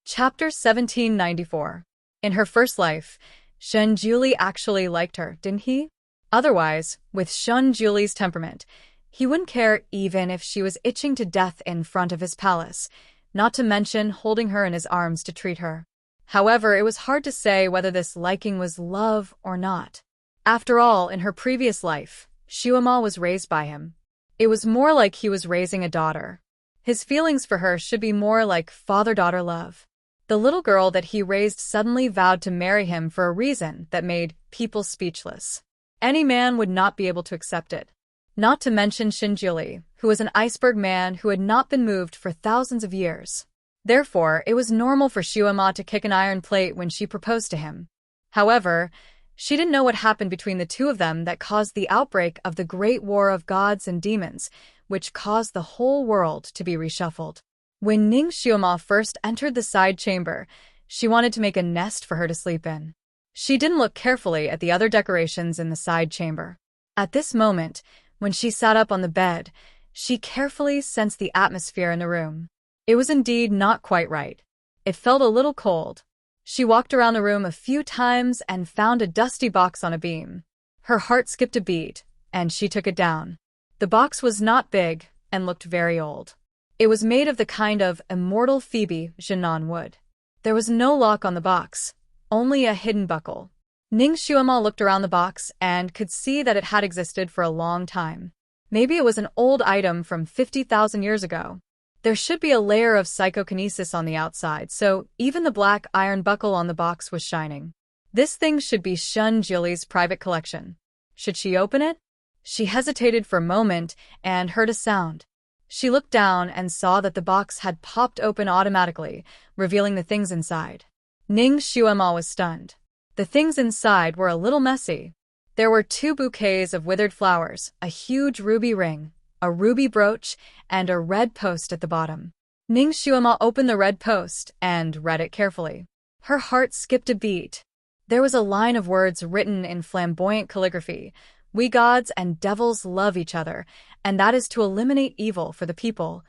Chapter 1794. In her first life, Shun Julie actually liked her, didn't he? Otherwise, with Shun Julie's temperament, he wouldn't care even if she was itching to death in front of his palace, not to mention holding her in his arms to treat her. However, it was hard to say whether this liking was love or not. After all, in her previous life, Xuema was raised by him. It was more like he was raising a daughter. His feelings for her should be more like father-daughter love. The little girl that he raised suddenly vowed to marry him for a reason that made people speechless. Any man would not be able to accept it. Not to mention Shinjuli, who was an iceberg man who had not been moved for thousands of years. Therefore, it was normal for Xuema to kick an iron plate when she proposed to him. However, she didn't know what happened between the 2 of them that caused the outbreak of the Great War of Gods and Demons, which caused the whole world to be reshuffled. When Ning Xuema first entered the side chamber, she wanted to make a nest for her to sleep in. She didn't look carefully at the other decorations in the side chamber. At this moment, when she sat up on the bed, she carefully sensed the atmosphere in the room. It was indeed not quite right. It felt a little cold. She walked around the room a few times and found a dusty box on a beam. Her heart skipped a beat, and she took it down. The box was not big and looked very old. It was made of the kind of immortal Phoebe Jinan wood. There was no lock on the box, only a hidden buckle. Ning Xuema looked around the box and could see that it had existed for a long time. Maybe it was an old item from 50,000 years ago. There should be a layer of psychokinesis on the outside, so even the black iron buckle on the box was shining. This thing should be Shun Julie's private collection. Should she open it? She hesitated for a moment and heard a sound. She looked down and saw that the box had popped open automatically, revealing the things inside. Ning Xuema was stunned. The things inside were a little messy. There were 2 bouquets of withered flowers, a huge ruby ring, a ruby brooch, and a red post at the bottom. Ning Xuema opened the red post and read it carefully. Her heart skipped a beat. There was a line of words written in flamboyant calligraphy. We gods and devils love each other, and that is to eliminate evil for the people.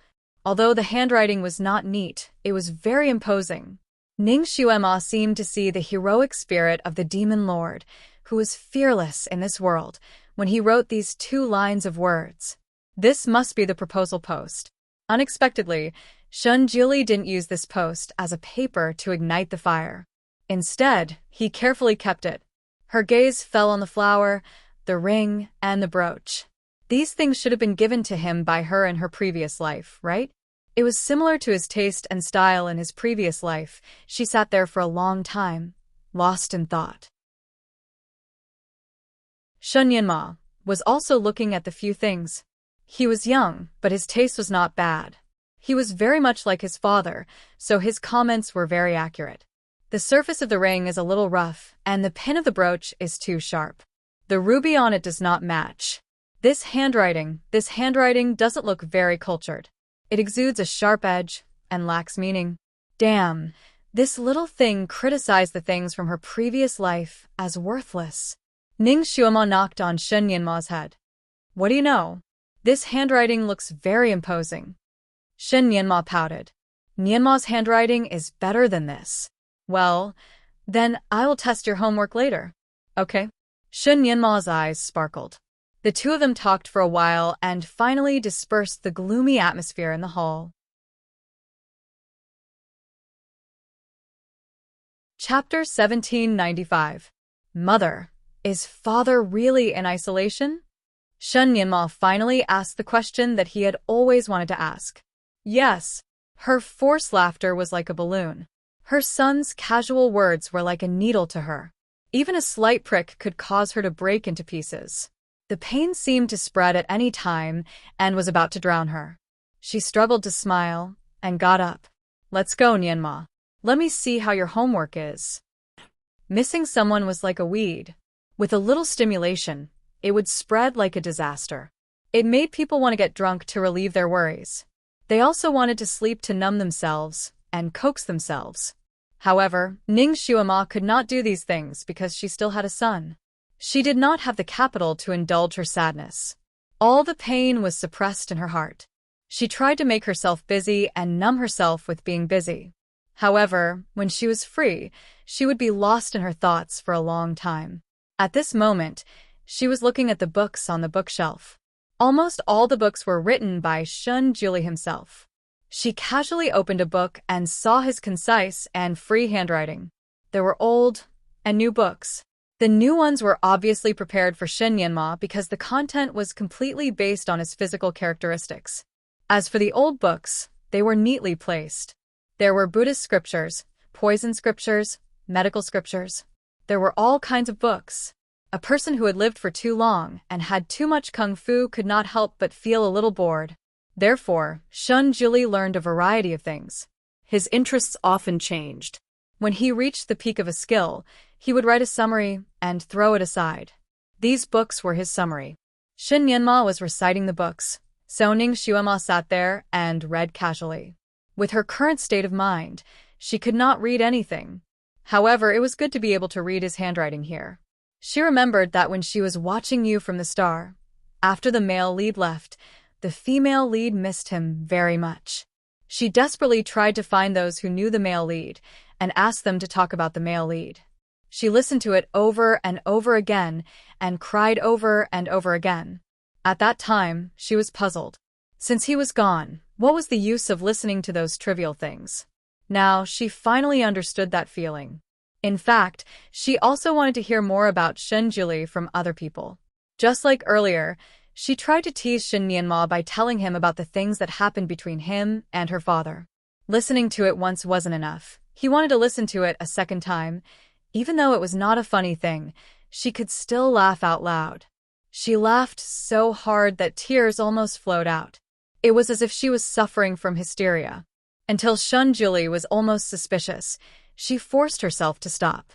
Although the handwriting was not neat, it was very imposing. Ning Xuema seemed to see the heroic spirit of the demon lord, who was fearless in this world, when he wrote these 2 lines of words. This must be the proposal post. Unexpectedly, Shun Jili didn't use this post as a paper to ignite the fire. Instead, he carefully kept it. Her gaze fell on the flower, the ring, and the brooch. These things should have been given to him by her in her previous life, right? It was similar to his taste and style in his previous life. She sat there for a long time, lost in thought. Shun Yanma was also looking at the few things. He was young, but his taste was not bad. He was very much like his father, so his comments were very accurate. The surface of the ring is a little rough, and the pin of the brooch is too sharp. The ruby on it does not match. This handwriting doesn't look very cultured. It exudes a sharp edge and lacks meaning. Damn, this little thing criticized the things from her previous life as worthless. Ning Xuema knocked on Shun Yanma's head. What do you know? This handwriting looks very imposing. Shun Yanma pouted. Yanma's handwriting is better than this. Well, then I will test your homework later. Okay? Shun Yanma's eyes sparkled. The 2 of them talked for a while and finally dispersed the gloomy atmosphere in the hall. Chapter 1795. Mother, is father really in isolation? Shun Yanma finally asked the question that he had always wanted to ask. Yes. Her forced laughter was like a balloon. Her son's casual words were like a needle to her. Even a slight prick could cause her to break into pieces. The pain seemed to spread at any time and was about to drown her. She struggled to smile and got up. Let's go, Yanma. Let me see how your homework is. Missing someone was like a weed. With a little stimulation, it would spread like a disaster. It made people want to get drunk to relieve their worries. They also wanted to sleep to numb themselves and coax themselves. However, Ning Xuema could not do these things because she still had a son. She did not have the capital to indulge her sadness. All the pain was suppressed in her heart. She tried to make herself busy and numb herself with being busy. However, when she was free, she would be lost in her thoughts for a long time. At this moment, she was looking at the books on the bookshelf. Almost all the books were written by Shun Jili himself. She casually opened a book and saw his concise and free handwriting. There were old and new books. The new ones were obviously prepared for Shun Yanma because the content was completely based on his physical characteristics. As for the old books, they were neatly placed. There were Buddhist scriptures, poison scriptures, medical scriptures. There were all kinds of books. A person who had lived for too long and had too much kung fu could not help but feel a little bored. Therefore, Shun Jili learned a variety of things. His interests often changed. When he reached the peak of a skill, he would write a summary and throw it aside. These books were his summary. Shun Yanma was reciting the books, so Ning Xuema sat there and read casually. With her current state of mind, she could not read anything. However, it was good to be able to read his handwriting here. She remembered that when she was watching You from the Star, after the male lead left, the female lead missed him very much. She desperately tried to find those who knew the male lead and asked them to talk about the male lead. She listened to it over and over again and cried over and over again. At that time, she was puzzled. Since he was gone, what was the use of listening to those trivial things? Now, she finally understood that feeling. In fact, she also wanted to hear more about Shun Jili from other people. Just like earlier, she tried to tease Shun Yanma by telling him about the things that happened between him and her father. Listening to it once wasn't enough. He wanted to listen to it a second time. Even though it was not a funny thing, she could still laugh out loud. She laughed so hard that tears almost flowed out. It was as if she was suffering from hysteria. Until Shunjuli was almost suspicious, she forced herself to stop.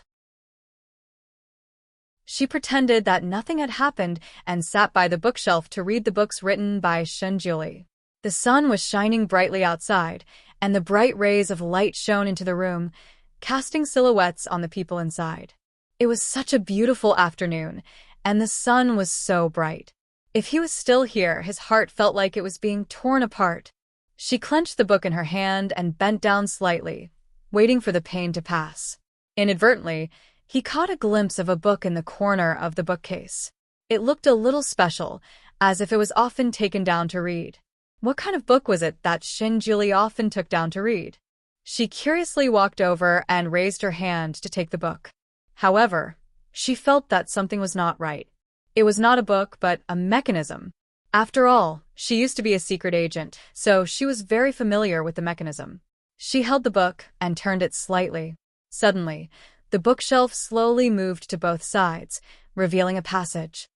She pretended that nothing had happened and sat by the bookshelf to read the books written by Shunjuli. The sun was shining brightly outside, and the bright rays of light shone into the room, casting silhouettes on the people inside. It was such a beautiful afternoon, and the sun was so bright. If he was still here, his heart felt like it was being torn apart. She clenched the book in her hand and bent down slightly, waiting for the pain to pass. Inadvertently, he caught a glimpse of a book in the corner of the bookcase. It looked a little special, as if it was often taken down to read. What kind of book was it that Shunjuli often took down to read? She curiously walked over and raised her hand to take the book. However, she felt that something was not right. It was not a book, but a mechanism. After all, she used to be a secret agent, so she was very familiar with the mechanism. She held the book and turned it slightly. Suddenly, the bookshelf slowly moved to both sides, revealing a passage.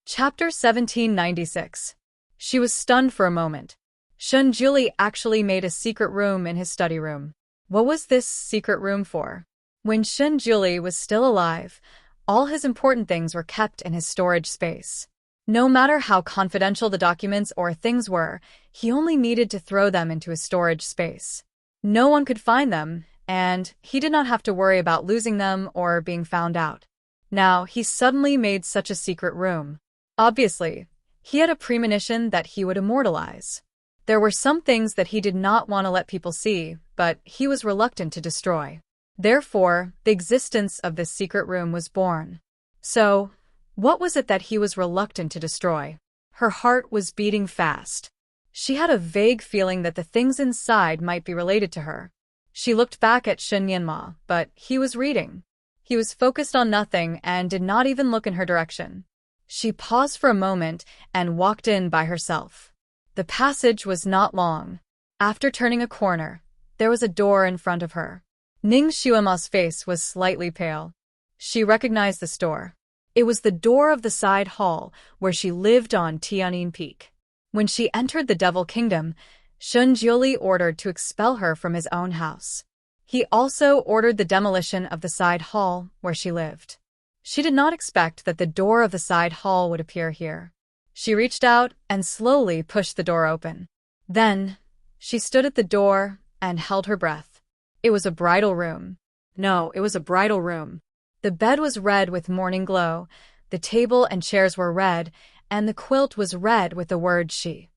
Chapter 1796. She was stunned for a moment. Shunjuli actually made a secret room in his study room. What was this secret room for? When Shunjuli was still alive, all his important things were kept in his storage space. No matter how confidential the documents or things were, he only needed to throw them into his storage space. No one could find them, and he did not have to worry about losing them or being found out. Now, he suddenly made such a secret room. Obviously, he had a premonition that he would immortalize. There were some things that he did not want to let people see, but he was reluctant to destroy. Therefore, the existence of this secret room was born. So, what was it that he was reluctant to destroy? Her heart was beating fast. She had a vague feeling that the things inside might be related to her. She looked back at Shinyanma, but he was reading. He was focused on nothing and did not even look in her direction. She paused for a moment and walked in by herself. The passage was not long. After turning a corner, there was a door in front of her. Ning Xuema's face was slightly pale. She recognized the door. It was the door of the side hall where she lived on Tianyin Peak. When she entered the Devil Kingdom, Shunjuli ordered to expel her from his own house. He also ordered the demolition of the side hall where she lived. She did not expect that the door of the side hall would appear here. She reached out and slowly pushed the door open. Then, she stood at the door and held her breath. It was a bridal room. No, it was a bridal room. The bed was red with morning glow, the table and chairs were red, and the quilt was red with the word she.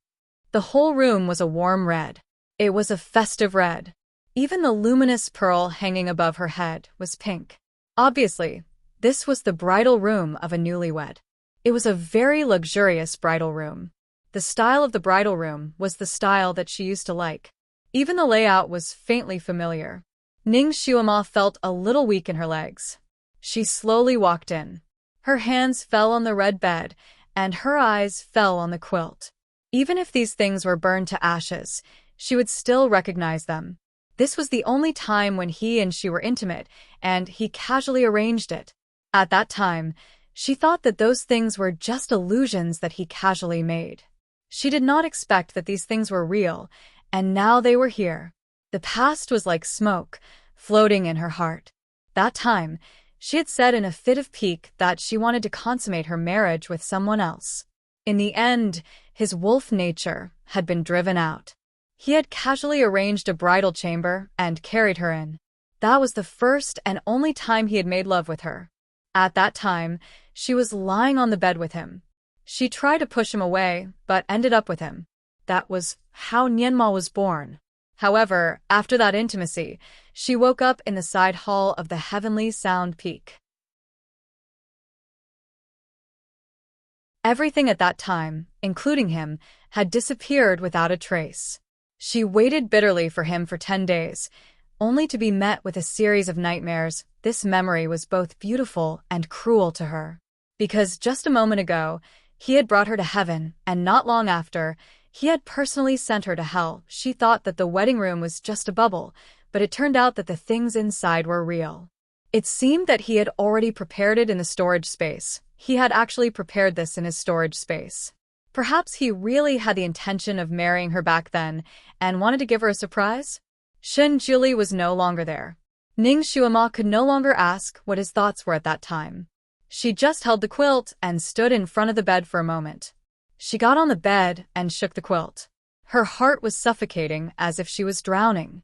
The whole room was a warm red. It was a festive red. Even the luminous pearl hanging above her head was pink. Obviously, this was the bridal room of a newlywed. It was a very luxurious bridal room. The style of the bridal room was the style that she used to like. Even the layout was faintly familiar. Ning Xuema felt a little weak in her legs. She slowly walked in. Her hands fell on the red bed, and her eyes fell on the quilt. Even if these things were burned to ashes, she would still recognize them. This was the only time when he and she were intimate, and he casually arranged it. At that time, she thought that those things were just illusions that he casually made. She did not expect that these things were real, and now they were here. The past was like smoke, floating in her heart. That time, she had said in a fit of pique that she wanted to consummate her marriage with someone else. In the end, his wolf nature had been driven out. He had casually arranged a bridal chamber and carried her in. That was the first and only time he had made love with her. At that time, she was lying on the bed with him. She tried to push him away, but ended up with him. That was how Nianma was born. However, after that intimacy, she woke up in the side hall of the Heavenly Sound Peak. Everything at that time, including him, had disappeared without a trace. She waited bitterly for him for 10 days, only to be met with a series of nightmares. This memory was both beautiful and cruel to her. Because just a moment ago, he had brought her to heaven, and not long after, he had personally sent her to hell. She thought that the wedding room was just a bubble, but it turned out that the things inside were real. It seemed that he had already prepared it in the storage space, He had actually prepared this in his storage space. Perhaps he really had the intention of marrying her back then and wanted to give her a surprise? Shen Juli was no longer there. Ning Xuema could no longer ask what his thoughts were at that time. She just held the quilt and stood in front of the bed for a moment. She got on the bed and shook the quilt. Her heart was suffocating as if she was drowning.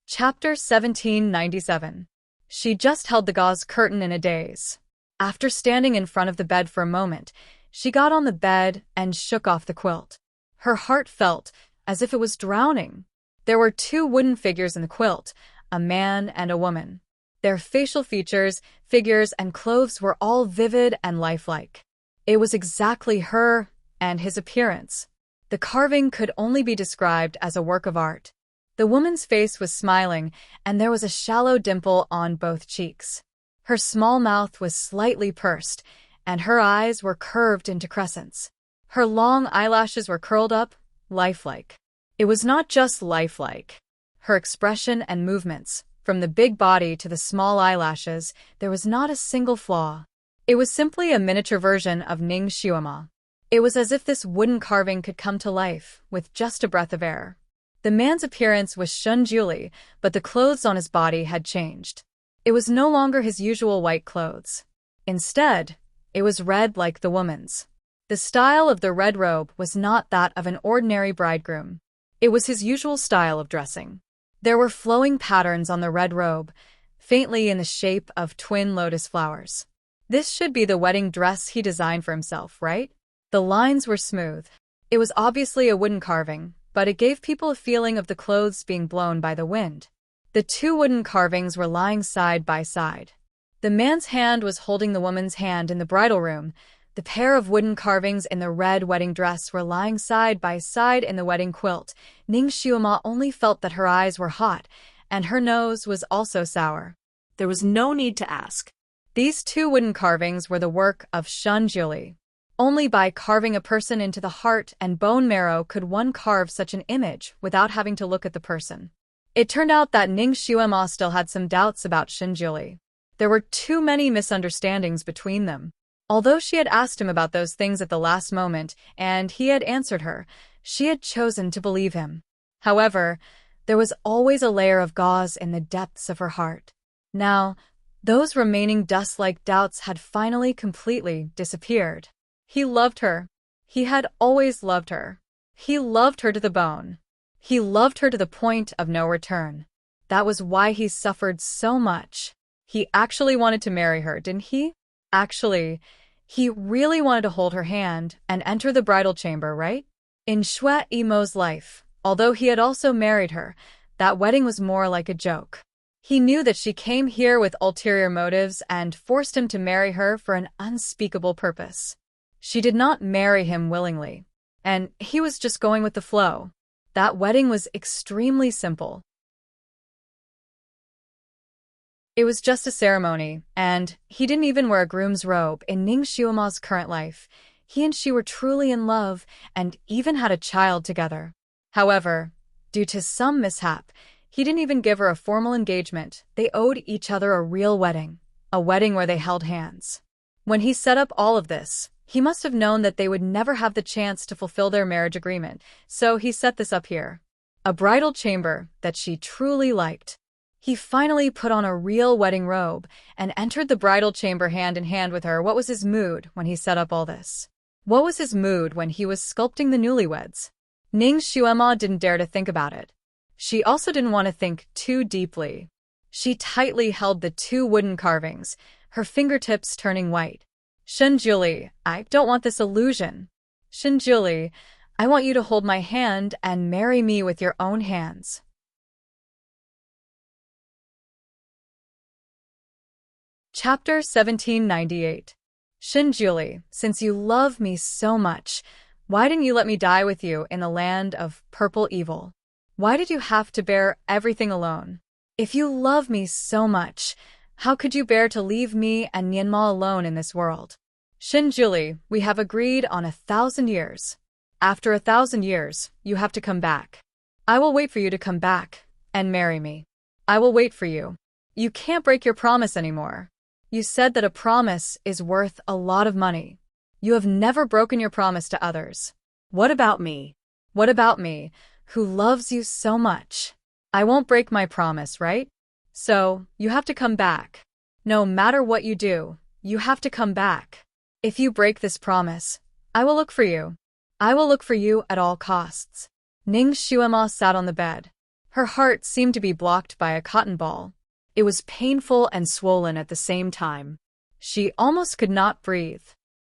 Chapter 1797. She just held the gauze curtain in a daze. After standing in front of the bed for a moment, she got on the bed and shook off the quilt. Her heart felt as if it was drowning. There were two wooden figures in the quilt, a man and a woman. Their facial features, figures, and clothes were all vivid and lifelike. It was exactly her and his appearance. The carving could only be described as a work of art. The woman's face was smiling, and there was a shallow dimple on both cheeks. Her small mouth was slightly pursed, and her eyes were curved into crescents. Her long eyelashes were curled up, lifelike. It was not just lifelike. Her expression and movements, from the big body to the small eyelashes, there was not a single flaw. It was simply a miniature version of Ning Xuema. It was as if this wooden carving could come to life with just a breath of air. The man's appearance was Shen Juli, but the clothes on his body had changed. It was no longer his usual white clothes. Instead, it was red like the woman's. The style of the red robe was not that of an ordinary bridegroom. It was his usual style of dressing. There were flowing patterns on the red robe, faintly in the shape of twin lotus flowers. This should be the wedding dress he designed for himself, right? The lines were smooth. It was obviously a wooden carving, but it gave people a feeling of the clothes being blown by the wind. The two wooden carvings were lying side by side. The man's hand was holding the woman's hand in the bridal room. The pair of wooden carvings in the red wedding dress were lying side by side in the wedding quilt. Ning Xuema only felt that her eyes were hot, and her nose was also sour. There was no need to ask. These two wooden carvings were the work of Shen Juli. Only by carving a person into the heart and bone marrow could one carve such an image without having to look at the person. It turned out that Ning Xuema still had some doubts about Shen Juli. There were too many misunderstandings between them. Although she had asked him about those things at the last moment, and he had answered her, she had chosen to believe him. However, there was always a layer of gauze in the depths of her heart. Now, those remaining dust-like doubts had finally completely disappeared. He loved her. He had always loved her. He loved her to the bone. He loved her to the point of no return. That was why he suffered so much. He actually wanted to marry her, didn't he? Actually, he really wanted to hold her hand and enter the bridal chamber, right? In Xue Yimo's life, although he had also married her, that wedding was more like a joke. He knew that she came here with ulterior motives and forced him to marry her for an unspeakable purpose. She did not marry him willingly, and he was just going with the flow. That wedding was extremely simple. It was just a ceremony, and he didn't even wear a groom's robe in Ning Xuema's current life. He and she were truly in love and even had a child together. However, due to some mishap, he didn't even give her a formal engagement. They owed each other a real wedding, a wedding where they held hands. When he set up all of this, he must have known that they would never have the chance to fulfill their marriage agreement, so he set this up here. A bridal chamber that she truly liked. He finally put on a real wedding robe and entered the bridal chamber hand in hand with her. What was his mood when he set up all this? What was his mood when he was sculpting the newlyweds? Ning Xuema didn't dare to think about it. She also didn't want to think too deeply. She tightly held the two wooden carvings, her fingertips turning white. Shen Juli, I don't want this illusion. Shen Juli, I want you to hold my hand and marry me with your own hands. Chapter 1798. Shen Juli, since you love me so much, why didn't you let me die with you in the land of purple evil? Why did you have to bear everything alone? If you love me so much, how could you bear to leave me and Nianma alone in this world? Shen Juli, we have agreed on 1,000 years. After 1,000 years, you have to come back. I will wait for you to come back and marry me. I will wait for you. You can't break your promise anymore. You said that a promise is worth a lot of money. You have never broken your promise to others. What about me? What about me, who loves you so much? I won't break my promise, right? So, you have to come back. No matter what you do, you have to come back. If you break this promise, I will look for you. I will look for you at all costs. Ning Xuema sat on the bed. Her heart seemed to be blocked by a cotton ball. It was painful and swollen at the same time. She almost could not breathe.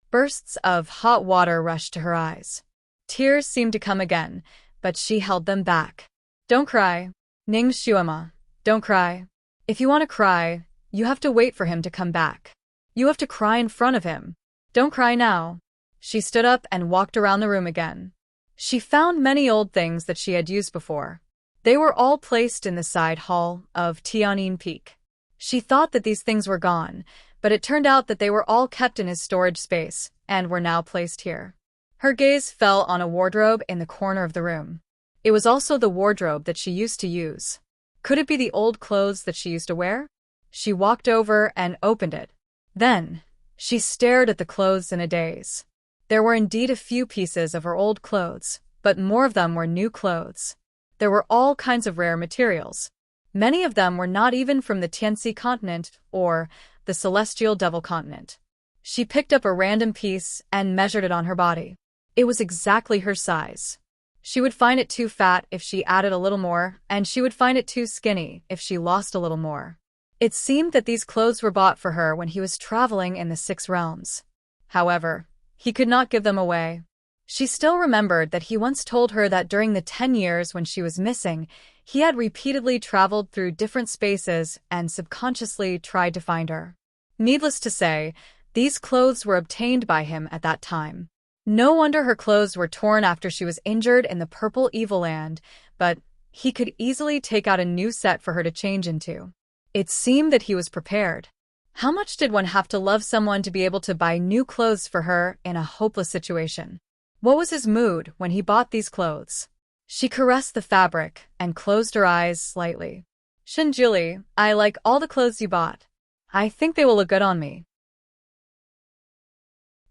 Bursts of hot water rushed to her eyes. Tears seemed to come again, but she held them back. Don't cry, Ning Xuema. Don't cry. If you want to cry, you have to wait for him to come back. You have to cry in front of him. Don't cry now. She stood up and walked around the room again. She found many old things that she had used before. They were all placed in the side hall of Tianyin Peak. She thought that these things were gone, but it turned out that they were all kept in his storage space and were now placed here. Her gaze fell on a wardrobe in the corner of the room. It was also the wardrobe that she used to use. Could it be the old clothes that she used to wear? She walked over and opened it. Then, she stared at the clothes in a daze. There were indeed a few pieces of her old clothes, but more of them were new clothes. There were all kinds of rare materials. Many of them were not even from the Tianxi continent or the Celestial Devil continent. She picked up a random piece and measured it on her body. It was exactly her size. She would find it too fat if she added a little more, and she would find it too skinny if she lost a little more. It seemed that these clothes were bought for her when he was traveling in the 6 realms. However, he could not give them away. She still remembered that he once told her that during the 10 years when she was missing, he had repeatedly traveled through different spaces and subconsciously tried to find her. Needless to say, these clothes were obtained by him at that time. No wonder her clothes were torn after she was injured in the Purple Evil Land, but he could easily take out a new set for her to change into. It seemed that he was prepared. How much did one have to love someone to be able to buy new clothes for her in a hopeless situation? What was his mood when he bought these clothes? She caressed the fabric and closed her eyes slightly. Shinjuli, I like all the clothes you bought. I think they will look good on me.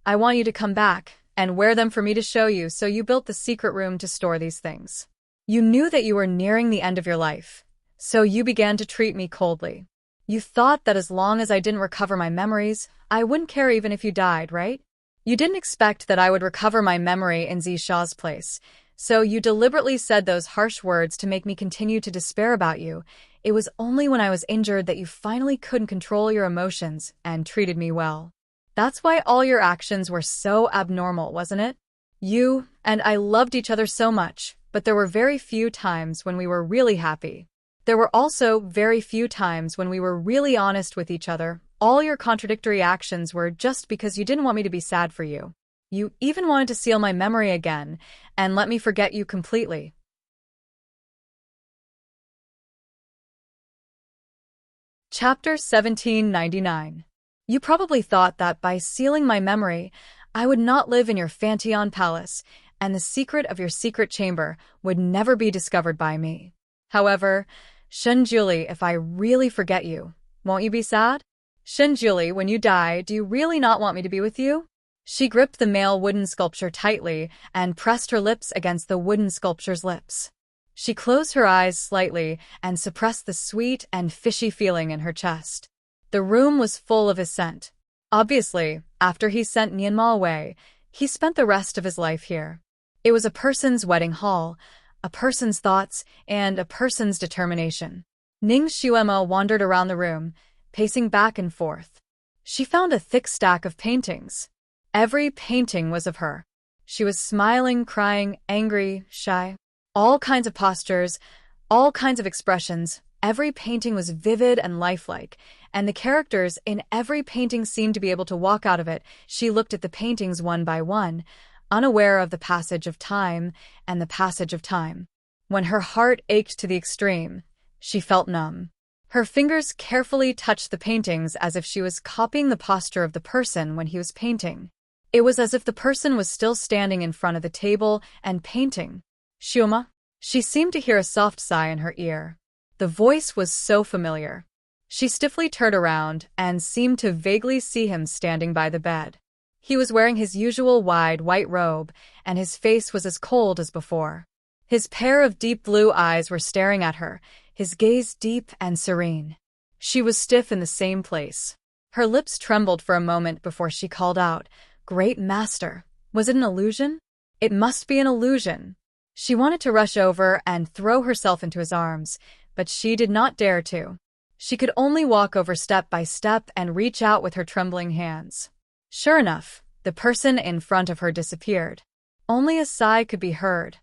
I want you to come back and wear them for me to show you, so you built the secret room to store these things. You knew that you were nearing the end of your life, so you began to treat me coldly. You thought that as long as I didn't recover my memories, I wouldn't care even if you died, right? You didn't expect that I would recover my memory in Zisha's place, so you deliberately said those harsh words to make me continue to despair about you. It was only when I was injured that you finally couldn't control your emotions and treated me well. That's why all your actions were so abnormal, wasn't it? You and I loved each other so much, but there were very few times when we were really happy. There were also very few times when we were really honest with each other. All your contradictory actions were just because you didn't want me to be sad for you. You even wanted to seal my memory again and let me forget you completely. Chapter 1799. You probably thought that by sealing my memory, I would not live in your Fanteon Palace, and the secret of your secret chamber would never be discovered by me. However, Shinjuli, if I really forget you, won't you be sad? Shinjuli, when you die, do you really not want me to be with you? She gripped the male wooden sculpture tightly and pressed her lips against the wooden sculpture's lips. She closed her eyes slightly and suppressed the sweet and fishy feeling in her chest. The room was full of his scent. Obviously, after he sent Nianma away, he spent the rest of his life here. It was a person's wedding hall, a person's thoughts, and a person's determination. Ning Xuema wandered around the room, pacing back and forth. She found a thick stack of paintings. Every painting was of her. She was smiling, crying, angry, shy. All kinds of postures, all kinds of expressions. Every painting was vivid and lifelike, and the characters in every painting seemed to be able to walk out of it. She looked at the paintings one by one, unaware of the passage of time and the passage of time. When her heart ached to the extreme, she felt numb. Her fingers carefully touched the paintings as if she was copying the posture of the person when he was painting. It was as if the person was still standing in front of the table and painting. Shuma? She seemed to hear a soft sigh in her ear. The voice was so familiar. She stiffly turned around and seemed to vaguely see him standing by the bed. He was wearing his usual wide white robe, and his face was as cold as before. His pair of deep blue eyes were staring at her, his gaze deep and serene. She was stiff in the same place. Her lips trembled for a moment before she called out, "Great Master, was it an illusion? It must be an illusion." She wanted to rush over and throw herself into his arms, but she did not dare to. She could only walk over step by step and reach out with her trembling hands. Sure enough, the person in front of her disappeared. Only a sigh could be heard.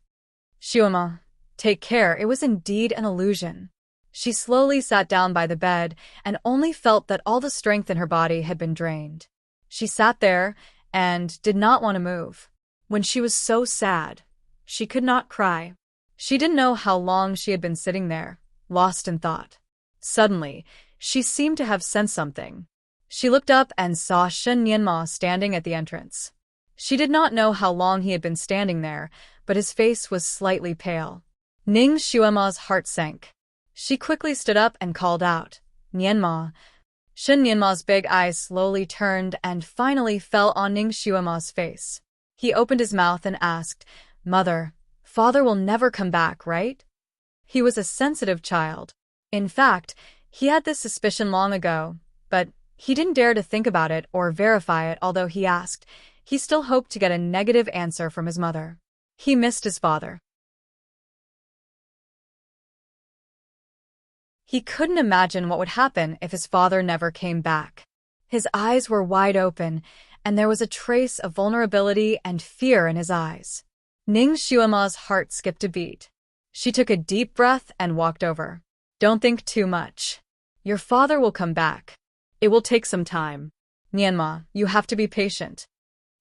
"Shuema, take care, it was indeed an illusion." She slowly sat down by the bed and only felt that all the strength in her body had been drained. She sat there and did not want to move. When she was so sad, she could not cry. She didn't know how long she had been sitting there, lost in thought. Suddenly, she seemed to have sensed something. She looked up and saw Shen Nianma standing at the entrance. She did not know how long he had been standing there, but his face was slightly pale. Ning Xuema's heart sank. She quickly stood up and called out, "Nianma." Shen Nianma's big eyes slowly turned and finally fell on Ning Xuema's face. He opened his mouth and asked, "Mother, father will never come back, right?" He was a sensitive child. In fact, he had this suspicion long ago, but he didn't dare to think about it or verify it. Although he asked, he still hoped to get a negative answer from his mother. He missed his father. He couldn't imagine what would happen if his father never came back. His eyes were wide open, and there was a trace of vulnerability and fear in his eyes. Ning Xuema's heart skipped a beat. She took a deep breath and walked over. "Don't think too much. Your father will come back. It will take some time. Nianma, you have to be patient."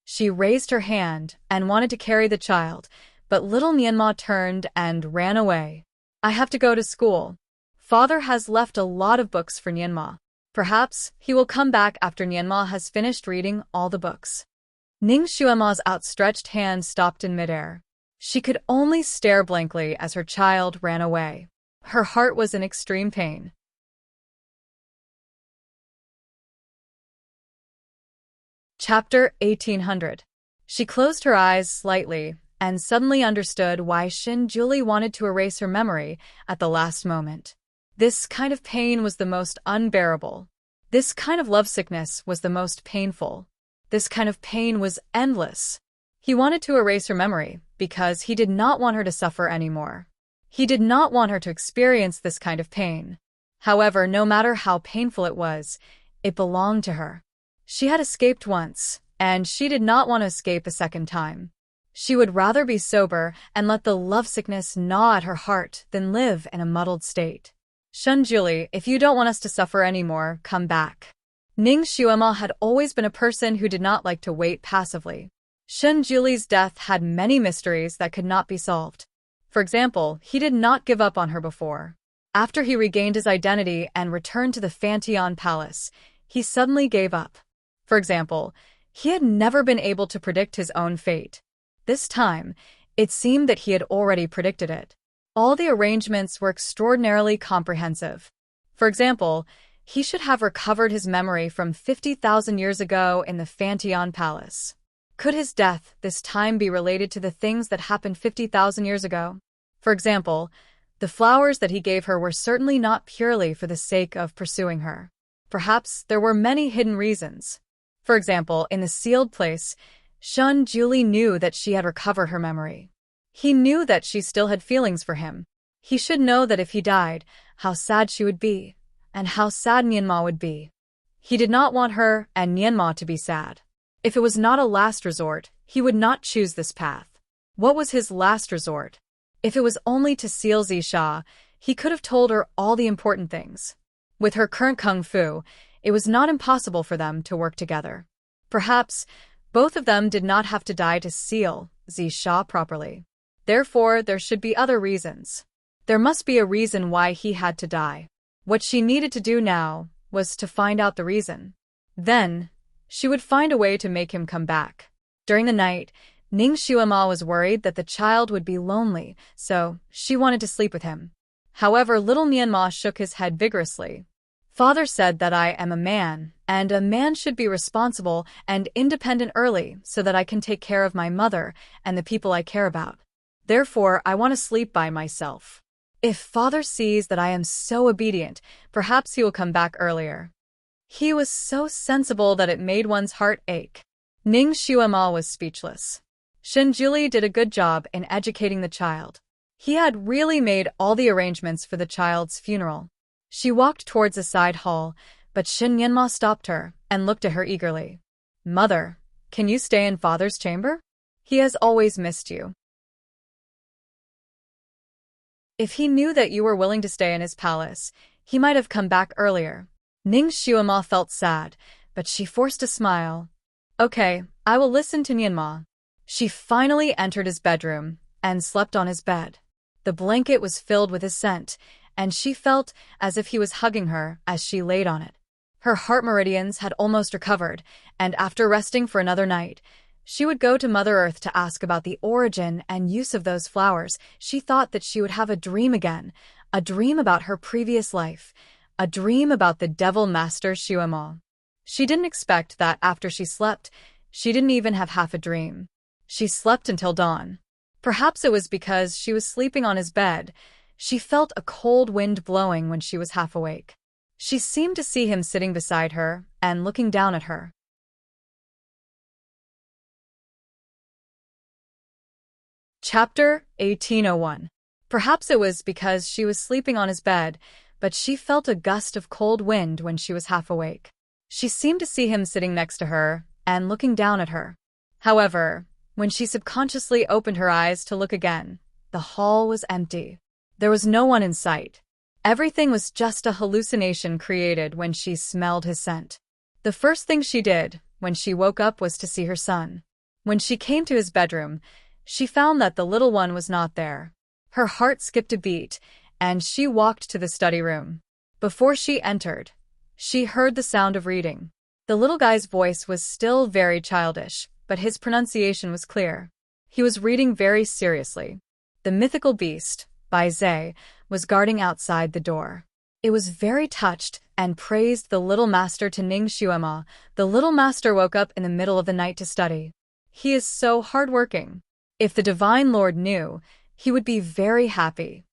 She raised her hand and wanted to carry the child, but little Nianma turned and ran away. "I have to go to school. Father has left a lot of books for Nianma. Perhaps he will come back after Nianma has finished reading all the books." Ning Xuema's outstretched hand stopped in midair. She could only stare blankly as her child ran away. Her heart was in extreme pain. Chapter 1800. She closed her eyes slightly and suddenly understood why Xin Julie wanted to erase her memory at the last moment. This kind of pain was the most unbearable. This kind of lovesickness was the most painful. This kind of pain was endless. He wanted to erase her memory because he did not want her to suffer anymore. He did not want her to experience this kind of pain. However, no matter how painful it was, it belonged to her. She had escaped once, and she did not want to escape a second time. She would rather be sober and let the lovesickness gnaw at her heart than live in a muddled state. "Shen Julie, if you don't want us to suffer anymore, come back." Ning Xuema had always been a person who did not like to wait passively. Shen Julie's death had many mysteries that could not be solved. For example, he did not give up on her before. After he regained his identity and returned to the Fantion Palace, he suddenly gave up. For example, he had never been able to predict his own fate. This time, it seemed that he had already predicted it. All the arrangements were extraordinarily comprehensive. For example, he should have recovered his memory from 50,000 years ago in the Fantion Palace. Could his death this time be related to the things that happened 50,000 years ago? For example, the flowers that he gave her were certainly not purely for the sake of pursuing her. Perhaps there were many hidden reasons. For example, in the sealed place, Shen Julie knew that she had recovered her memory. He knew that she still had feelings for him. He should know that if he died, how sad she would be, and how sad Nianma would be. He did not want her and Nianma to be sad. If it was not a last resort, he would not choose this path. What was his last resort? If it was only to seal Zisha, he could have told her all the important things. With her current kung fu, it was not impossible for them to work together. Perhaps both of them did not have to die to seal Zisha properly. Therefore, there should be other reasons. There must be a reason why he had to die. What she needed to do now was to find out the reason. Then, she would find a way to make him come back. During the night, Ning Xuema was worried that the child would be lonely, so she wanted to sleep with him. However, little Nianma shook his head vigorously. Father said that I am a man, and a man should be responsible and independent early so that I can take care of my mother and the people I care about. Therefore, I want to sleep by myself. If father sees that I am so obedient, perhaps he will come back earlier. He was so sensible that it made one's heart ache. Ning Xuema was speechless. Shenjuli did a good job in educating the child. He had really made all the arrangements for the child's funeral. She walked towards a side hall, but Shen Yanma stopped her and looked at her eagerly. Mother, can you stay in father's chamber? He has always missed you. If he knew that you were willing to stay in his palace, he might have come back earlier. Ning Xuema felt sad, but she forced a smile. Okay, I will listen to Nianma. She finally entered his bedroom and slept on his bed. The blanket was filled with his scent, and she felt as if he was hugging her as she laid on it. Her heart meridians had almost recovered, and after resting for another night, she would go to Mother Earth to ask about the origin and use of those flowers. She thought that she would have a dream again, a dream about her previous life, a dream about the Devil Master Xuema. She didn't expect that after she slept, she didn't even have half a dream. She slept until dawn. Perhaps it was because she was sleeping on his bed. She felt a cold wind blowing when she was half awake. She seemed to see him sitting beside her and looking down at her. Chapter 1801. Perhaps it was because she was sleeping on his bed, but she felt a gust of cold wind when she was half awake. She seemed to see him sitting next to her and looking down at her. However, when she subconsciously opened her eyes to look again, the hall was empty. There was no one in sight. Everything was just a hallucination created when she smelled his scent. The first thing she did when she woke up was to see her son. When she came to his bedroom, she found that the little one was not there. Her heart skipped a beat, and she walked to the study room. Before she entered, she heard the sound of reading. The little guy's voice was still very childish, but his pronunciation was clear. He was reading very seriously. The Mythical Beast, by Zhe, was guarding outside the door. It was very touched and praised the little master to Ning Xuema. The little master woke up in the middle of the night to study. He is so hardworking. If the Divine Lord knew, he would be very happy.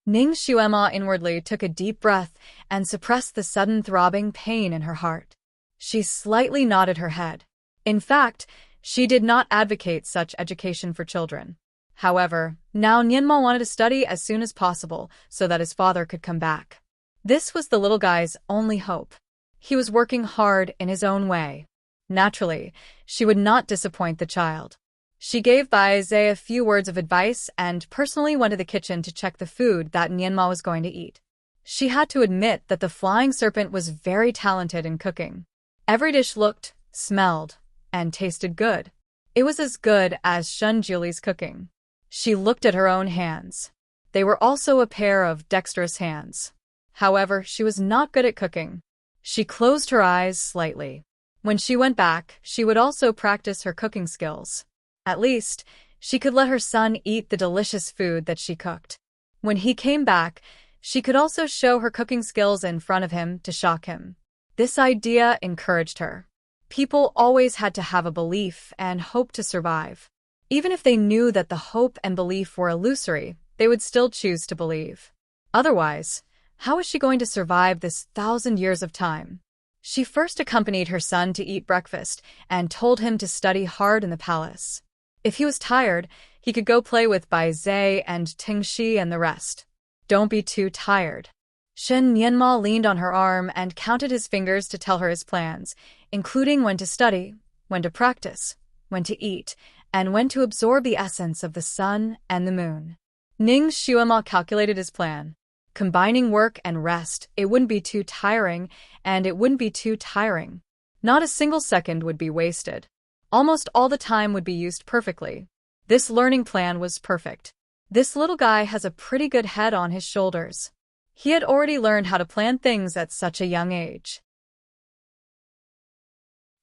Ning Xuema inwardly took a deep breath and suppressed the sudden throbbing pain in her heart. She slightly nodded her head. In fact, she did not advocate such education for children. However, now Nianma wanted to study as soon as possible so that his father could come back. This was the little guy's only hope. He was working hard in his own way. Naturally, she would not disappoint the child. She gave Bai Zhe a few words of advice and personally went to the kitchen to check the food that Nianma was going to eat. She had to admit that the flying serpent was very talented in cooking. Every dish looked, smelled, and tasted good. It was as good as Shun Julie's cooking. She looked at her own hands. They were also a pair of dexterous hands. However, she was not good at cooking. She closed her eyes slightly. When she went back, she would also practice her cooking skills. At least, she could let her son eat the delicious food that she cooked. When he came back, she could also show her cooking skills in front of him to shock him. This idea encouraged her. People always had to have a belief and hope to survive. Even if they knew that the hope and belief were illusory, they would still choose to believe. Otherwise, how was she going to survive this 1,000 years of time? She first accompanied her son to eat breakfast and told him to study hard in the palace. If he was tired, he could go play with Bai Zhe and Tingxi and the rest. Don't be too tired. Shen Nianma leaned on her arm and counted his fingers to tell her his plans, including when to study, when to practice, when to eat, and when to absorb the essence of the sun and the moon. Ning Xuema calculated his plan. Combining work and rest, it wouldn't be too tiring, and it wouldn't be too tiring. Not a single second would be wasted. Almost all the time would be used perfectly. This learning plan was perfect. This little guy has a pretty good head on his shoulders. He had already learned how to plan things at such a young age.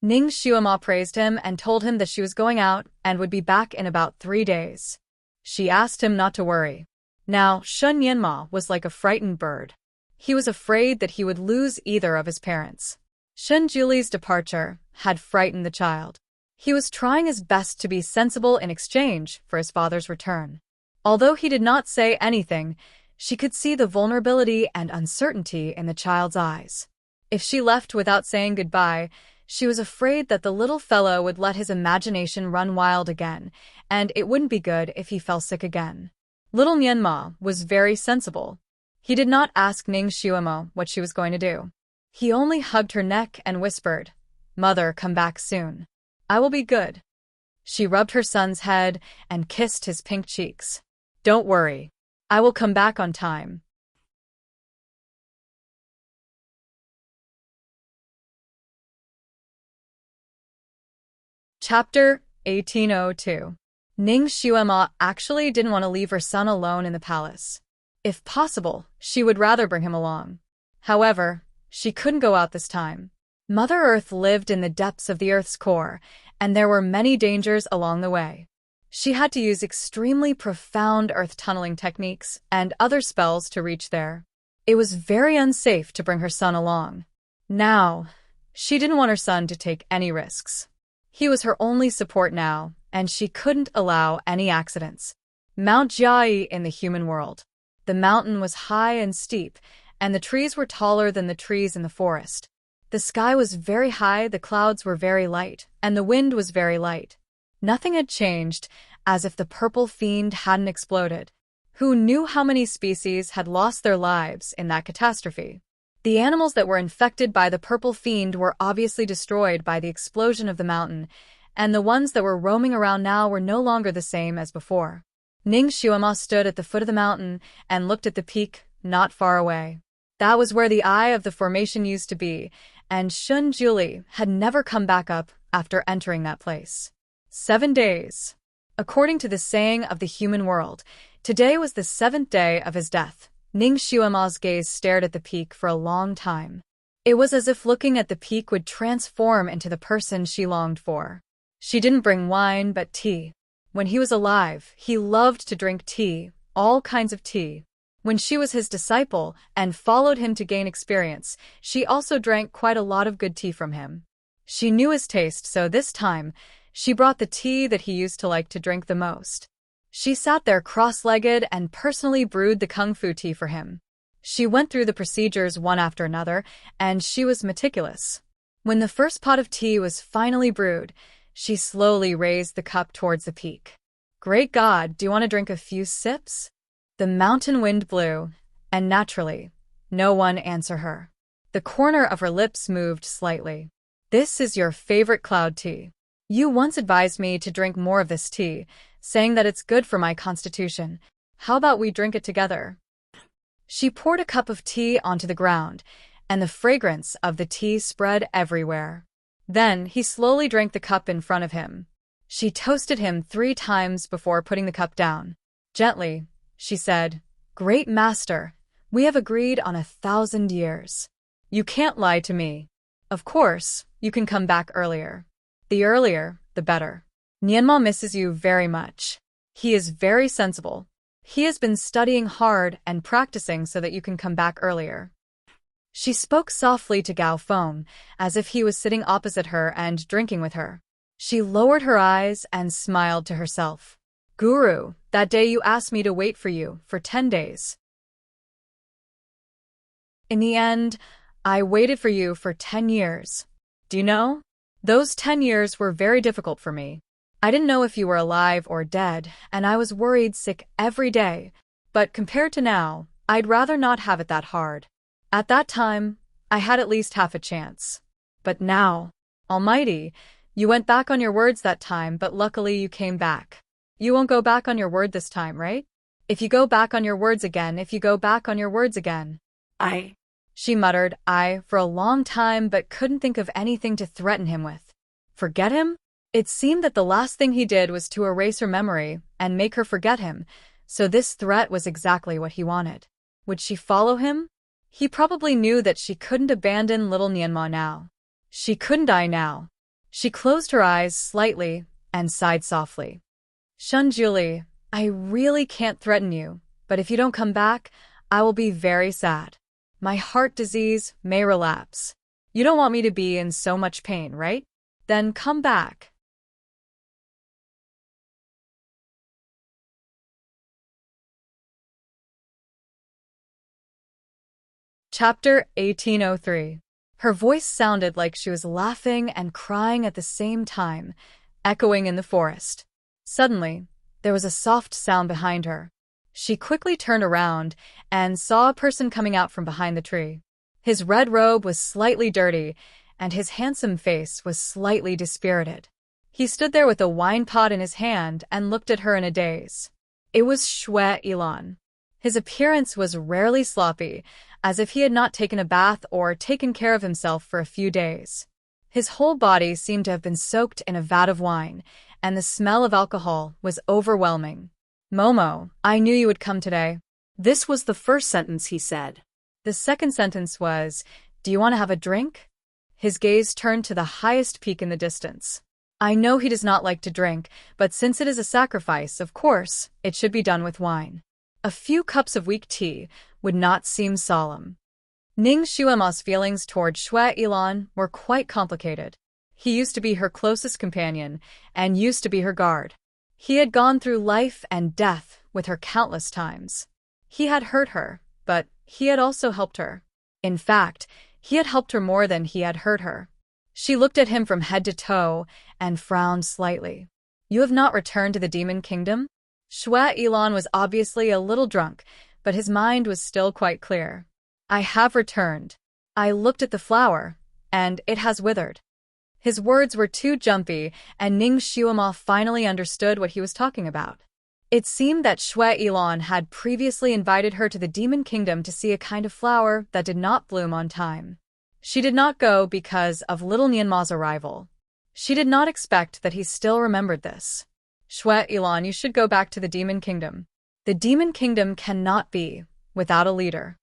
Ning Xuema praised him and told him that she was going out and would be back in about 3 days. She asked him not to worry. Now, Shun Yanma was like a frightened bird. He was afraid that he would lose either of his parents. Shunjuli's departure had frightened the child. He was trying his best to be sensible in exchange for his father's return. Although he did not say anything, she could see the vulnerability and uncertainty in the child's eyes. If she left without saying goodbye, she was afraid that the little fellow would let his imagination run wild again, and it wouldn't be good if he fell sick again. Little Nianma was very sensible. He did not ask Ning Xuemo what she was going to do. He only hugged her neck and whispered, "Mother, come back soon. I will be good." She rubbed her son's head and kissed his pink cheeks. "Don't worry. I will come back on time." Chapter 1802. Ning Xuema actually didn't want to leave her son alone in the palace. If possible, she would rather bring him along. However, she couldn't go out this time. Mother Earth lived in the depths of the Earth's core, and there were many dangers along the way. She had to use extremely profound earth tunneling techniques and other spells to reach there. It was very unsafe to bring her son along. Now, she didn't want her son to take any risks. He was her only support now, and she couldn't allow any accidents. Mount Jiayi in the human world. The mountain was high and steep, and the trees were taller than the trees in the forest. The sky was very high, the clouds were very light, and the wind was very light. Nothing had changed, as if the purple fiend hadn't exploded. Who knew how many species had lost their lives in that catastrophe? The animals that were infected by the purple fiend were obviously destroyed by the explosion of the mountain, and the ones that were roaming around now were no longer the same as before. Ning Xuema stood at the foot of the mountain and looked at the peak not far away. That was where the eye of the formation used to be, and Shun Juli had never come back up after entering that place. 7 days. According to the saying of the human world, today was the 7th day of his death. Ning Xuema's gaze stared at the peak for a long time. It was as if looking at the peak would transform into the person she longed for. She didn't bring wine but tea. When he was alive, he loved to drink tea, all kinds of tea. When she was his disciple and followed him to gain experience, she also drank quite a lot of good tea from him. She knew his taste, so this time, she brought the tea that he used to like to drink the most. She sat there cross-legged and personally brewed the kung fu tea for him. She went through the procedures one after another, and she was meticulous. When the first pot of tea was finally brewed, she slowly raised the cup towards the peak. "Great God, do you want to drink a few sips?" The mountain wind blew, and naturally, no one answered her. The corner of her lips moved slightly. "This is your favorite cloud tea. You once advised me to drink more of this tea, saying that it's good for my constitution. How about we drink it together?" She poured a cup of tea onto the ground, and the fragrance of the tea spread everywhere. Then he slowly drank the cup in front of him. She toasted him 3 times before putting the cup down. Gently, she said, "Great master, we have agreed on 1,000 years. You can't lie to me. Of course, you can come back earlier. The earlier, the better. Nianma misses you very much. He is very sensible. He has been studying hard and practicing so that you can come back earlier." She spoke softly to Gao Feng, as if he was sitting opposite her and drinking with her. She lowered her eyes and smiled to herself. "Guru, that day you asked me to wait for you for 10 days. In the end, I waited for you for 10 years. Do you know? Those 10 years were very difficult for me. I didn't know if you were alive or dead, and I was worried sick every day. But compared to now, I'd rather not have it that hard. At that time, I had at least half a chance. But now, Almighty, you went back on your words that time, but luckily you came back. You won't go back on your word this time, right? If you go back on your words again, She muttered, for a long time but couldn't think of anything to threaten him with. Forget him? It seemed that the last thing he did was to erase her memory and make her forget him, so this threat was exactly what he wanted. Would she follow him? He probably knew that she couldn't abandon little Nianma now. She couldn't die now. She closed her eyes slightly and sighed softly. Shunjuli, I really can't threaten you, but if you don't come back, I will be very sad. My heart disease may relapse. You don't want me to be in so much pain, right? Then come back. Chapter 1803. Her voice sounded like she was laughing and crying at the same time, echoing in the forest. Suddenly, there was a soft sound behind her. She quickly turned around and saw a person coming out from behind the tree. His red robe was slightly dirty, and his handsome face was slightly dispirited. He stood there with a wine pot in his hand and looked at her in a daze. It was Shwe Ilan. His appearance was rarely sloppy, as if he had not taken a bath or taken care of himself for a few days. His whole body seemed to have been soaked in a vat of wine, and the smell of alcohol was overwhelming. Momo, I knew you would come today. This was the first sentence he said. The second sentence was, do you want to have a drink? His gaze turned to the highest peak in the distance. I know he does not like to drink, but since it is a sacrifice, of course, it should be done with wine. A few cups of weak tea would not seem solemn. Ning Xuema's feelings toward Shwe Ilan were quite complicated. He used to be her closest companion and used to be her guard. He had gone through life and death with her countless times. He had hurt her, but he had also helped her. In fact, he had helped her more than he had hurt her. She looked at him from head to toe and frowned slightly. You have not returned to the Demon Kingdom? Shwe Ilan was obviously a little drunk, but his mind was still quite clear. I have returned. I looked at the flower, and it has withered. His words were too jumpy, and Ning Xuema finally understood what he was talking about. It seemed that Shwe Ilan had previously invited her to the Demon Kingdom to see a kind of flower that did not bloom on time. She did not go because of little Nianma's arrival. She did not expect that he still remembered this. Shwe Ilan, you should go back to the Demon Kingdom. The Demon Kingdom cannot be without a leader.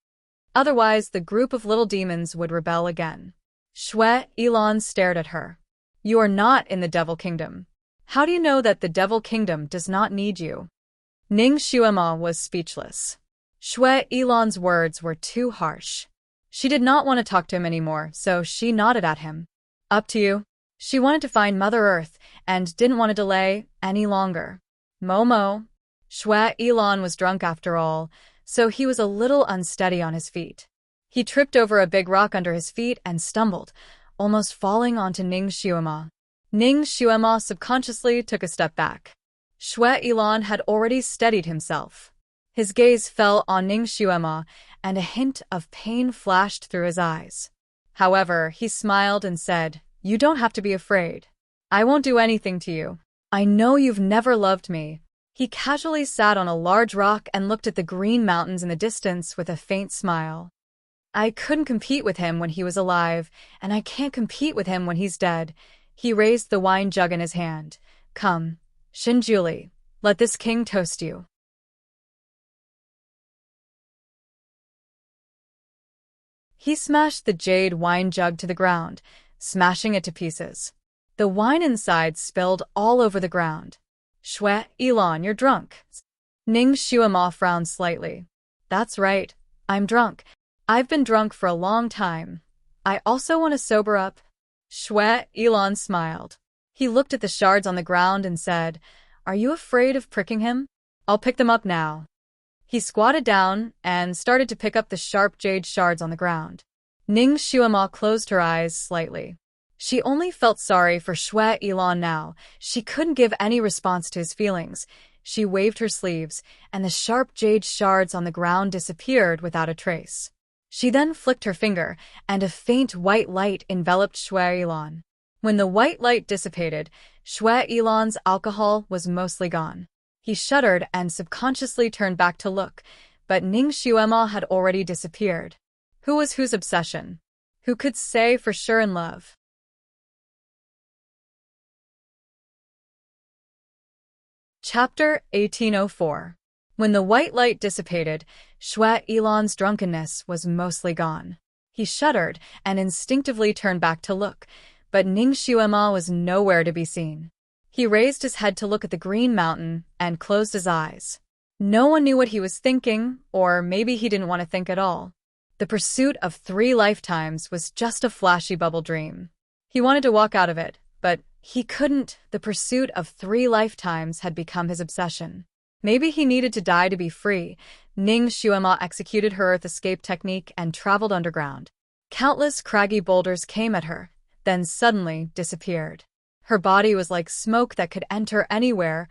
Otherwise, the group of little demons would rebel again. Shwe Ilan stared at her. You are not in the Devil Kingdom. How do you know that the Devil Kingdom does not need you? Ning Xuema was speechless. Shwe Ilan's words were too harsh. She did not want to talk to him anymore, so she nodded at him. Up to you. She wanted to find Mother Earth and didn't want to delay any longer. Momo. Shwe Ilan was drunk after all, so he was a little unsteady on his feet. He tripped over a big rock under his feet and stumbled, almost falling onto Ning Xuema. Ning Xuema subconsciously took a step back. Shwe Ilan had already steadied himself. His gaze fell on Ning Xuema, and a hint of pain flashed through his eyes. However, he smiled and said, You don't have to be afraid. I won't do anything to you. I know you've never loved me. He casually sat on a large rock and looked at the green mountains in the distance with a faint smile. I couldn't compete with him when he was alive, and I can't compete with him when he's dead. He raised the wine jug in his hand. Come, Shinjuli, let this king toast you. He smashed the jade wine jug to the ground, smashing it to pieces. The wine inside spilled all over the ground. Shwe Ilan, you're drunk. Ning Xuema frowned slightly. That's right, I'm drunk. I've been drunk for a long time. I also want to sober up. Shwe Ilan smiled. He looked at the shards on the ground and said, Are you afraid of pricking him? I'll pick them up now. He squatted down and started to pick up the sharp jade shards on the ground. Ning Xuema closed her eyes slightly. She only felt sorry for Shwe Ilan now. She couldn't give any response to his feelings. She waved her sleeves, and the sharp jade shards on the ground disappeared without a trace. She then flicked her finger, and a faint white light enveloped Shwe Ilan. When the white light dissipated, Shwe Ilan's alcohol was mostly gone. He shuddered and subconsciously turned back to look, but Ning Xuema had already disappeared. Who was whose obsession? Who could say for sure in love? Chapter 1804. When the white light dissipated, Shwe Ilan's drunkenness was mostly gone. He shuddered and instinctively turned back to look, but Ning Xuema was nowhere to be seen. He raised his head to look at the green mountain and closed his eyes. No one knew what he was thinking, or maybe he didn't want to think at all. The pursuit of 3 lifetimes was just a flashy bubble dream. He wanted to walk out of it, but he couldn't. The pursuit of 3 lifetimes had become his obsession. Maybe he needed to die to be free. Ning Xuema executed her earth escape technique and traveled underground. Countless craggy boulders came at her, then suddenly disappeared. Her body was like smoke that could enter anywhere,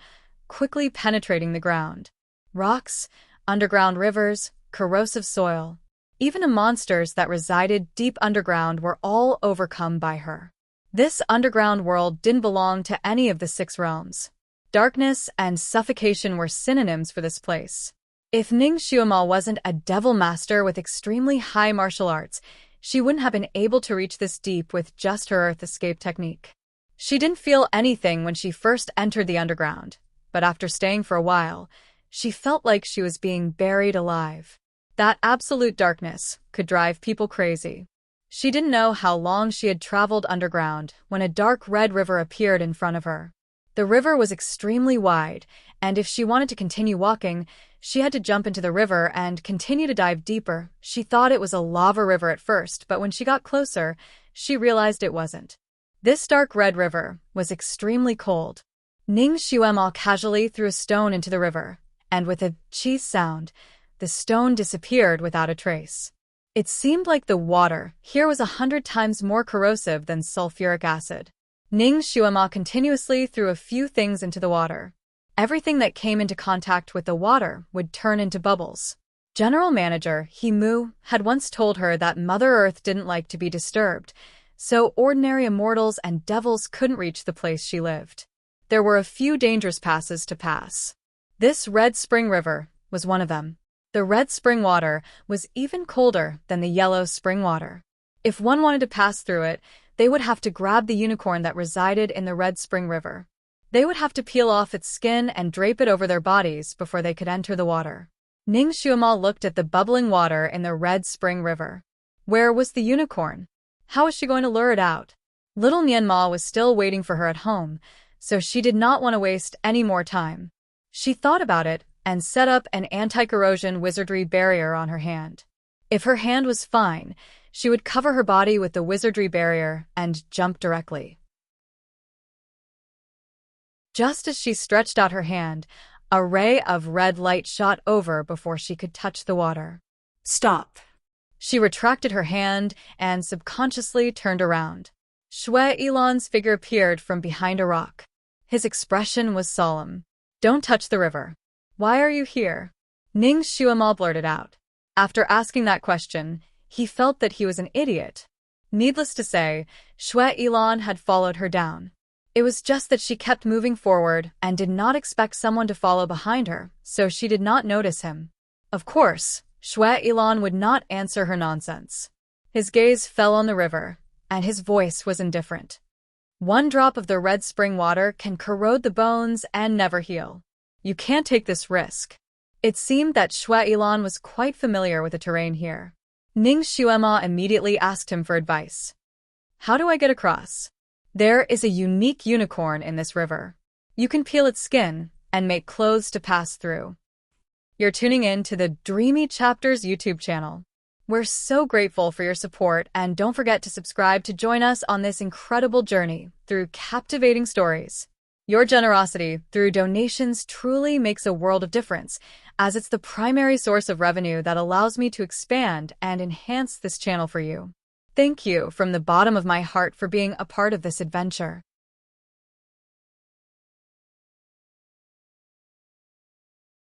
quickly penetrating the ground. Rocks, underground rivers, corrosive soil, even the monsters that resided deep underground were all overcome by her. This underground world didn't belong to any of the 6 realms. Darkness and suffocation were synonyms for this place. If Ning Xuema wasn't a devil master with extremely high martial arts, she wouldn't have been able to reach this deep with just her earth escape technique. She didn't feel anything when she first entered the underground, but after staying for a while, she felt like she was being buried alive. That absolute darkness could drive people crazy. She didn't know how long she had traveled underground when a dark red river appeared in front of her. The river was extremely wide, and if she wanted to continue walking, she had to jump into the river and continue to dive deeper. She thought it was a lava river at first, but when she got closer, she realized it wasn't. This dark red river was extremely cold. Ning Xuema casually threw a stone into the river, and with a cheese sound, the stone disappeared without a trace. It seemed like the water here was 100 times more corrosive than sulfuric acid. Ning Xuema continuously threw a few things into the water. Everything that came into contact with the water would turn into bubbles. General Manager He Mu had once told her that Mother Earth didn't like to be disturbed, so ordinary immortals and devils couldn't reach the place she lived. There were a few dangerous passes to pass. This red spring river was one of them. The red spring water was even colder than the yellow spring water. If one wanted to pass through it, they would have to grab the unicorn that resided in the red spring river. They would have to peel off its skin and drape it over their bodies before they could enter the water. Ning Xuema looked at the bubbling water in the red spring river. Where was the unicorn? How was she going to lure it out? Little Nianma was still waiting for her at home, so she did not want to waste any more time. She thought about it and set up an anti-corrosion wizardry barrier on her hand. If her hand was fine, she would cover her body with the wizardry barrier and jump directly. Just as she stretched out her hand, a ray of red light shot over before she could touch the water. Stop. She retracted her hand and subconsciously turned around. Xue Yilan's figure appeared from behind a rock. His expression was solemn. Don't touch the river. Why are you here? Ning Xuema blurted out. After asking that question, he felt that he was an idiot. Needless to say, Xue Yilan had followed her down. It was just that she kept moving forward and did not expect someone to follow behind her, so she did not notice him. Of course, Xue Yilan would not answer her nonsense. His gaze fell on the river, and his voice was indifferent. 1 drop of the red spring water can corrode the bones and never heal. You can't take this risk. It seemed that Xue Yilan was quite familiar with the terrain here. Ning Xuema immediately asked him for advice. How do I get across? There is a unique unicorn in this river. You can peel its skin and make clothes to pass through. You're tuning in to the Dreamy Chapters YouTube channel. We're so grateful for your support, and don't forget to subscribe to join us on this incredible journey through captivating stories. Your generosity through donations truly makes a world of difference, as it's the primary source of revenue that allows me to expand and enhance this channel for you. Thank you from the bottom of my heart for being a part of this adventure.